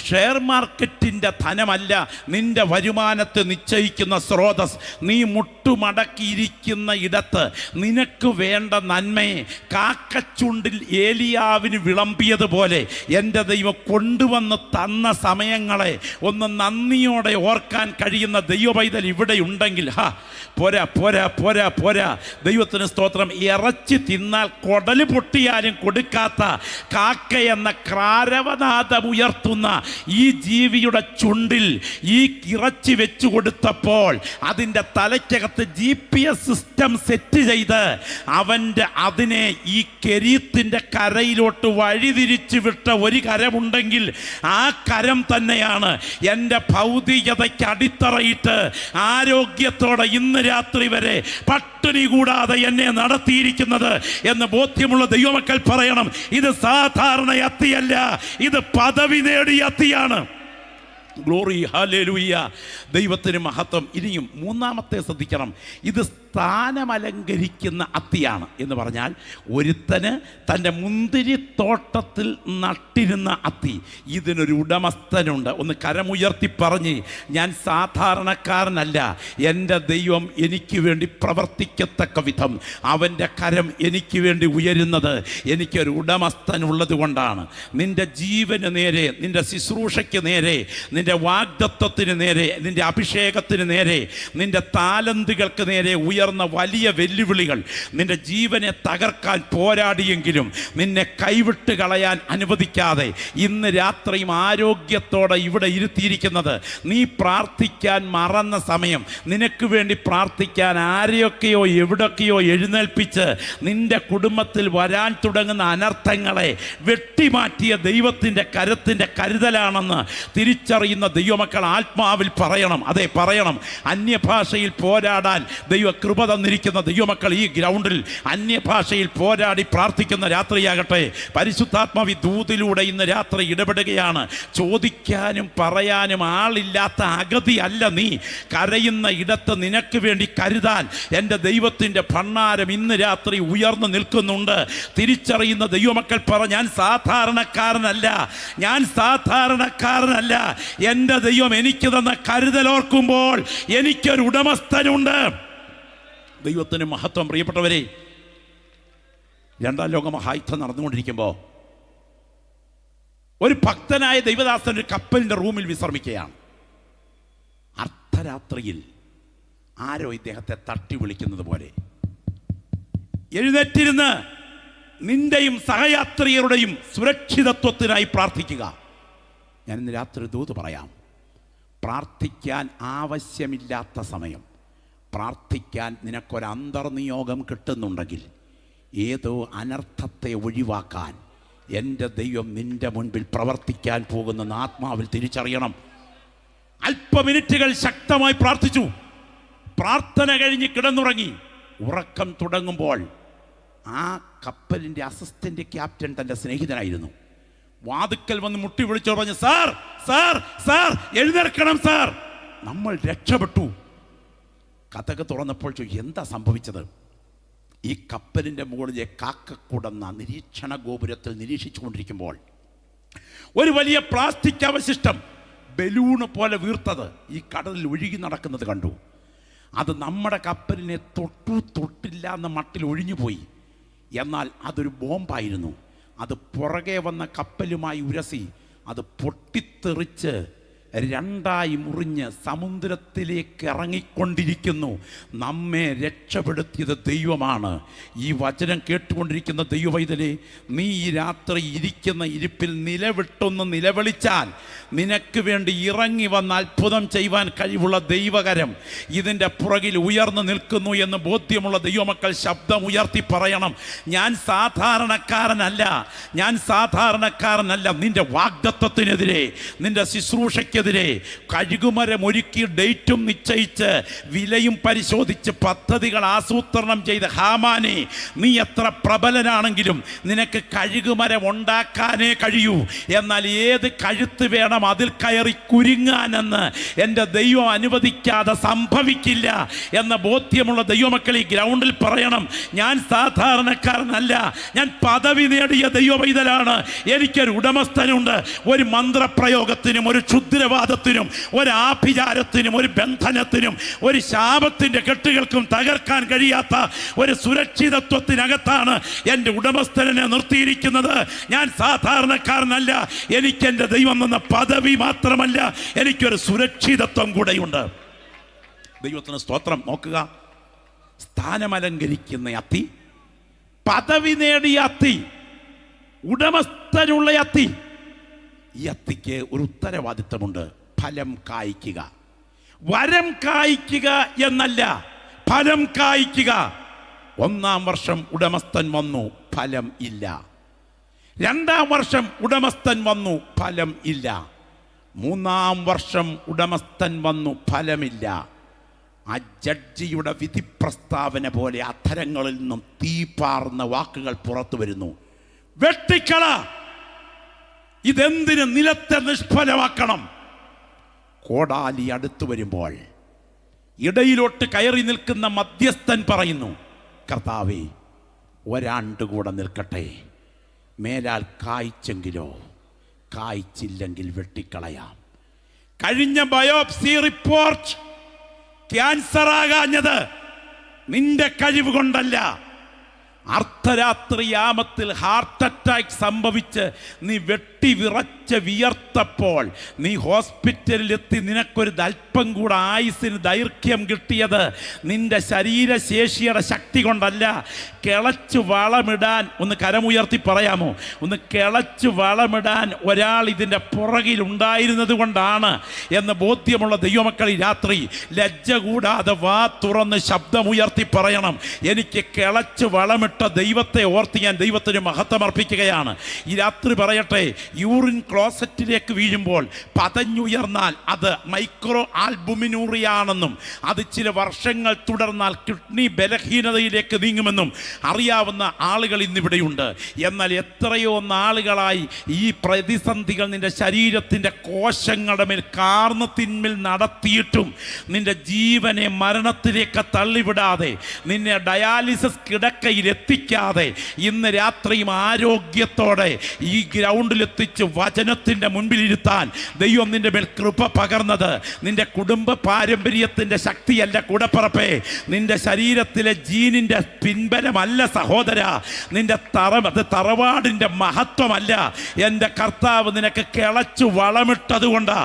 ഷെയർ മാർക്കറ്റിൻ്റെ ധനമല്ല നിന്റെ വരുമാനത്തെ നിശ്ചയിക്കുന്ന സ്രോതസ്. നീ മുട്ടുമടക്കിയിരിക്കുന്ന ഇടത്ത് നിനക്ക് വേണ്ട നന്മയെ കാക്കച്ചുണ്ടിൽ ഏലിയാവിന് വിളമ്പിയതുപോലെ എൻ്റെ ദൈവം കൊണ്ടുവന്ന് തന്ന സമയങ്ങളെ ഒന്ന് നന്ദിയോടെ ഓർക്കാൻ കഴിയുന്ന ദൈവപൈതൽ ഇവിടെ ഉണ്ടെങ്കിൽ പോരാ പോരാ പോരാ പോരാ. ദൈവത്തിന് സ്തോത്രം. ഇറച്ചി തിന്നാൽ കൊടല് പൊട്ടിയാലും കൊടുക്കാത്ത കാക്ക എന്ന ക്രാരവനാദം ഉയർത്തുന്ന ഈ ജീവിയുടെ ചുണ്ടിൽ ഈ ഇറച്ചി വെച്ചു കൊടുത്തപ്പോൾ അതിൻ്റെ തലയ്ക്കകത്ത് GPS സിസ്റ്റം സെറ്റ് ചെയ്ത് അതിനെ ഈ കെരീത്തിൻ്റെ കരയിലോട്ട് വഴിതിരിച്ചു വിട്ട ഒരു കരമുണ്ടെങ്കിൽ ആ കരം തന്നെയാണ് എൻ്റെ ഭൗതികതയ്ക്ക് അടിത്തറയിട്ട് ആരോഗ്യത്തോടെ ഇന്ന് രാത്രി വരെ പട്ടിണി കൂടാതെ എന്നെ നടത്തിയിരിക്കുന്നത് എന്ന് ബോധ്യമുള്ള ദൈവമക്കൾ പറയണം, ഇത് സാധാരണ അത്തിയല്ല, ഇത് പദവി നേടിയ അത്തിയാണ്. ഗ്ലോറി, ഹല്ലേലൂയ, ദൈവത്തിന് മഹത്വം. ഇനിയും മൂന്നാമത്തെ ശ്രദ്ധിക്കണം, ഇത് സ്ഥാനമലങ്കരിക്കുന്ന അത്തിയാണ് എന്ന് പറഞ്ഞാൽ ഒരുത്തന് തൻ്റെ മുന്തിരിത്തോട്ടത്തിൽ നട്ടിരുന്ന അത്തി. ഇതിനൊരു ഉടമസ്ഥനുണ്ട്. ഒന്ന് കരമുയർത്തി പറഞ്ഞ്, ഞാൻ സാധാരണക്കാരനല്ല, എൻ്റെ ദൈവം എനിക്ക് വേണ്ടി പ്രവർത്തിക്കത്തക്ക വിധം അവൻ്റെ കരം എനിക്ക് വേണ്ടി ഉയരുന്നത് എനിക്കൊരു ഉടമസ്ഥനുള്ളത് കൊണ്ടാണ്. നിൻ്റെ ജീവന് നേരെ, നിൻ്റെ ശുശ്രൂഷയ്ക്ക് നേരെ, നിൻ്റെ വാഗ്ദത്തത്തിന് നേരെ, നിൻ്റെ അഭിഷേകത്തിന് നേരെ, നിൻ്റെ താലന്തുകൾക്ക് നേരെ ഉയർന്ന വലിയ വെല്ലുവിളികൾ നിന്റെ ജീവനെ തകർക്കാൻ പോരാടിയെങ്കിലും നിന്നെ കൈവിട്ട് കളയാൻ അനുവദിക്കാതെ ഇന്ന് രാത്രിയും ആരോഗ്യത്തോടെ ഇവിടെ ഇരുത്തിയിരിക്കുന്നത് നീ പ്രാർത്ഥിക്കാൻ മറന്ന സമയം, നിനക്ക് വേണ്ടി പ്രാർത്ഥിക്കാൻ ആരെയൊക്കെയോ എവിടൊക്കെയോ എഴുന്നേൽപ്പിച്ച് നിന്റെ കുടുംബത്തിൽ വരാൻ തുടങ്ങുന്ന അനർത്ഥങ്ങളെ വെട്ടിമാറ്റിയ ദൈവത്തിൻ്റെ കരത്തിൻ്റെ കരുതലാണെന്ന് തിരിച്ചറിയുന്ന ദൈവമക്കൾ ആത്മാവിൽ പറയണം. അതെ, പറയണം. അന്യഭാഷയിൽ പോരാടാൻ ദൈവ കൃപ തന്നിരിക്കുന്ന ദൈവമക്കൾ ഈ ഗ്രൗണ്ടിൽ അന്യഭാഷയിൽ പോരാടി പ്രാർത്ഥിക്കുന്ന രാത്രിയാകട്ടെ. പരിശുദ്ധാത്മാവി ദൂതിലൂടെ ഇന്ന് രാത്രി ഇടപെടുകയാണ്. ചോദിക്കാനും പറയാനും ആളില്ലാത്ത അഗതി അല്ല നീ. കരയുന്ന ഇടത്ത് നിനക്ക് വേണ്ടി കരുതാൻ എൻ്റെ ദൈവത്തിൻ്റെ ഭണ്ഡാരം ഇന്ന് രാത്രി ഉയർന്നു നിൽക്കുന്നുണ്ട്. തിരിച്ചറിയുന്ന ദൈവമക്കൾ പറ, ഞാൻ സാധാരണക്കാരനല്ല, ഞാൻ സാധാരണക്കാരനല്ല. എൻ്റെ ദൈവം എനിക്ക് തന്ന കരുതലോർക്കുമ്പോൾ എനിക്കൊരു ഉടമസ്ഥനുണ്ട്. ദൈവത്തിന് മഹത്വം. പ്രിയപ്പെട്ടവരെ, രണ്ടാം ലോക മഹായുദ്ധം നടന്നുകൊണ്ടിരിക്കുമ്പോൾ ഒരു ഭക്തനായ ദൈവദാസൻ ഒരു കപ്പലിൻ്റെ റൂമിൽ വിശ്രമിക്കുകയാണ്. അർദ്ധരാത്രിയിൽ ആരോ ഇദ്ദേഹത്തെ തട്ടി വിളിക്കുന്നത് പോലെ, എഴുന്നേറ്റിരുന്ന് നിന്റെയും സഹയാത്രികരുടെയും സുരക്ഷിതത്വത്തിനായി പ്രാർത്ഥിക്കുക. ഞാൻ ഇന്ന് രാത്രി ദൂത് പറയാം. പ്രാർത്ഥിക്കാൻ ആവശ്യമില്ലാത്ത സമയം, പ്രാർത്ഥിക്കാൻ നിനക്കൊരു അന്തർനിയോഗം കിട്ടുന്നുണ്ടെങ്കിൽ ഏതോ അനർത്ഥത്തെ ഒഴിവാക്കാൻ എൻ്റെ ദൈവം നിന്റെ മുൻപിൽ പ്രവർത്തിക്കാൻ പോകുന്നെന്ന് ആത്മാവിൽ തിരിച്ചറിയണം. അല്പ മിനിറ്റുകൾ ശക്തമായി പ്രാർത്ഥിച്ചു. പ്രാർത്ഥന കഴിഞ്ഞ് കിടന്നുറങ്ങി. ഉറക്കം തുടങ്ങുമ്പോൾ ആ കപ്പലിൻ്റെ അസിസ്റ്റന്റ് ക്യാപ്റ്റൻ തൻ്റെ സ്നേഹിതനായിരുന്നു. വാതുക്കൽ വന്ന് മുട്ടി വിളിച്ചു പറഞ്ഞു, സാർ സാർ സാർ എഴുന്നേൽക്കണം സാർ, നമ്മൾ രക്ഷപ്പെട്ടു. കഥക് തുറന്നപ്പോൾ ചോദിച്ചു, എന്താ സംഭവിച്ചത്? ഈ കപ്പലിൻ്റെ മുകളിലെ കാക്കക്കുടന്ന നിരീക്ഷണ ഗോപുരത്തിൽ നിരീക്ഷിച്ചു കൊണ്ടിരിക്കുമ്പോൾ ഒരു വലിയ പ്ലാസ്റ്റിക് അവശിഷ്ടം ബലൂണ് പോലെ വീർത്തത് ഈ കടലിൽ ഒഴുകി നടക്കുന്നത് കണ്ടു. അത് നമ്മുടെ കപ്പലിനെ തൊട്ടില്ല എന്ന മട്ടിൽ ഒഴിഞ്ഞുപോയി. എന്നാൽ അതൊരു ബോംബായിരുന്നു. അത് പുറകെ വന്ന കപ്പലുമായി ഉരസി അത് പൊട്ടിത്തെറിച്ച് രണ്ടായി മുറിഞ്ഞ് സമുദ്രത്തിലേക്ക് ഇറങ്ങിക്കൊണ്ടിരിക്കുന്നു. നമ്മെ രക്ഷപ്പെടുത്തിയത് ദൈവമാണ്. ഈ വചനം കേട്ടുകൊണ്ടിരിക്കുന്ന ദൈവവൈതലേ, നീ ഈ രാത്രി ഇരിക്കുന്ന ഇരിപ്പിൽ നിലവിട്ടൊന്ന് നിലവിളിച്ചാൽ നിനക്ക് വേണ്ടി ഇറങ്ങി വന്ന് അത്ഭുതം ചെയ്യുവാൻ കഴിവുള്ള ദൈവകരം ഇതിൻ്റെ പുറകിൽ ഉയർന്നു നിൽക്കുന്നു എന്ന് ബോധ്യമുള്ള ദൈവമക്കൾ ശബ്ദം ഉയർത്തി പറയണം, ഞാൻ സാധാരണക്കാരനല്ല, ഞാൻ സാധാരണക്കാരനല്ല. നിന്റെ വാഗ്ദത്തത്തിനെതിരെ, നിന്റെ ശുശ്രൂഷയ്ക്ക് െതിരെ കഴുകുമരം ഒരുക്കി ഡേറ്റും നിശ്ചയിച്ച് വിലയും പരിശോധിച്ച് പദ്ധതികൾ ആസൂത്രണം ചെയ്ത് ഹാമാനെ, നീ എത്ര പ്രബലനാണെങ്കിലും നിനക്ക് കഴുകുമരം ഉണ്ടാക്കാനേ കഴിയൂ. എന്നാൽ ഏത് കഴുത്ത് വേണം അതിൽ കയറി കുരുങ്ങാനെന്ന് എൻ്റെ ദൈവം അനുവദിക്കാതെ സംഭവിക്കില്ല എന്ന ബോധ്യമുള്ള ദൈവമക്കൾ ഈ ഗ്രൗണ്ടിൽ പറയണം, ഞാൻ സാധാരണക്കാരനല്ല, ഞാൻ പദവി നേടിയ ദൈവവൈതലാണ്. എനിക്കൊരു ഉടമസ്ഥനുണ്ട്. ഒരു മന്ത്രപ്രയോഗത്തിനും ഒരു ക്ഷുദ്രവാദത്തിനും ഒരു ആഭിചാരത്തിനും ഒരു ബന്ധനത്തിനും ഒരു ശാപത്തിൻ്റെ കെട്ടുകൾക്കും തകർക്കാൻ കഴിയാത്ത ഒരു സുരക്ഷിതത്വത്തിനകത്താണ് എൻ്റെ ഉടമസ്ഥനെ നിർത്തിയിരിക്കുന്നത്. ഞാൻ സാധാരണക്കാരനല്ല. എനിക്കെൻ്റെ ദൈവം എന്ന പദവി മാത്രമല്ല, എനിക്കൊരു സുരക്ഷിതത്വം കൂടെയുണ്ട്. ദൈവത്തിന് സ്തോത്രം. നോക്കുക, സ്ഥാനമലങ്കരിക്കുന്ന അത്തി, പദവി നേടിയ അത്തി, ഉടമസ്ഥനുള്ള അത്തി. ഈ അത്തിക്ക് ഒരു ഉത്തരവാദിത്തമുണ്ട്, ഫലം കായ്ക്കുക. വരം കായ്ക്കുക എന്നല്ല, ഫലം കായ്ക്കുക. 1-ാം വർഷം ഉടമസ്ഥൻ വന്നു, ഫലം ഇല്ല. 2-ാം വർഷം ഉടമസ്ഥൻ വന്നു, ഫലം ഇല്ല. 3-ാം വർഷം ഉടമസ്ഥൻ വന്നു, ഫലമില്ല. ആ ജഡ്ജിയുടെ വിധി പ്രസ്താവന പോലെ അധരങ്ങളിൽ നിന്നും തീപാർന്ന വാക്കുകൾ പുറത്തു വരുന്നു, വെട്ടിക്കള, ഇതെന്തിന് നിലത്തെ നിഷ്ഫലമാക്കണം. കോടാലി അടുത്തു വരുമ്പോൾ ഇടയിലോട്ട് കയറി നിൽക്കുന്ന മധ്യസ്ഥൻ പറയുന്നു, കർത്താവേ, ഒരാണ്ട് കൂടെ നിൽക്കട്ടെ, മേലാൽ കായ്ച്ചെങ്കിലോ, കായ്ച്ചില്ലെങ്കിൽ വെട്ടിക്കളയാം. കഴിഞ്ഞ ബയോപ്സി റിപ്പോർട്ട് ക്യാൻസർ ആകാഞ്ഞത് നിന്റെ കഴിവ് കൊണ്ടല്ല, അർദ്ധരാത്രിയാമത്തിൽ ഹാർട്ട് അറ്റാക്ക് സംഭവിച്ച് നീ വെട്ടി വിറച്ച് വിയർത്തപ്പോൾ നീ ഹോസ്പിറ്റലിലെത്തി നിനക്കൊരു അല്പം കൂടെ ആയുസ്സിന് ദൈർഘ്യം കിട്ടിയത് നിന്റെ ശരീരശേഷിയുടെ ശക്തി കൊണ്ടല്ല. കിളച്ചു വളമിടാൻ, ഒന്ന് കരമുയർത്തി പറയാമോ, ഒന്ന് കിളച്ചു വളമിടാൻ ഒരാൾ ഇതിൻ്റെ പുറകിലുണ്ടായിരുന്നത് കൊണ്ടാണ് എന്ന് ബോധ്യമുള്ള ദൈവമക്കൾ ഈ രാത്രി ലജ്ജ കൂടാതെ വാ തുറന്ന് ശബ്ദമുയർത്തി പറയണം, എനിക്ക് കിളച്ചു വളമിട്ട ദൈവത്തെ ഓർത്ത് ഞാൻ ദൈവത്തിന് മഹത്വമർപ്പിക്കുകയാണ്. ഈ രാത്രി പറയട്ടെ, യൂറിൻ ക്ലോസറ്റിലേക്ക് വീഴുമ്പോൾ പതഞ്ഞുയർന്നാൽ അത് മൈക്രോ ആൽബുമിനൂറിയാണെന്നും അത് ചില വർഷങ്ങൾ തുടർന്നാൽ കിഡ്നി ബലഹീനതയിലേക്ക് നീങ്ങുമെന്നും അറിയാവുന്ന ആളുകൾ ഇന്നിവിടെയുണ്ട്. എന്നാൽ എത്രയോ നാളുകളായി ഈ പ്രതിസന്ധികൾ നിന്റെ ശരീരത്തിൻ്റെ കോശങ്ങളുടെ മേൽ കാർന്ന് തിന്മിൽ നടത്തിയിട്ടും നിന്റെ ജീവനെ മരണത്തിലേക്ക് തള്ളിവിടാതെ, നിന്നെ ഡയാലിസിസ് കിടക്കയിൽ എത്തിക്കാതെ ഇന്ന് രാത്രിയും ആരോഗ്യത്തോടെ ഈ ഗ്രൗണ്ടിലെത്തിച്ച് വചനത്തിൻ്റെ മുൻപിലിരുത്താൻ ദൈവം നിന്റെ മേൽ കൃപ പകർന്നത് നിന്റെ കുടുംബ പാരമ്പര്യത്തിൻ്റെ ശക്തിയല്ല കൂടപ്പറപ്പേ, നിന്റെ ശരീരത്തിലെ ജീനിൻ്റെ പിൻബലമല്ല സഹോദര, നിന്റെ തറവാടിൻ്റെ മഹത്വമല്ല. എൻ്റെ കർത്താവ് നിനക്ക് കിളച്ചു വളമിട്ടതുകൊണ്ട്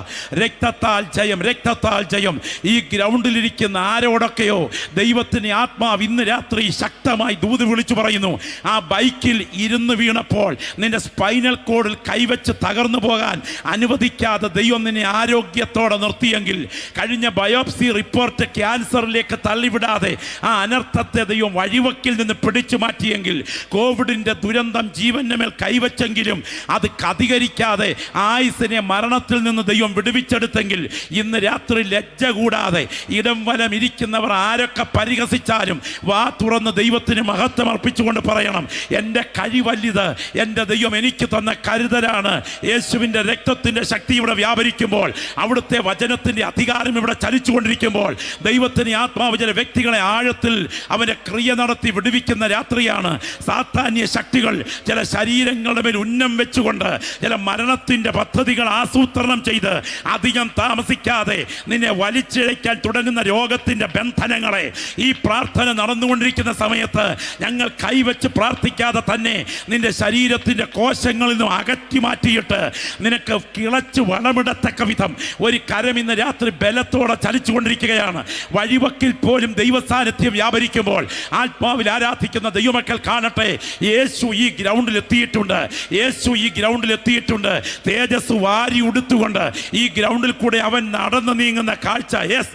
രക്തത്താൽ ജയം, രക്തത്താൽ ജയം. ഈ ഗ്രൗണ്ടിലിരിക്കുന്ന ആരോടൊക്കെയോ ദൈവത്തിന് ആത്മാവ് ഇന്ന് രാത്രി ശക്തമായി ദൂത് വിളിച്ചു പറയുന്നു, ആ ബൈക്കിൽ ഇരുന്ന് വീണപ്പോൾ നിന്റെ സ്പൈനൽ കോഡിൽ കൈവച്ച് തകർന്നു പോകാൻ അനുവദിക്കാതെ ദൈവം നിന്നെ ആരോഗ്യത്തോടെ നിർത്തിയെങ്കിൽ, കഴിഞ്ഞ ബയോപ്സി റിപ്പോർട്ട് ക്യാൻസറിലേക്ക് തള്ളിവിടാതെ ആ അനർത്ഥത്തെ ദൈവം വഴിവക്കിൽ നിന്ന് പിടിച്ചു മാറ്റിയെങ്കിൽ, കോവിഡിൻ്റെ ദുരന്തം ജീവന്റെ മേൽ കൈവച്ചെങ്കിലും അത് അധികരിക്കാതെ ആയുസിനെ മരണത്തിൽ നിന്ന് ദൈവം വിടുവിച്ചെടുത്തെങ്കിൽ, ഇന്ന് രാത്രി ലജ്ജ കൂടാതെ ഇടം വലം ഇരിക്കുന്നവർ ആരൊക്കെ പരിഹസിച്ചാലും വാ തുറന്ന് ദൈവത്തിന് മഹത്വം അർപ്പിച്ചുകൊണ്ട് പറയണം, എൻ്റെ കഴിവല്ലിത്, എൻ്റെ ദൈവം എനിക്ക് തന്ന കരുതലാണ്. യേശുവിൻ്റെ രക്തത്തിൻ്റെ ശക്തി ഇവിടെ വ്യാപരിക്കുമ്പോൾ, അവിടുത്തെ വചനത്തിൻ്റെ അധികാരം ഇവിടെ ചലിച്ചുകൊണ്ടിരിക്കുമ്പോൾ, ദൈവത്തിന് ആത്മാവ് ചില വ്യക്തികളെ ആഴത്തിൽ അവൻ്റെ ക്രിയ നടത്തി വിടുവിക്കുന്ന രാത്രിയാണ്. സാത്താന്യ ശക്തികൾ ചില ശരീരങ്ങളുടെ മേൽ ഉന്നം വെച്ചുകൊണ്ട് ചില മരണത്തിൻ്റെ പദ്ധതികൾ ആസൂത്രണം ചെയ്ത് അധികം താമസിക്കാതെ നിന്നെ വലിച്ചിഴയ്ക്കാൻ തുടങ്ങുന്ന രോഗത്തിൻ്റെ ബന്ധനങ്ങളെ ഈ പ്രാർത്ഥന നടന്നുകൊണ്ടിരിക്കുന്ന സമയത്ത് ഞങ്ങൾ കൈവച്ച് പ്രാർത്ഥിക്കാതെ തന്നെ നിന്റെ ശരീരത്തിൻ്റെ കോശങ്ങളിൽ നിന്നും അകറ്റി മാറ്റിയിട്ട് നിനക്ക് കിളച്ച് വളമിടത്തക്ക വിധം ഒരു കരം ഇന്ന് രാത്രി ബലത്തോടെ ചലിച്ചുകൊണ്ടിരിക്കുകയാണ്. വഴിവക്കിൽ പോലും ദൈവസാന്നിധ്യം വ്യാപരിക്കുമ്പോൾ ആത്മാവിൽ ആരാധിക്കുന്ന ദൈവമക്കൾ കാണട്ടെ, യേശു ഈ ഗ്രൗണ്ടിൽ എത്തിയിട്ടുണ്ട്, യേശു ഈ ഗ്രൗണ്ടിൽ എത്തിയിട്ടുണ്ട്. തേജസ് വാരി ഉടുത്തുകൊണ്ട് ഈ ഗ്രൗണ്ടിൽ കൂടെ അവൻ നടന്നു നീങ്ങുന്ന കാഴ്ച. യെസ്,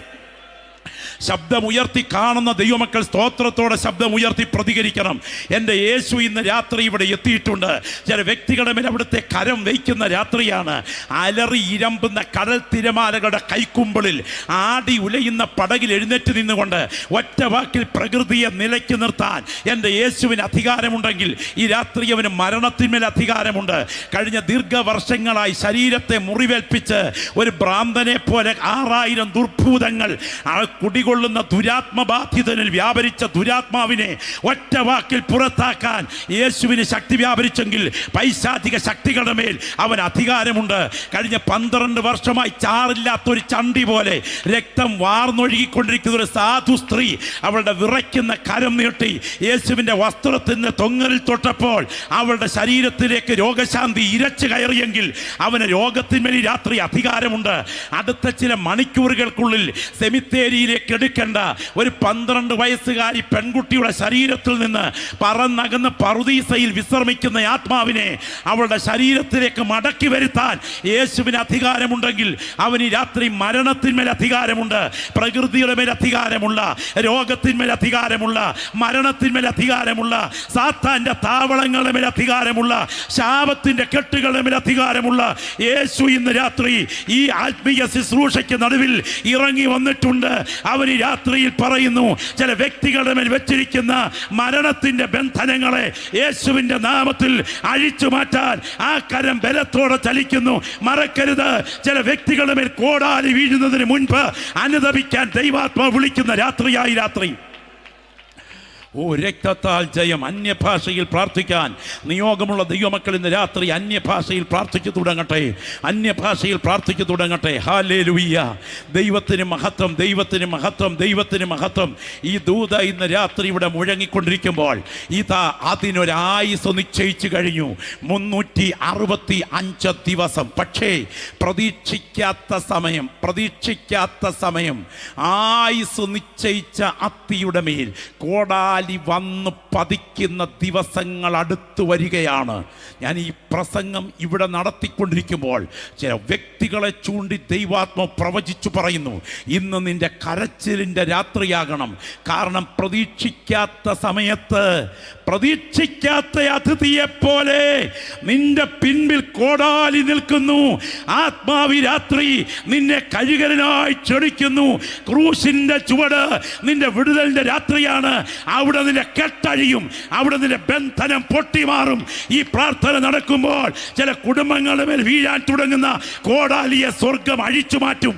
ശബ്ദമുയർത്തി കാണുന്ന ദൈവമക്കൾ സ്തോത്രത്തോടെ ശബ്ദമുയർത്തി പ്രതികരിക്കണം. എൻ്റെ യേശു ഇന്ന് രാത്രി ഇവിടെ എത്തിയിട്ടുണ്ട്. ചില വ്യക്തികളുടെ മേൽ അവിടുത്തെ കരം വയ്ക്കുന്ന രാത്രിയാണ്. അലറി ഇരമ്പുന്ന കടൽ തിരമാലകളുടെ കൈക്കുമ്പിളിൽ ആടി ഉലയുന്ന പടകിൽ എഴുന്നേറ്റ് നിന്നുകൊണ്ട് ഒറ്റ വാക്കിൽ പ്രകൃതിയെ നിലയ്ക്ക് നിർത്താൻ എൻ്റെ യേശുവിന് അധികാരമുണ്ടെങ്കിൽ ഈ രാത്രി അവന് മരണത്തിന്മേൽ അധികാരമുണ്ട്. കഴിഞ്ഞ ദീർഘവർഷങ്ങളായി ശരീരത്തെ മുറിവേൽപ്പിച്ച് ഒരു ഭ്രാന്തനെ പോലെ 6000 ദുർഭൂതങ്ങൾ കുടികൊള്ളുന്ന ദുരാത്മബാധിതനിൽ വ്യാപരിച്ച ദുരാത്മാവിനെ ഒറ്റ വാക്കിൽ പുറത്താക്കാൻ യേശുവിന് ശക്തി വ്യാപരിച്ചെങ്കിൽ പൈശാചിക ശക്തികളുടെ മേൽ അവൻ അധികാരമുണ്ട്. കഴിഞ്ഞ 12 വർഷമായി ചാറില്ലാത്തൊരു ചണ്ടി പോലെ രക്തം വാർന്നൊഴുകിക്കൊണ്ടിരിക്കുന്ന ഒരു സാധു സ്ത്രീ അവളുടെ വിറയ്ക്കുന്ന കരം നീട്ടി യേശുവിൻ്റെ വസ്ത്രത്തിന് തൊങ്ങലിൽ തൊട്ടപ്പോൾ അവളുടെ ശരീരത്തിലേക്ക് രോഗശാന്തി ഇരച്ചു കയറിയെങ്കിൽ അവന് രോഗത്തിന്മേൽ രാത്രി അധികാരമുണ്ട്. അടുത്ത ചില മണിക്കൂറുകൾക്കുള്ളിൽ സെമിത്തേരിയിലേക്ക് എടുക്കേണ്ട ഒരു 12 വയസ്സുകാരി പെൺകുട്ടിയുടെ ശരീരത്തിൽ നിന്ന് പറന്നകന്ന് പറുദീസയിൽ വിശ്രമിക്കുന്ന ആത്മാവിനെ അവളുടെ ശരീരത്തിലേക്ക് മടക്കി വരുത്താൻ യേശുവിന് അധികാരമുണ്ടെങ്കിൽ അവന് രാത്രി മരണത്തിന്മേൽ അധികാരമുണ്ട്, പ്രകൃതിയുടെ മേൽ അധികാരമുള്ള, രോഗത്തിന്മേൽ അധികാരമുള്ള, മരണത്തിന്മേൽ അധികാരമുള്ള, സാത്താന്റെ താവളങ്ങളുടെ മേൽ അധികാരമുള്ള, ശാപത്തിന്റെ കെട്ടുകളുടെ മേൽ അധികാരമുള്ള യേശു ഇന്ന് രാത്രി ഈ ആത്മീയ ശുശ്രൂഷയ്ക്ക് നടുവിൽ ഇറങ്ങി വന്നിട്ടുണ്ട്. അവന് രാത്രിയിൽ പറയുന്നു, ചില വ്യക്തികളുടെ മേൽ വെച്ചിരിക്കുന്ന മരണത്തിന്റെ ബന്ധനങ്ങളെ യേശുവിന്റെ നാമത്തിൽ അഴിച്ചു മാറ്റാൻ ആ കരം ബലത്തോടെ ചലിക്കുന്നു. മറക്കരുത്, ചില വ്യക്തികളുടെ മേൽ കോടാലി വീഴുന്നതിന് മുൻപ് അനുദപിക്കാൻ ദൈവാത്മാവ് വിളിക്കുന്ന രാത്രിയായി രാത്രി. ഓ രക്തത്താൽ ജയം. അന്യഭാഷയിൽ പ്രാർത്ഥിക്കാൻ നിയോഗമുള്ള ദൈവമക്കൾ ഇന്ന് രാത്രി അന്യഭാഷയിൽ പ്രാർത്ഥിച്ചു തുടങ്ങട്ടെ, അന്യഭാഷയിൽ പ്രാർത്ഥിച്ചു തുടങ്ങട്ടെ. ഹല്ലേലൂയ. ദൈവത്തിന് മഹത്വം, ദൈവത്തിന് മഹത്വം, ദൈവത്തിന് മഹത്വം. ഈ ദൂത ഇന്ന് രാത്രി ഇവിടെ മുഴങ്ങിക്കൊണ്ടിരിക്കുമ്പോൾ ഇതാ അതിനൊരായുസ് നിശ്ചയിച്ചു കഴിഞ്ഞു, 365 ദിവസം. പക്ഷേ പ്രതീക്ഷിക്കാത്ത സമയം ആയുസ് നിശ്ചയിച്ച അത്തിയുടെ മേൽ കോടാലി വന്ന് പതിക്കുന്ന ദിവസങ്ങൾ അടുത്തു വരികയാണ്. ഞാൻ ഈ പ്രസംഗം ഇവിടെ നടത്തിക്കൊണ്ടിരിക്കുമ്പോൾ ചില വ്യക്തികളെ ചൂണ്ടി ദൈവാത്മ പ്രവചിച്ചു പറയുന്നു, ഇന്ന് നിന്റെ കരച്ചിലിൻ്റെ രാത്രിയാകണം. കാരണം പ്രതീക്ഷിക്കാത്ത സമയത്ത് പ്രതീക്ഷിക്കാത്ത അതിഥിയെപ്പോലെ നിന്റെ പിൻപിൽ കോടാലി നിൽക്കുന്നു. ആത്മാവി രാത്രി നിന്നെ കഴുകലിനായി ക്ഷണിക്കുന്നു. ക്രൂശിന്റെ ചുവട് നിന്റെ വിടുതലിന്റെ രാത്രിയാണ്. അവിടെ നിന്റെ കെട്ടഴിയും, അവിടെ നിന്റെ ബന്ധനം പൊട്ടിമാറും. ഈ പ്രാർത്ഥന നടക്കുമ്പോൾ ചില കുടുംബങ്ങളുടെ മേൽ വീഴാൻ തുടങ്ങുന്ന കോടാലിയെ സ്വർഗം അഴിച്ചു മാറ്റും.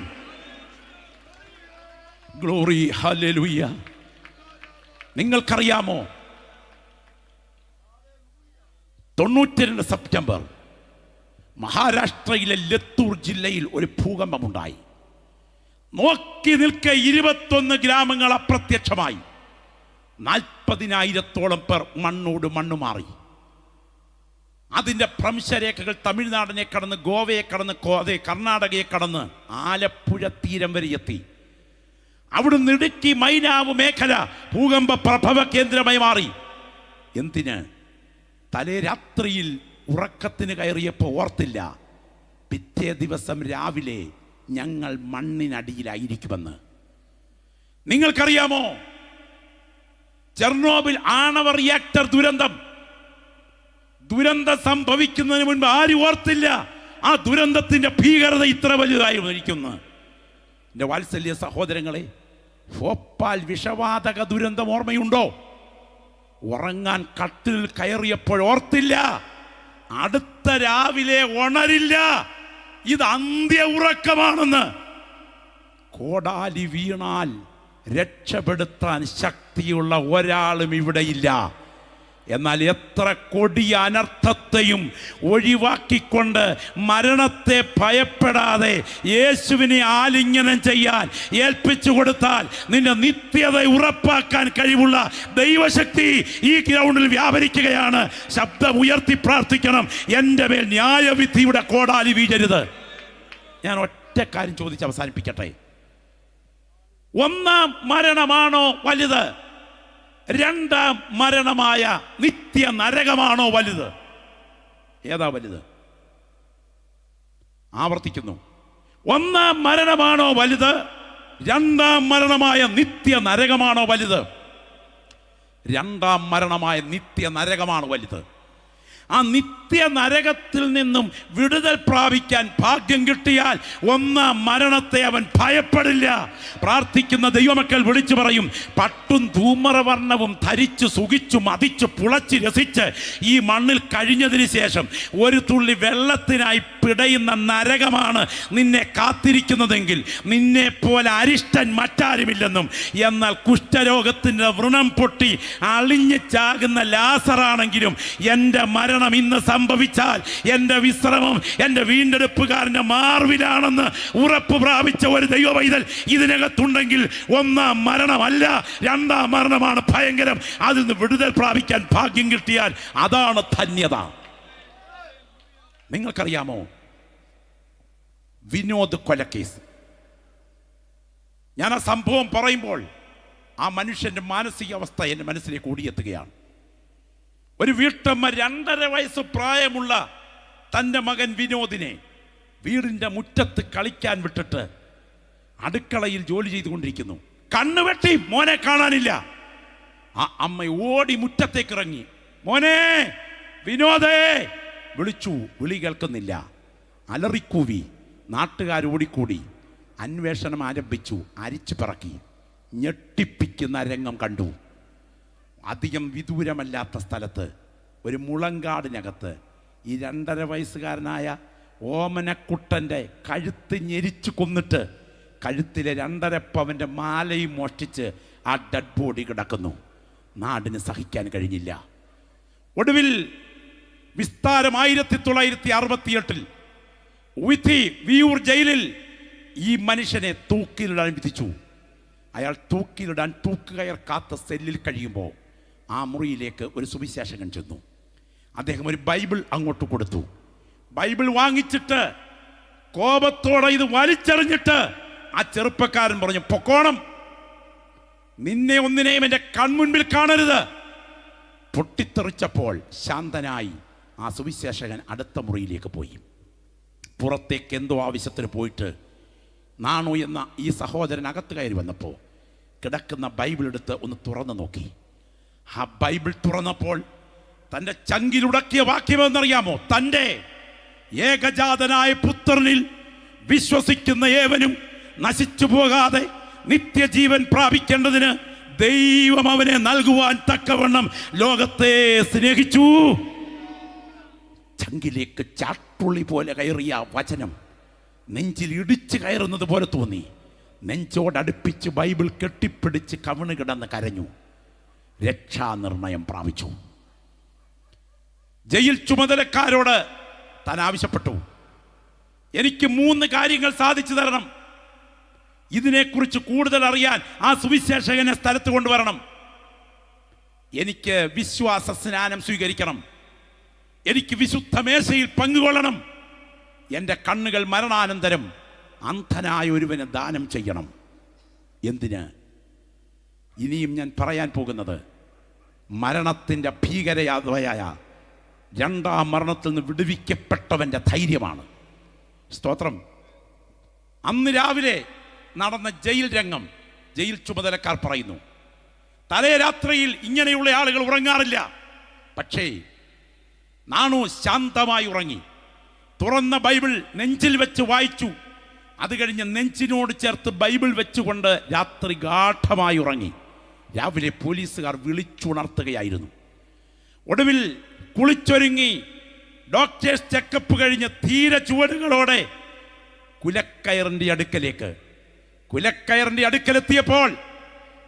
Glory, hallelujah. നിങ്ങൾക്കറിയാമോ, 92 സെപ്റ്റംബർ മഹാരാഷ്ട്രയിലെ ലത്തൂർ ജില്ലയിൽ ഒരു ഭൂകമ്പമുണ്ടായി. നോക്കി നിൽക്കെ 21 ഗ്രാമങ്ങൾ അപ്രത്യക്ഷമായി. 40,000-ഓളം പേർ മണ്ണോട് മണ്ണ് മാറി. അതിൻ്റെ ഭ്രംശരേഖകൾ തമിഴ്നാടിനെ കടന്ന്, ഗോവയെ കടന്ന്, കർണാടകയെ കടന്ന് ആലപ്പുഴ തീരം വരെ എത്തി. അവിടുന്ന് ഇടുക്കി മൈനാവ് മേഖല ഭൂകമ്പ പ്രഭവ കേന്ദ്രമായി മാറി. എന്തിന്? തലേ രാത്രിയിൽ ഉറക്കത്തിന് കയറിയപ്പോൾ ഓർത്തില്ല, പിറ്റേ ദിവസം രാവിലെ ഞങ്ങൾ മണ്ണിനടിയിലായിരിക്കുമെന്ന്. നിങ്ങൾക്കറിയാമോ, ചെർണോബിൽ ആണവ റിയാക്ടർ ദുരന്തം സംഭവിക്കുന്നതിന് മുൻപ് ആരും ഓർത്തില്ല ആ ദുരന്തത്തിന്റെ ഭീകരത ഇത്ര വലുതായിരിക്കുന്നു. എൻ്റെ വാത്സല്യ സഹോദരങ്ങളെ, ഭോപ്പാൽ വിഷവാതക ദുരന്തം ഓർമ്മയുണ്ടോ? ഉറങ്ങാൻ കട്ടിൽ കയറിയപ്പോൾ ഓർത്തില്ല, അടുത്ത രാവിലെ ഉണരില്ല, ഇത് അന്ത്യ ഉറക്കമാണെന്ന്. കോടാലി വീണാൽ രക്ഷപ്പെടുത്താൻ ശക്തിയുള്ള ഒരാളും ഇവിടെയില്ല. എന്നാൽ എത്ര കൊടിയ അനർത്ഥത്തെയും ഒഴിവാക്കിക്കൊണ്ട് മരണത്തെ ഭയപ്പെടാതെ യേശുവിനെ ആലിംഗനം ചെയ്യാൻ ഏൽപ്പിച്ചു കൊടുത്താൽ നിന്റെ നിത്യത ഉറപ്പാക്കാൻ കഴിവുള്ള ദൈവശക്തി ഈ ഗ്രൗണ്ടിൽ വ്യാപരിക്കുകയാണ്. ശബ്ദം ഉയർത്തി പ്രാർത്ഥിക്കണം, എൻ്റെ മേൽ ന്യായവിധിയുടെ കോടാലി വീഴരുത്. ഞാൻ ഒറ്റ കാര്യം ചോദിച്ച് അവസാനിപ്പിക്കട്ടെ. ഒന്നാം മരണമാണോ വലുത്? രണ്ടാം മരണമായ നിത്യ നരകമാണോ വലുത്? ഏതാ വലുത്? ആവർത്തിക്കുന്നു, ഒന്നാം മരണമാണോ വലുത്? രണ്ടാം മരണമായ നിത്യ നരകമാണോ വലുത്? രണ്ടാം മരണമായ നിത്യ നരകമാണ് വലുത്. ആ നിത്യ നരകത്തിൽ നിന്നും വിടുതൽ പ്രാപിക്കാൻ ഭാഗ്യം കിട്ടിയാൽ ഒന്നാം മരണത്തെ അവൻ ഭയപ്പെടില്ല. പ്രാർത്ഥിക്കുന്ന ദൈവമക്കൾ വിളിച്ചു പറയും, പട്ടും ധൂമ്രവർണ്ണവും ധരിച്ചു സുഖിച്ചു മതിച്ചു പുളച്ച് രസിച്ച് ഈ മണ്ണിൽ കഴിഞ്ഞതിന് ശേഷം ഒരു തുള്ളി വെള്ളത്തിനായി പിടയുന്ന നരകമാണ് നിന്നെ കാത്തിരിക്കുന്നതെങ്കിൽ നിന്നെ പോലെ അരിഷ്ടൻ മറ്റാരുമില്ലെന്നും, എന്നാൽ കുഷ്ഠരോഗത്തിൻ്റെ വ്രണം പൊട്ടി അളിഞ്ഞു ചാകുന്ന ലാസറാണെങ്കിലും എൻ്റെ മരണം ഇന്ന് സംഭവിച്ചാൽ എൻ്റെ വിശ്രമം എൻ്റെ വീണ്ടെടുപ്പുകാരൻ്റെ മാർവിലാണെന്ന് ഉറപ്പ് പ്രാപിച്ച ഒരു ദൈവവൈതൽ ഇതിനകത്തുണ്ടെങ്കിൽ ഒന്നാം മരണമല്ല, രണ്ടാം മരണമാണ് ഭയങ്കരം. അതിൽ നിന്ന് വിടുതൽ പ്രാപിക്കാൻ ഭാഗ്യം കിട്ടിയാൽ അതാണ് ധന്യത. നിങ്ങൾക്കറിയാമോ, വിനോദ് കൊലക്കേസ്? ഞാൻ ആ സംഭവം പറയുമ്പോൾ ആ മനുഷ്യൻ്റെ മാനസികാവസ്ഥ എൻ്റെ മനസ്സിലേക്ക് ഓടിയെത്തുകയാണ്. ഒരു വീട്ടമ്മ 2.5 വയസ്സ് പ്രായമുള്ള തൻ്റെ മകൻ വിനോദിനെ വീടിൻ്റെ മുറ്റത്ത് കളിക്കാൻ വിട്ടിട്ട് അടുക്കളയിൽ ജോലി ചെയ്തുകൊണ്ടിരിക്കുന്നു. കണ്ണുവെട്ടി മോനെ കാണാനില്ല. ആ അമ്മ ഓടി മുറ്റത്തേക്ക് ഇറങ്ങി, മോനെ വിനോദേ വിളിച്ചു. വിളി കേൾക്കുന്നില്ല. അലറിക്കൂവി. നാട്ടുകാരോടിക്കൂടി അന്വേഷണം ആരംഭിച്ചു. അരിച്ചു പിറക്കി. ഞെട്ടിപ്പിക്കുന്ന രംഗം കണ്ടു. അധികം വിദൂരമല്ലാത്ത സ്ഥലത്ത് ഒരു മുളങ്കാടിനകത്ത് ഈ 2.5 വയസ്സുകാരനായ ഓമനക്കുട്ടൻ്റെ കഴുത്ത് ഞെരിച്ചു കൊന്നിട്ട് കഴുത്തിലെ 2.5 പവൻ്റെ മാലയും മോഷ്ടിച്ച് ആ ഡെഡ് ബോഡി കിടക്കുന്നു. നാടിന് സഹിക്കാൻ കഴിഞ്ഞില്ല. ഒടുവിൽ വിസ്താരം 1968 വിയൂർ ജയിലിൽ ഈ മനുഷ്യനെ തൂക്കിലിടാൻ വിധിച്ചു. അയാൾ തൂക്കിലിടാൻ തൂക്കുകയർ കാത്ത സെല്ലിൽ കഴിയുമ്പോൾ ആ മുറിയിലേക്ക് ഒരു സുവിശേഷകൻ ചെന്നു. അദ്ദേഹം ഒരു ബൈബിൾ അങ്ങോട്ട് കൊടുത്തു. ബൈബിൾ വാങ്ങിച്ചിട്ട് കോപത്തോടെ ഇത് വലിച്ചെറിഞ്ഞിട്ട് ആ ചെറുപ്പക്കാരൻ പറഞ്ഞു, പൊക്കോണം, നിന്നെ ഒന്നിനെയും എൻ്റെ കൺമുൻപിൽ കാണരുത്. പൊട്ടിത്തെറിച്ചപ്പോൾ ശാന്തനായി ആ സുവിശേഷകൻ അടുത്ത മുറിയിലേക്ക് പോയി. പുറത്തേക്ക് എന്തോ ആവശ്യത്തിന് പോയിട്ട് നാണു എന്ന ഈ സഹോദരൻ അകത്ത് കയറി വന്നപ്പോൾ കിടക്കുന്ന ബൈബിൾ എടുത്ത് ഒന്ന് തുറന്നു നോക്കി. ആ ബൈബിൾ തുറന്നപ്പോൾ തൻ്റെ ചങ്കിലുടക്കിയ വാക്യമെന്നറിയാമോ? തൻ്റെ ഏകജാതനായ പുത്രനിൽ വിശ്വസിക്കുന്ന ഏവനും നശിച്ചു പോകാതെ നിത്യജീവൻ പ്രാപിക്കേണ്ടതിന് ദൈവം അവനെ നൽകുവാൻ തക്കവണ്ണം ലോകത്തെ സ്നേഹിച്ചു. ചങ്കിലേക്ക് ചാട്ടുള്ളി പോലെ കയറിയ വചനം നെഞ്ചിൽ ഇടിച്ചു കയറുന്നത് പോലെ തോന്നി. നെഞ്ചോടടുപ്പിച്ച് ബൈബിൾ കെട്ടിപ്പിടിച്ച് കവിണ് കിടന്ന് കരഞ്ഞു. രക്ഷാനിർണയം പ്രാപിച്ചു. ജയിൽ ചുമതലക്കാരോട് താൻ ആവശ്യപ്പെട്ടു, എനിക്ക് 3 കാര്യങ്ങൾ സാധിച്ചു തരണം. ഇതിനെക്കുറിച്ച് കൂടുതൽ അറിയാൻ ആ സുവിശേഷകനെ സ്ഥലത്ത് കൊണ്ടുവരണം. എനിക്ക് വിശ്വാസ സ്നാനം സ്വീകരിക്കണം. എനിക്ക് വിശുദ്ധ മേശയിൽ പങ്കുകൊള്ളണം. എൻ്റെ കണ്ണുകൾ മരണാനന്തരം അന്ധനായ ഒരുവന് ദാനം ചെയ്യണം. എന്തിന്? ഇനിയും ഞാൻ പറയാൻ പോകുന്നത് മരണത്തിൻ്റെ ഭീകരയാതയായ 2ാം മരണത്തിൽ നിന്ന് വിടുവിക്കപ്പെട്ടവൻ്റെ ധൈര്യമാണ്. സ്തോത്രം. അന്ന് രാവിലെ നടന്ന ജയിൽ രംഗം ജയിൽ ചുമതലക്കാർ പറയുന്നു, തലേ രാത്രിയിൽ ഇങ്ങനെയുള്ള ആളുകൾ ഉറങ്ങാറില്ല. പക്ഷേ നാണു ശാന്തമായി ഉറങ്ങി. തുറന്ന ബൈബിൾ നെഞ്ചിൽ വെച്ച് വായിച്ചു. അത് കഴിഞ്ഞ് നെഞ്ചിനോട് ചേർത്ത് ബൈബിൾ വെച്ചുകൊണ്ട് രാത്രി ഗാഠമായി ഉറങ്ങി. രാവിലെ പോലീസുകാർ വിളിച്ചുണർത്തുകയായിരുന്നു. ഒടുവിൽ കുളിച്ചൊരുങ്ങി ഡോക്ടേഴ്സ് ചെക്കപ്പ് കഴിഞ്ഞ് തീരെ ചുവടുകളോടെ കുലക്കയറിൻ്റെ അടുക്കലെത്തിയപ്പോൾ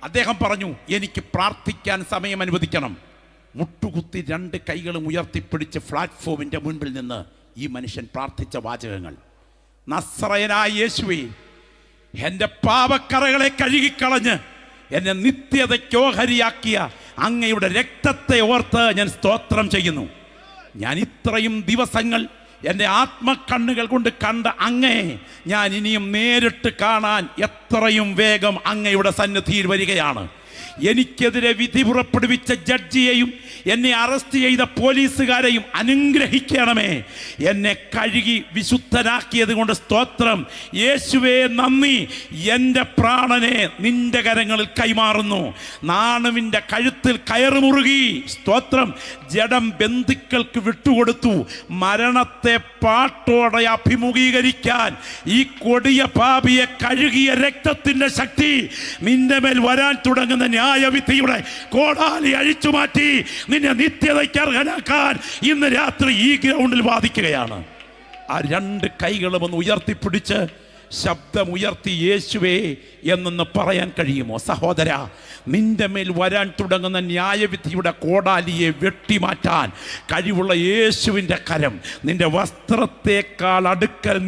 അദ്ദേഹം പറഞ്ഞു, എനിക്ക് പ്രാർത്ഥിക്കാൻ സമയം അനുവദിക്കണം. മുട്ടുകുത്തി 2 കൈകളും ഉയർത്തിപ്പിടിച്ച് പ്ലാറ്റ്ഫോമിൻ്റെ മുൻപിൽ നിന്ന് ഈ മനുഷ്യൻ പ്രാർത്ഥിച്ച വാചകങ്ങൾ, നസ്രയനായ യേശുവേ, എൻ്റെ പാപക്കറകളെ കഴുകിക്കളഞ്ഞ് എന്നെ നിത്യതയ്ക്കോഹരിയാക്കിയ അങ്ങയുടെ രക്തത്തെ ഓർത്ത് ഞാൻ സ്തോത്രം ചെയ്യുന്നു. ഞാൻ ഇത്രയും ദിവസങ്ങൾ എൻ്റെ ആത്മക്കണ്ണുകൾ കൊണ്ട് കണ്ട അങ്ങയെ ഞാൻ ഇനിയും നേരിട്ട് കാണാൻ എത്രയും വേഗം അങ്ങയുടെ സന്നിധിയിൽ വരികയാണ്. എനിക്കെതിരെ വിധി പുറപ്പെടുവിച്ച ജഡ്ജിയെയും എന്നെ അറസ്റ്റ് ചെയ്ത പോലീസുകാരെയും അനുഗ്രഹിക്കണമേ. എന്നെ കഴുകി വിശുദ്ധനാക്കിയത് കൊണ്ട് സ്തോത്രം. യേശുവേ നന്ദി. എൻ്റെ പ്രാണനെ നിന്റെ കരങ്ങളിൽ കൈമാറുന്നു. നാണുവിൻ്റെ കഴുത്തിൽ കയറുമുറുകി. സ്തോത്രം. ജഡം ബന്ധുക്കൾക്ക് വിട്ടുകൊടുത്തു. മരണത്തെ പാട്ടോടെ അഭിമുഖീകരിക്കാൻ ഈ കൊടിയ പാപിയെ കഴുകിയ രക്തത്തിൻ്റെ ശക്തി നിന്റെ മേൽ വരാൻ തുടങ്ങുന്ന ന്യായവിധിയുടെ കോടാലി അഴിച്ചു മാറ്റി നിന്നെ നിത്യതയ്ക്ക് അർഹനാക്കാൻ ഇന്ന് രാത്രി ഈ ഗ്രൗണ്ടിൽ വാദിക്കുകയാണ്. ആ 2 കൈകളും ഒന്ന് ഉയർത്തിപ്പിടിച്ച് ശബ്ദമുയർത്തി യേശുവേ എന്നൊന്ന് പറയാൻ കഴിയുമോ? സഹോദര, നിന്റെ മേൽ വരാൻ തുടങ്ങുന്ന ന്യായവിധിയുടെ കോടാലിയെ വെട്ടിമാറ്റാൻ കഴിവുള്ള യേശുവിൻ്റെ കരം നിന്റെ വസ്ത്രത്തേക്കാൾ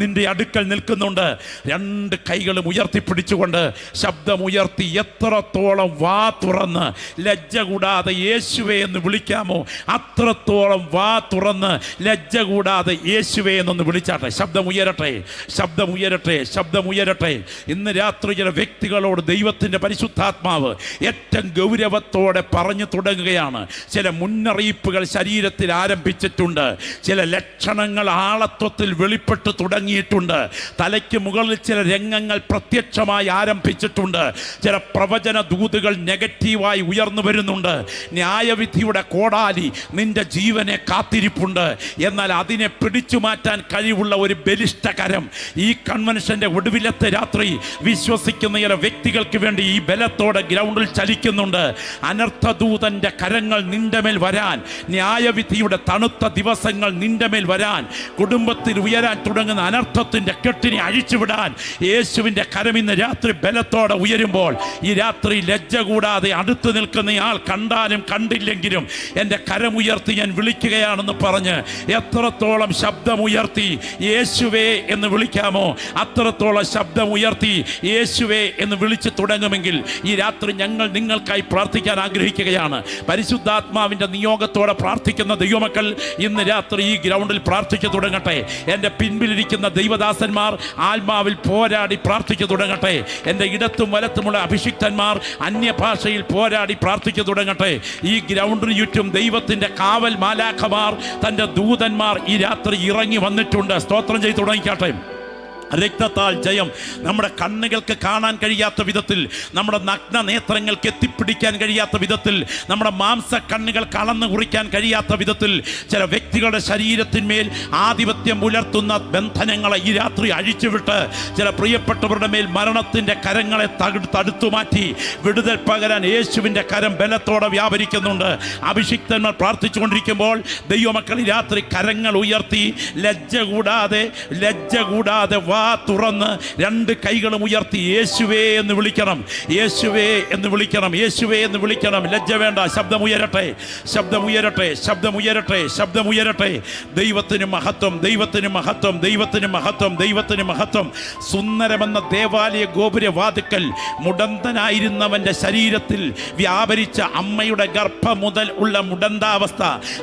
നിന്റെ അടുക്കൽ നിൽക്കുന്നുണ്ട്. 2 കൈകളും ഉയർത്തിപ്പിടിച്ചുകൊണ്ട് ശബ്ദമുയർത്തി എത്രത്തോളം വാ തുറന്ന് ലജ്ജ കൂടാതെ യേശുവേ എന്ന് വിളിക്കാമോ അത്രത്തോളം വാ തുറന്ന് ലജ്ജ കൂടാതെ യേശുവേ എന്നൊന്ന് വിളിച്ചാട്ടെ. ശബ്ദമുയരട്ടെ, ശബ്ദമുയരട്ടെ, ശബ്ദമുയരട്ടെ. ഇന്ന് രാത്രി ചില വ്യക്തികളോട് ദൈവത്തിൻ്റെ പരിശുദ്ധാത്മാവ് ഏറ്റവും ഗൗരവത്തോടെ പറഞ്ഞു തുടങ്ങുകയാണ്. ചില മുന്നറിയിപ്പുകൾ ശരീരത്തിൽ ആരംഭിച്ചിട്ടുണ്ട്. ചില ലക്ഷണങ്ങൾ ആളത്വത്തിൽ വെളിപ്പെട്ട് തുടങ്ങിയിട്ടുണ്ട്. തലയ്ക്ക് മുകളിൽ ചില രംഗങ്ങൾ പ്രത്യക്ഷമായി ആരംഭിച്ചിട്ടുണ്ട്. ചില പ്രവചന ദൂതുകൾ നെഗറ്റീവായി ഉയർന്നു വരുന്നുണ്ട്. ന്യായവിധിയുടെ കോടാലി നിന്റെ ജീവനെ കാത്തിരിപ്പുണ്ട്. എന്നാൽ അതിനെ പിടിച്ചു മാറ്റാൻ കഴിവുള്ള ഒരു ബലിഷ്ഠകരം ഈ കൺവെൻഷന്റെ എൻ്റെ ഒടുവിലത്തെ രാത്രി വിശ്വസിക്കുന്ന ചില വ്യക്തികൾക്ക് വേണ്ടി ഈ ബലത്തോടെ ഗ്രൗണ്ടിൽ ചലിക്കുന്നുണ്ട്. അനർത്ഥദൂതൻ്റെ കരങ്ങൾ നിന്റെ മേൽ വരാൻ, ന്യായവിധിയുടെ തണുത്ത ദിവസങ്ങൾ നിന്റെ മേൽ വരാൻ, കുടുംബത്തിൽ ഉയരാൻ തുടങ്ങുന്ന അനർത്ഥത്തിൻ്റെ കെട്ടിനെ അഴിച്ചുവിടാൻ യേശുവിൻ്റെ കരം ഇന്ന് രാത്രി ബലത്തോടെ ഉയരുമ്പോൾ, ഈ രാത്രി ലജ്ജ കൂടാതെ അടുത്ത് നിൽക്കുന്നയാൾ കണ്ടാലും കണ്ടില്ലെങ്കിലും എൻ്റെ കരമുയർത്തി ഞാൻ വിളിക്കുകയാണെന്ന് പറഞ്ഞ് എത്രത്തോളം ശബ്ദമുയർത്തി യേശുവേ എന്ന് വിളിക്കാമോ അത്രത്തോളം ശബ്ദമുയർത്തി യേശുവേ എന്ന് വിളിച്ചു തുടങ്ങുമെങ്കിൽ ഈ രാത്രി ഞങ്ങൾ നിങ്ങൾക്കായി പ്രാർത്ഥിക്കാൻ ആഗ്രഹിക്കുകയാണ്. പരിശുദ്ധാത്മാവിൻ്റെ നിയോഗത്തോടെ പ്രാർത്ഥിക്കുന്ന ദൈവമക്കൾ ഇന്ന് രാത്രി ഈ ഗ്രൗണ്ടിൽ പ്രാർത്ഥിച്ചു തുടങ്ങട്ടെ. എൻ്റെ പിൻപിലിരിക്കുന്ന ദൈവദാസന്മാർ ആത്മാവിൽ പോരാടി പ്രാർത്ഥിച്ചു തുടങ്ങട്ടെ. എൻ്റെ ഇടത്തും വലത്തുമുള്ള അഭിഷിക്തന്മാർ അന്യഭാഷയിൽ പോരാടി പ്രാർത്ഥിച്ചു തുടങ്ങട്ടെ. ഈ ഗ്രൗണ്ടിന് ചുറ്റും ദൈവത്തിൻ്റെ കാവൽ മാലാഖമാർ, തൻ്റെ ദൂതന്മാർ ഈ രാത്രി ഇറങ്ങി വന്നിട്ടുണ്ട്. സ്തോത്രം ചെയ്ത് തുടങ്ങിക്കട്ടെ. രക്തത്താൽ ജയം. നമ്മുടെ കണ്ണുകൾക്ക് കാണാൻ കഴിയാത്ത വിധത്തിൽ, നമ്മുടെ നഗ്ന നേത്രങ്ങൾക്ക് എത്തിപ്പിടിക്കാൻ കഴിയാത്ത വിധത്തിൽ, നമ്മുടെ മാംസ കണ്ണുകൾ കളന്ന് കുറിക്കാൻ കഴിയാത്ത വിധത്തിൽ ചില വ്യക്തികളുടെ ശരീരത്തിന്മേൽ ആധിപത്യം പുലർത്തുന്ന ബന്ധനങ്ങളെ ഈ രാത്രി അഴിച്ചുവിട്ട് ചില പ്രിയപ്പെട്ടവരുടെ മേൽ മരണത്തിൻ്റെ കരങ്ങളെ തടുത്തു മാറ്റി വിടുതൽ പകരാൻ യേശുവിൻ്റെ കരം ബലത്തോടെ വ്യാപരിക്കുന്നുണ്ട്. അഭിഷിക്തന്മാർ പ്രാർത്ഥിച്ചുകൊണ്ടിരിക്കുമ്പോൾ ദൈവമക്കൾ ഈ രാത്രി കരങ്ങൾ ഉയർത്തി ലജ്ജ കൂടാതെ വാ തുറന്ന് രണ്ട് കൈകളും ഉയർത്തി യേശുവേ എന്ന് വിളിക്കണം. യേശുവേ എന്ന് വിളിക്കണം. യേശുവേ എന്ന് വിളിക്കണം. ലജ്ജ വേണ്ട. ശബ്ദമുയരട്ടെ, ശബ്ദമുയരട്ടെ, ശബ്ദമുയരട്ടെ, ശബ്ദമുയരട്ടെ. ദൈവത്തിന് മഹത്വം, ദൈവത്തിന് മഹത്വം, ദൈവത്തിന് മഹത്വം, ദൈവത്തിന് മഹത്വം. സുന്ദരമെന്ന ദേവാലയ ഗോപുരവാതിക്കൽ മുടന്തനായിരുന്നവൻ്റെ ശരീരത്തിൽ വ്യാപരിച്ച അമ്മയുടെ ഗർഭം മുതൽ ഉള്ള മുടന്താവസ്ഥ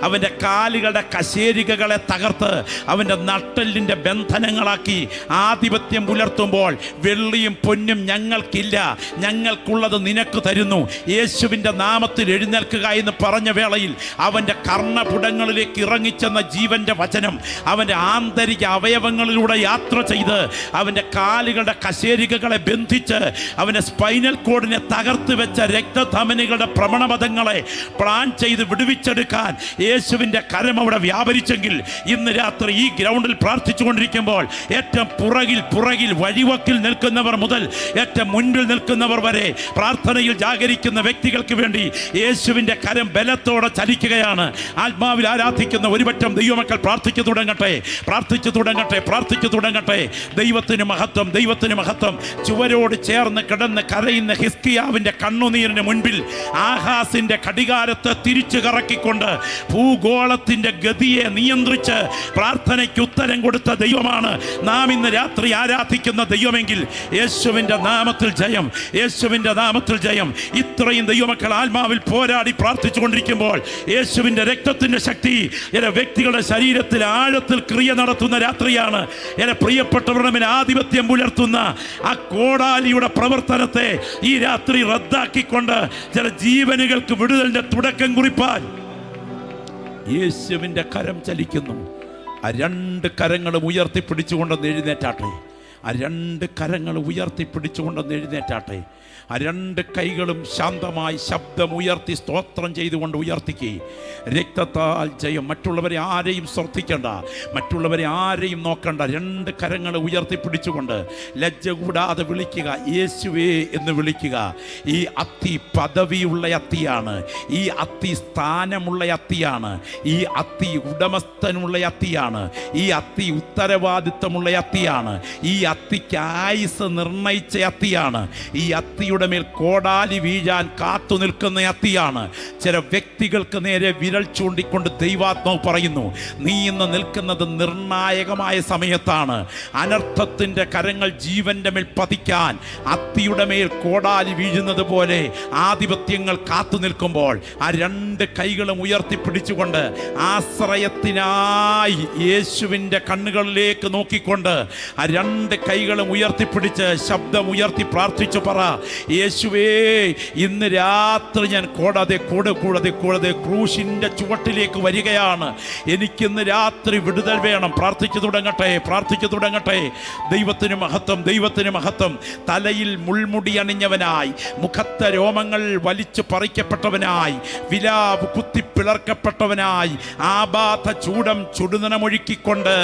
അവൻ്റെ കാലുകളുടെ കശേരികകളെ തകർത്ത് അവൻ്റെ നട്ടെല്ലിൻ്റെ ബന്ധനങ്ങളാക്കി ആധിപത്യം പുലർത്തുമ്പോൾ വെള്ളിയും പൊന്നും ഞങ്ങൾക്കില്ല, ഞങ്ങൾക്കുള്ളത് നിനക്ക് തരുന്നു, യേശുവിൻ്റെ നാമത്തിൽ എഴുന്നേൽക്കുക എന്ന് പറഞ്ഞ വേളയിൽ അവൻ്റെ കർണപുടങ്ങളിലേക്ക് ഇറങ്ങിച്ചെന്ന ജീവൻ്റെ വചനം അവൻ്റെ ആന്തരിക അവയവങ്ങളിലൂടെ യാത്ര ചെയ്ത് അവൻ്റെ കാലുകളുടെ കശേരികകളെ ബന്ധിച്ച് അവൻ്റെ സ്പൈനൽ കോഡിനെ തകർത്ത് വെച്ച രക്തധമനികളുടെ ഭ്രമണപഥങ്ങളെ പ്ലാൻ ചെയ്ത് വിടുവിച്ചെടുക്കാൻ യേശുവിൻ്റെ കരം അവിടെ വ്യാപരിച്ചെങ്കിൽ ഇന്ന് രാത്രി ഈ ഗ്രൗണ്ടിൽ പ്രാർത്ഥിച്ചുകൊണ്ടിരിക്കുമ്പോൾ ഏറ്റവും പുറകിൽ വഴിവക്കിൽ നിൽക്കുന്നവർ മുതൽ ഏറ്റവും മുൻപിൽ നിൽക്കുന്നവർ വരെ പ്രാർത്ഥനയിൽ ജാഗരിക്കുന്ന വ്യക്തികൾക്ക് വേണ്ടി യേശുവിൻ്റെ കരം ബലത്തോടെ ചലിക്കുകയാണ്. ആത്മാവിൽ ആരാധിക്കുന്ന ഒരുപറ്റം ദൈവമക്കൾ പ്രാർത്ഥിച്ചു തുടങ്ങട്ടെ, പ്രാർത്ഥിച്ചു തുടങ്ങട്ടെ, പ്രാർത്ഥിച്ചു തുടങ്ങട്ടെ. ദൈവത്തിന് മഹത്വം, ദൈവത്തിന് മഹത്വം. ചുവരോട് ചേർന്ന് കിടന്ന് കരയുന്ന ഹിസ്കിയാവിൻ്റെ കണ്ണുനീരിന് മുൻപിൽ ആഹാസിൻ്റെ ഘടികാരത്തെ തിരിച്ചു കറക്കിക്കൊണ്ട് ഭൂഗോളത്തിൻ്റെ ഗതിയെ നിയന്ത്രിച്ച് പ്രാർത്ഥനയ്ക്ക് ഉത്തരം കൊടുത്ത ദൈവമാണ് നാം ഇന്ന് രാത്രി ആരാധിക്കുന്ന ദൈവമെങ്കിൽ യേശുവിൻ്റെ നാമത്തിൽ ജയം, യേശുവിൻ്റെ നാമത്തിൽ ജയം. ഇത്രയും ദൈവമക്കൾ ആത്മാവിൽ പോരാടി പ്രാർത്ഥിച്ചു കൊണ്ടിരിക്കുമ്പോൾ യേശുവിൻ്റെ രക്തത്തിൻ്റെ ശക്തി ചില വ്യക്തികളുടെ ശരീരത്തിൽ ആഴത്തിൽ ക്രിയ നടത്തുന്ന രാത്രിയാണ്. ചില പ്രിയപ്പെട്ടവരുടെ മേൽ ആധിപത്യം പുലർത്തുന്ന ആ കോടാലിയുടെ പ്രവർത്തനത്തെ ഈ രാത്രി റദ്ദാക്കിക്കൊണ്ട് ചില ജീവനുകൾക്ക് വിടുതലിൻ്റെ തുടക്കം കുറിപ്പാൻ യേശുവിൻ്റെ കരം ചലിക്കുന്നു. ആ രണ്ട് കരങ്ങളും ഉയർത്തിപ്പിടിച്ചുകൊണ്ടെന്ന് എഴുന്നേറ്റാട്ടെ. ആ രണ്ട് കരങ്ങൾ ഉയർത്തിപ്പിടിച്ചുകൊണ്ടെന്ന് എഴുന്നേറ്റാട്ടെ. ആ രണ്ട് കൈകളും ശാന്തമായി ശബ്ദമുയർത്തി സ്തോത്രം ചെയ്തുകൊണ്ട് ഉയർത്തിക്കുക. രക്തത്താൽ ജയം. മറ്റുള്ളവരെ ആരെയും ശ്രദ്ധിക്കേണ്ട, മറ്റുള്ളവരെ ആരെയും നോക്കണ്ട. രണ്ട് കരങ്ങൾ ഉയർത്തിപ്പിടിച്ചുകൊണ്ട് ലജ്ജ കൂടാതെ വിളിക്കുക, യേശുവേ എന്ന് വിളിക്കുക. ഈ അത്തി പദവിയുള്ള അത്തിയാണ്, ഈ അത്തി സ്ഥാനമുള്ള അത്തിയാണ്, ഈ അത്തി ഉടമസ്ഥനുള്ള അത്തിയാണ്, ഈ അത്തി ഉത്തരവാദിത്വമുള്ള അത്തിയാണ്, ഈ അത്തിക്ക് ആയുസ് നിർണയിച്ച അത്തിയാണ്, ഈ അത്തിയുടെ മേൽ കോടാലി വീഴാൻ കാത്തു നിൽക്കുന്ന അത്തിയാണ്. ചില വ്യക്തികൾക്ക് നേരെ വിരൽ ചൂണ്ടിക്കൊണ്ട് ദൈവാത്മാവ് പറയുന്നു, നീ ഇന്ന് നിൽക്കുന്നത് നിർണായകമായ സമയത്താണ്. അനർത്ഥത്തിൻ്റെ കരങ്ങൾ ജീവന്റെ മേൽ പതിക്കാൻ അത്തിയുടെ മേൽ കോടാലി വീഴുന്നത് പോലെ ആധിപത്യങ്ങൾ കാത്തു നിൽക്കുമ്പോൾ ആ രണ്ട് കൈകളും ഉയർത്തിപ്പിടിച്ചുകൊണ്ട് ആശ്രയത്തിനായി യേശുവിൻ്റെ കണ്ണുകളിലേക്ക് നോക്കിക്കൊണ്ട് ആ രണ്ട് കൈകളും ഉയർത്തിപ്പിടിച്ച് ശബ്ദം ഉയർത്തി പ്രാർത്ഥിച്ചു പറ, യേശുവേ ഇന്ന് രാത്രി ഞാൻ കൂടാതെ ക്രൂശിൻ്റെ ചുവട്ടിലേക്ക് വരികയാണ്. എനിക്കിന്ന് രാത്രി വിടുതൽ വേണം. പ്രാർത്ഥിച്ചു തുടങ്ങട്ടെ, പ്രാർത്ഥിച്ചു തുടങ്ങട്ടെ. ദൈവത്തിന് മഹത്വം, ദൈവത്തിന് മഹത്വം. തലയിൽ മുൾമുടി അണിഞ്ഞവനായി, മുഖത്തെ രോമങ്ങൾ വലിച്ചു പറിക്കപ്പെട്ടവനായി, വിലാവ് കുത്തിപ്പിളർക്കപ്പെട്ടവനായി, ആബാധ ചൂടം ചുടുനനമൊഴുക്കിക്കൊണ്ട്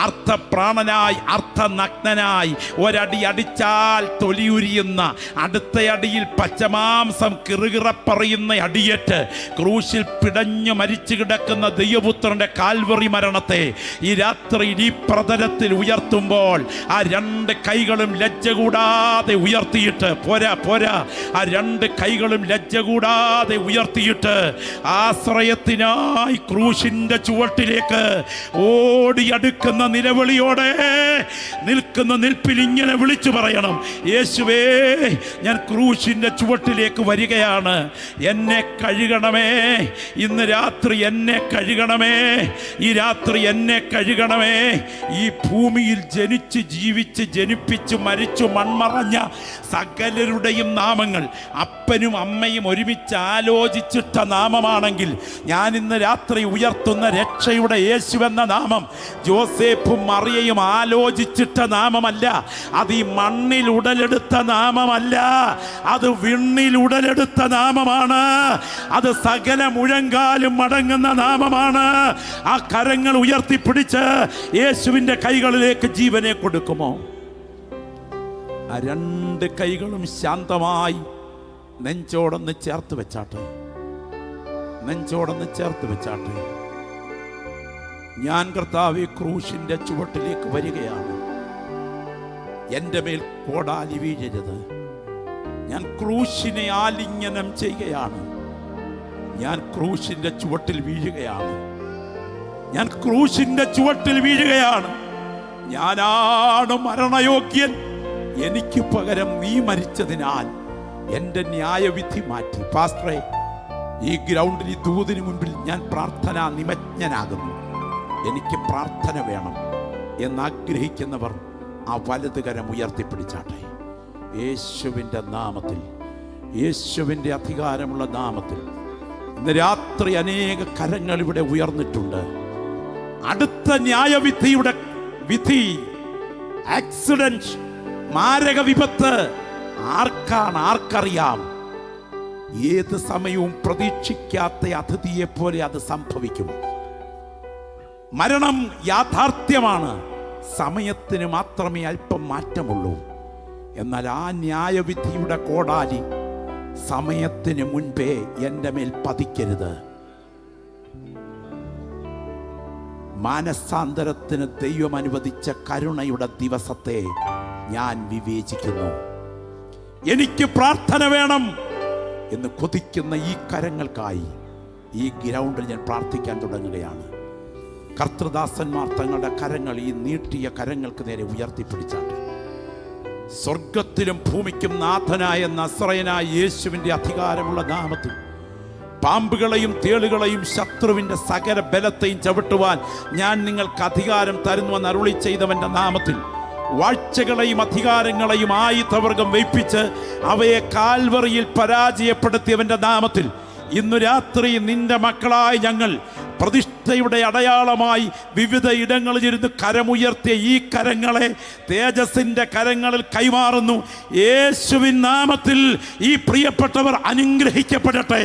അർത്ഥപ്രാണനായി അർത്ഥനഗ്നനായി കൊല്ലാനായി ഒരടി അടിച്ചാൽ തൊലിയുരിയുന്ന, അടുത്ത അടിയിൽ പച്ചമാംസം കിറുകിറപ്പറിയുന്ന അടിയേറ്റ് ക്രൂശിൽ പിടഞ്ഞു മരിച്ചു കിടക്കുന്ന ദൈവപുത്രന്റെ കാൽവറി മരണത്തെ ഈ രാത്രി ഈ പ്രതലത്തിൽ ഉയർത്തുമ്പോൾ ആ രണ്ട് കൈകളും ലജ്ജ കൂടാതെ ഉയർത്തിയിട്ട് പോരാ ആ രണ്ട് കൈകളും ലജ്ജ കൂടാതെ ഉയർത്തിയിട്ട് ആശ്രയത്തിനായി ക്രൂശിന്റെ ചുവട്ടിലേക്ക് ഓടിയടുക്കുന്ന നിലവിളിയോടെ നിൽക്കുന്ന നിൽപ്പിൽ ഇങ്ങനെ വിളിച്ചു പറയണം, യേശുവേ, ഞാൻ ക്രൂശിന്റെ ചുവട്ടിലേക്ക് വരികയാണ്, എന്നെ കഴുകണമേ, ഇന്ന് രാത്രി എന്നെ കഴുകണമേ, ഈ രാത്രി എന്നെ കഴുകണമേ. ഈ ഭൂമിയിൽ ജനിച്ച് ജീവിച്ച് ജനിപ്പിച്ച് മരിച്ചു മൺമറഞ്ഞ സകലരുടെയും നാമങ്ങൾ അപ്പനും അമ്മയും ഒരുമിച്ച് ആലോചിച്ചിട്ട നാമമാണെങ്കിൽ ഞാൻ ഇന്ന് രാത്രി ഉയർത്തുന്ന രക്ഷയുടെ യേശുവെന്ന നാമം ജോസേഫും മറിയയും ആലോചിച്ചിട്ട നാമമല്ല, അത് ഈ മണ്ണിൽ ഉടലെടുത്ത നാമമല്ല, അത് വിണ്ണിൽ ഉടലെടുത്ത നാമമാണ്, അത് സകല മുഴങ്കാലും മടങ്ങുന്ന നാമമാണ്. ആ കരങ്ങൾ ഉയർത്തിപ്പിടിച്ച് യേശുവിൻ്റെ കൈകളിലേക്ക് ജീവനെ കൊടുക്കുമോ? ആ രണ്ട് കൈകളും ശാന്തമായി നെഞ്ചോടൊന്ന് ചേർത്ത് വെച്ചാട്ടെ, നെഞ്ചോടൊന്ന് ചേർത്ത് വെച്ചാട്ടെ. ഞാൻ കർത്താവേ ക്രൂശിന്റെ ചുവട്ടിലേക്ക് വരികയാണ്, എൻ്റെ മേൽ കോടാലി വീഴരുത്. ഞാൻ ക്രൂശിനെ ആലിംഗനം ചെയ്യുകയാണ്, ഞാൻ ക്രൂശിന്റെ ചുവട്ടിൽ വീഴുകയാണ്, ഞാൻ ക്രൂശിന്റെ ചുവട്ടിൽ വീഴുകയാണ്. ഞാനാണ് മരണയോഗ്യൻ, എനിക്ക് പകരം നീ മരിച്ചതിനാൽ എൻ്റെ ന്യായവിധി മാറ്റി. പാസ്റ്ററെ, ഈ ഗ്രൗണ്ടിൽ ഈ ദൂതിന് മുൻപിൽ ഞാൻ പ്രാർത്ഥനാ നിമജ്ഞനാകുന്നു, എനിക്ക് പ്രാർത്ഥന വേണം എന്നാഗ്രഹിക്കുന്നവർ ആ വലതുകരം ഉയർത്തിപ്പിടിച്ചാട്ടെ. യേശുവിൻ്റെ നാമത്തിൽ, യേശുവിൻ്റെ അധികാരമുള്ള നാമത്തിൽ ഇന്ന് രാത്രി അനേക കരങ്ങൾ ഇവിടെ ഉയർന്നിട്ടുണ്ട്. അടുത്ത ന്യായവിധിയുടെ വിധി, ആക്സിഡന്റ്, മാരക വിപത്ത് ആർക്കറിയാം? ഏത് സമയവും പ്രതീക്ഷിക്കാത്ത അതിഥിയെ പോലെ അത് സംഭവിക്കും. മരണം യാഥാർത്ഥ്യമാണ്, സമയത്തിന് മാത്രമേ അല്പം മാറ്റമുള്ളൂ. എന്നാൽ ആ ന്യായവിധിയുടെ കോടാലി സമയത്തിന് മുൻപേ എൻ്റെ മേൽ പതിക്കരുത്. മാനസാന്തരത്തിന് ദൈവം അനുവദിച്ച കരുണയുടെ ദിവസത്തെ ഞാൻ വിവേചിക്കുന്നു. എനിക്ക് പ്രാർത്ഥന വേണം എന്ന് കൊതിക്കുന്ന ഈ കരങ്ങൾക്കായി ഈ ഗ്രൗണ്ടിൽ ഞാൻ പ്രാർത്ഥിക്കാൻ തുടങ്ങുകയാണ്. കർത്തൃദാസന്മാർ തങ്ങളുടെ കരങ്ങൾ ഈ നീട്ടിയ കരങ്ങൾക്ക് നേരെ ഉയർത്തിപ്പിടിച്ചാട്ടെ. സ്വർഗത്തിലും ഭൂമിക്കും നാഥനായ നസ്രയനായ യേശുവിൻ്റെ അധികാരമുള്ള നാമത്തിൽ പാമ്പുകളെയും തേളുകളെയും ശത്രുവിൻ്റെ സകല ബലത്തെയും ചവിട്ടുവാൻ ഞാൻ നിങ്ങൾക്ക് അധികാരം തരുന്നുവെന്ന് അരുളി ചെയ്തവൻ്റെ നാമത്തിൽ വാഴ്ചകളെയും അധികാരങ്ങളെയും ആയുധവർഗം വയ്പ്പിച്ച് അവയെ കാൽവറിയിൽ പരാജയപ്പെടുത്തിയവൻ്റെ നാമത്തിൽ ഇന്നു രാത്രി നിന്റെ മക്കളായി ഞങ്ങൾ പ്രതിഷ്ഠയുടെ അടയാളമായി വിവിധ ഇടങ്ങളിൽ ഇരുന്ന് കരമുയർത്തിയ ഈ കരങ്ങളെ തേജസ്സിൻ്റെ കരങ്ങളിൽ കൈമാറുന്നു. യേശുവിൻ നാമത്തിൽ ഈ പ്രിയപ്പെട്ടവർ അനുഗ്രഹിക്കപ്പെടട്ടെ.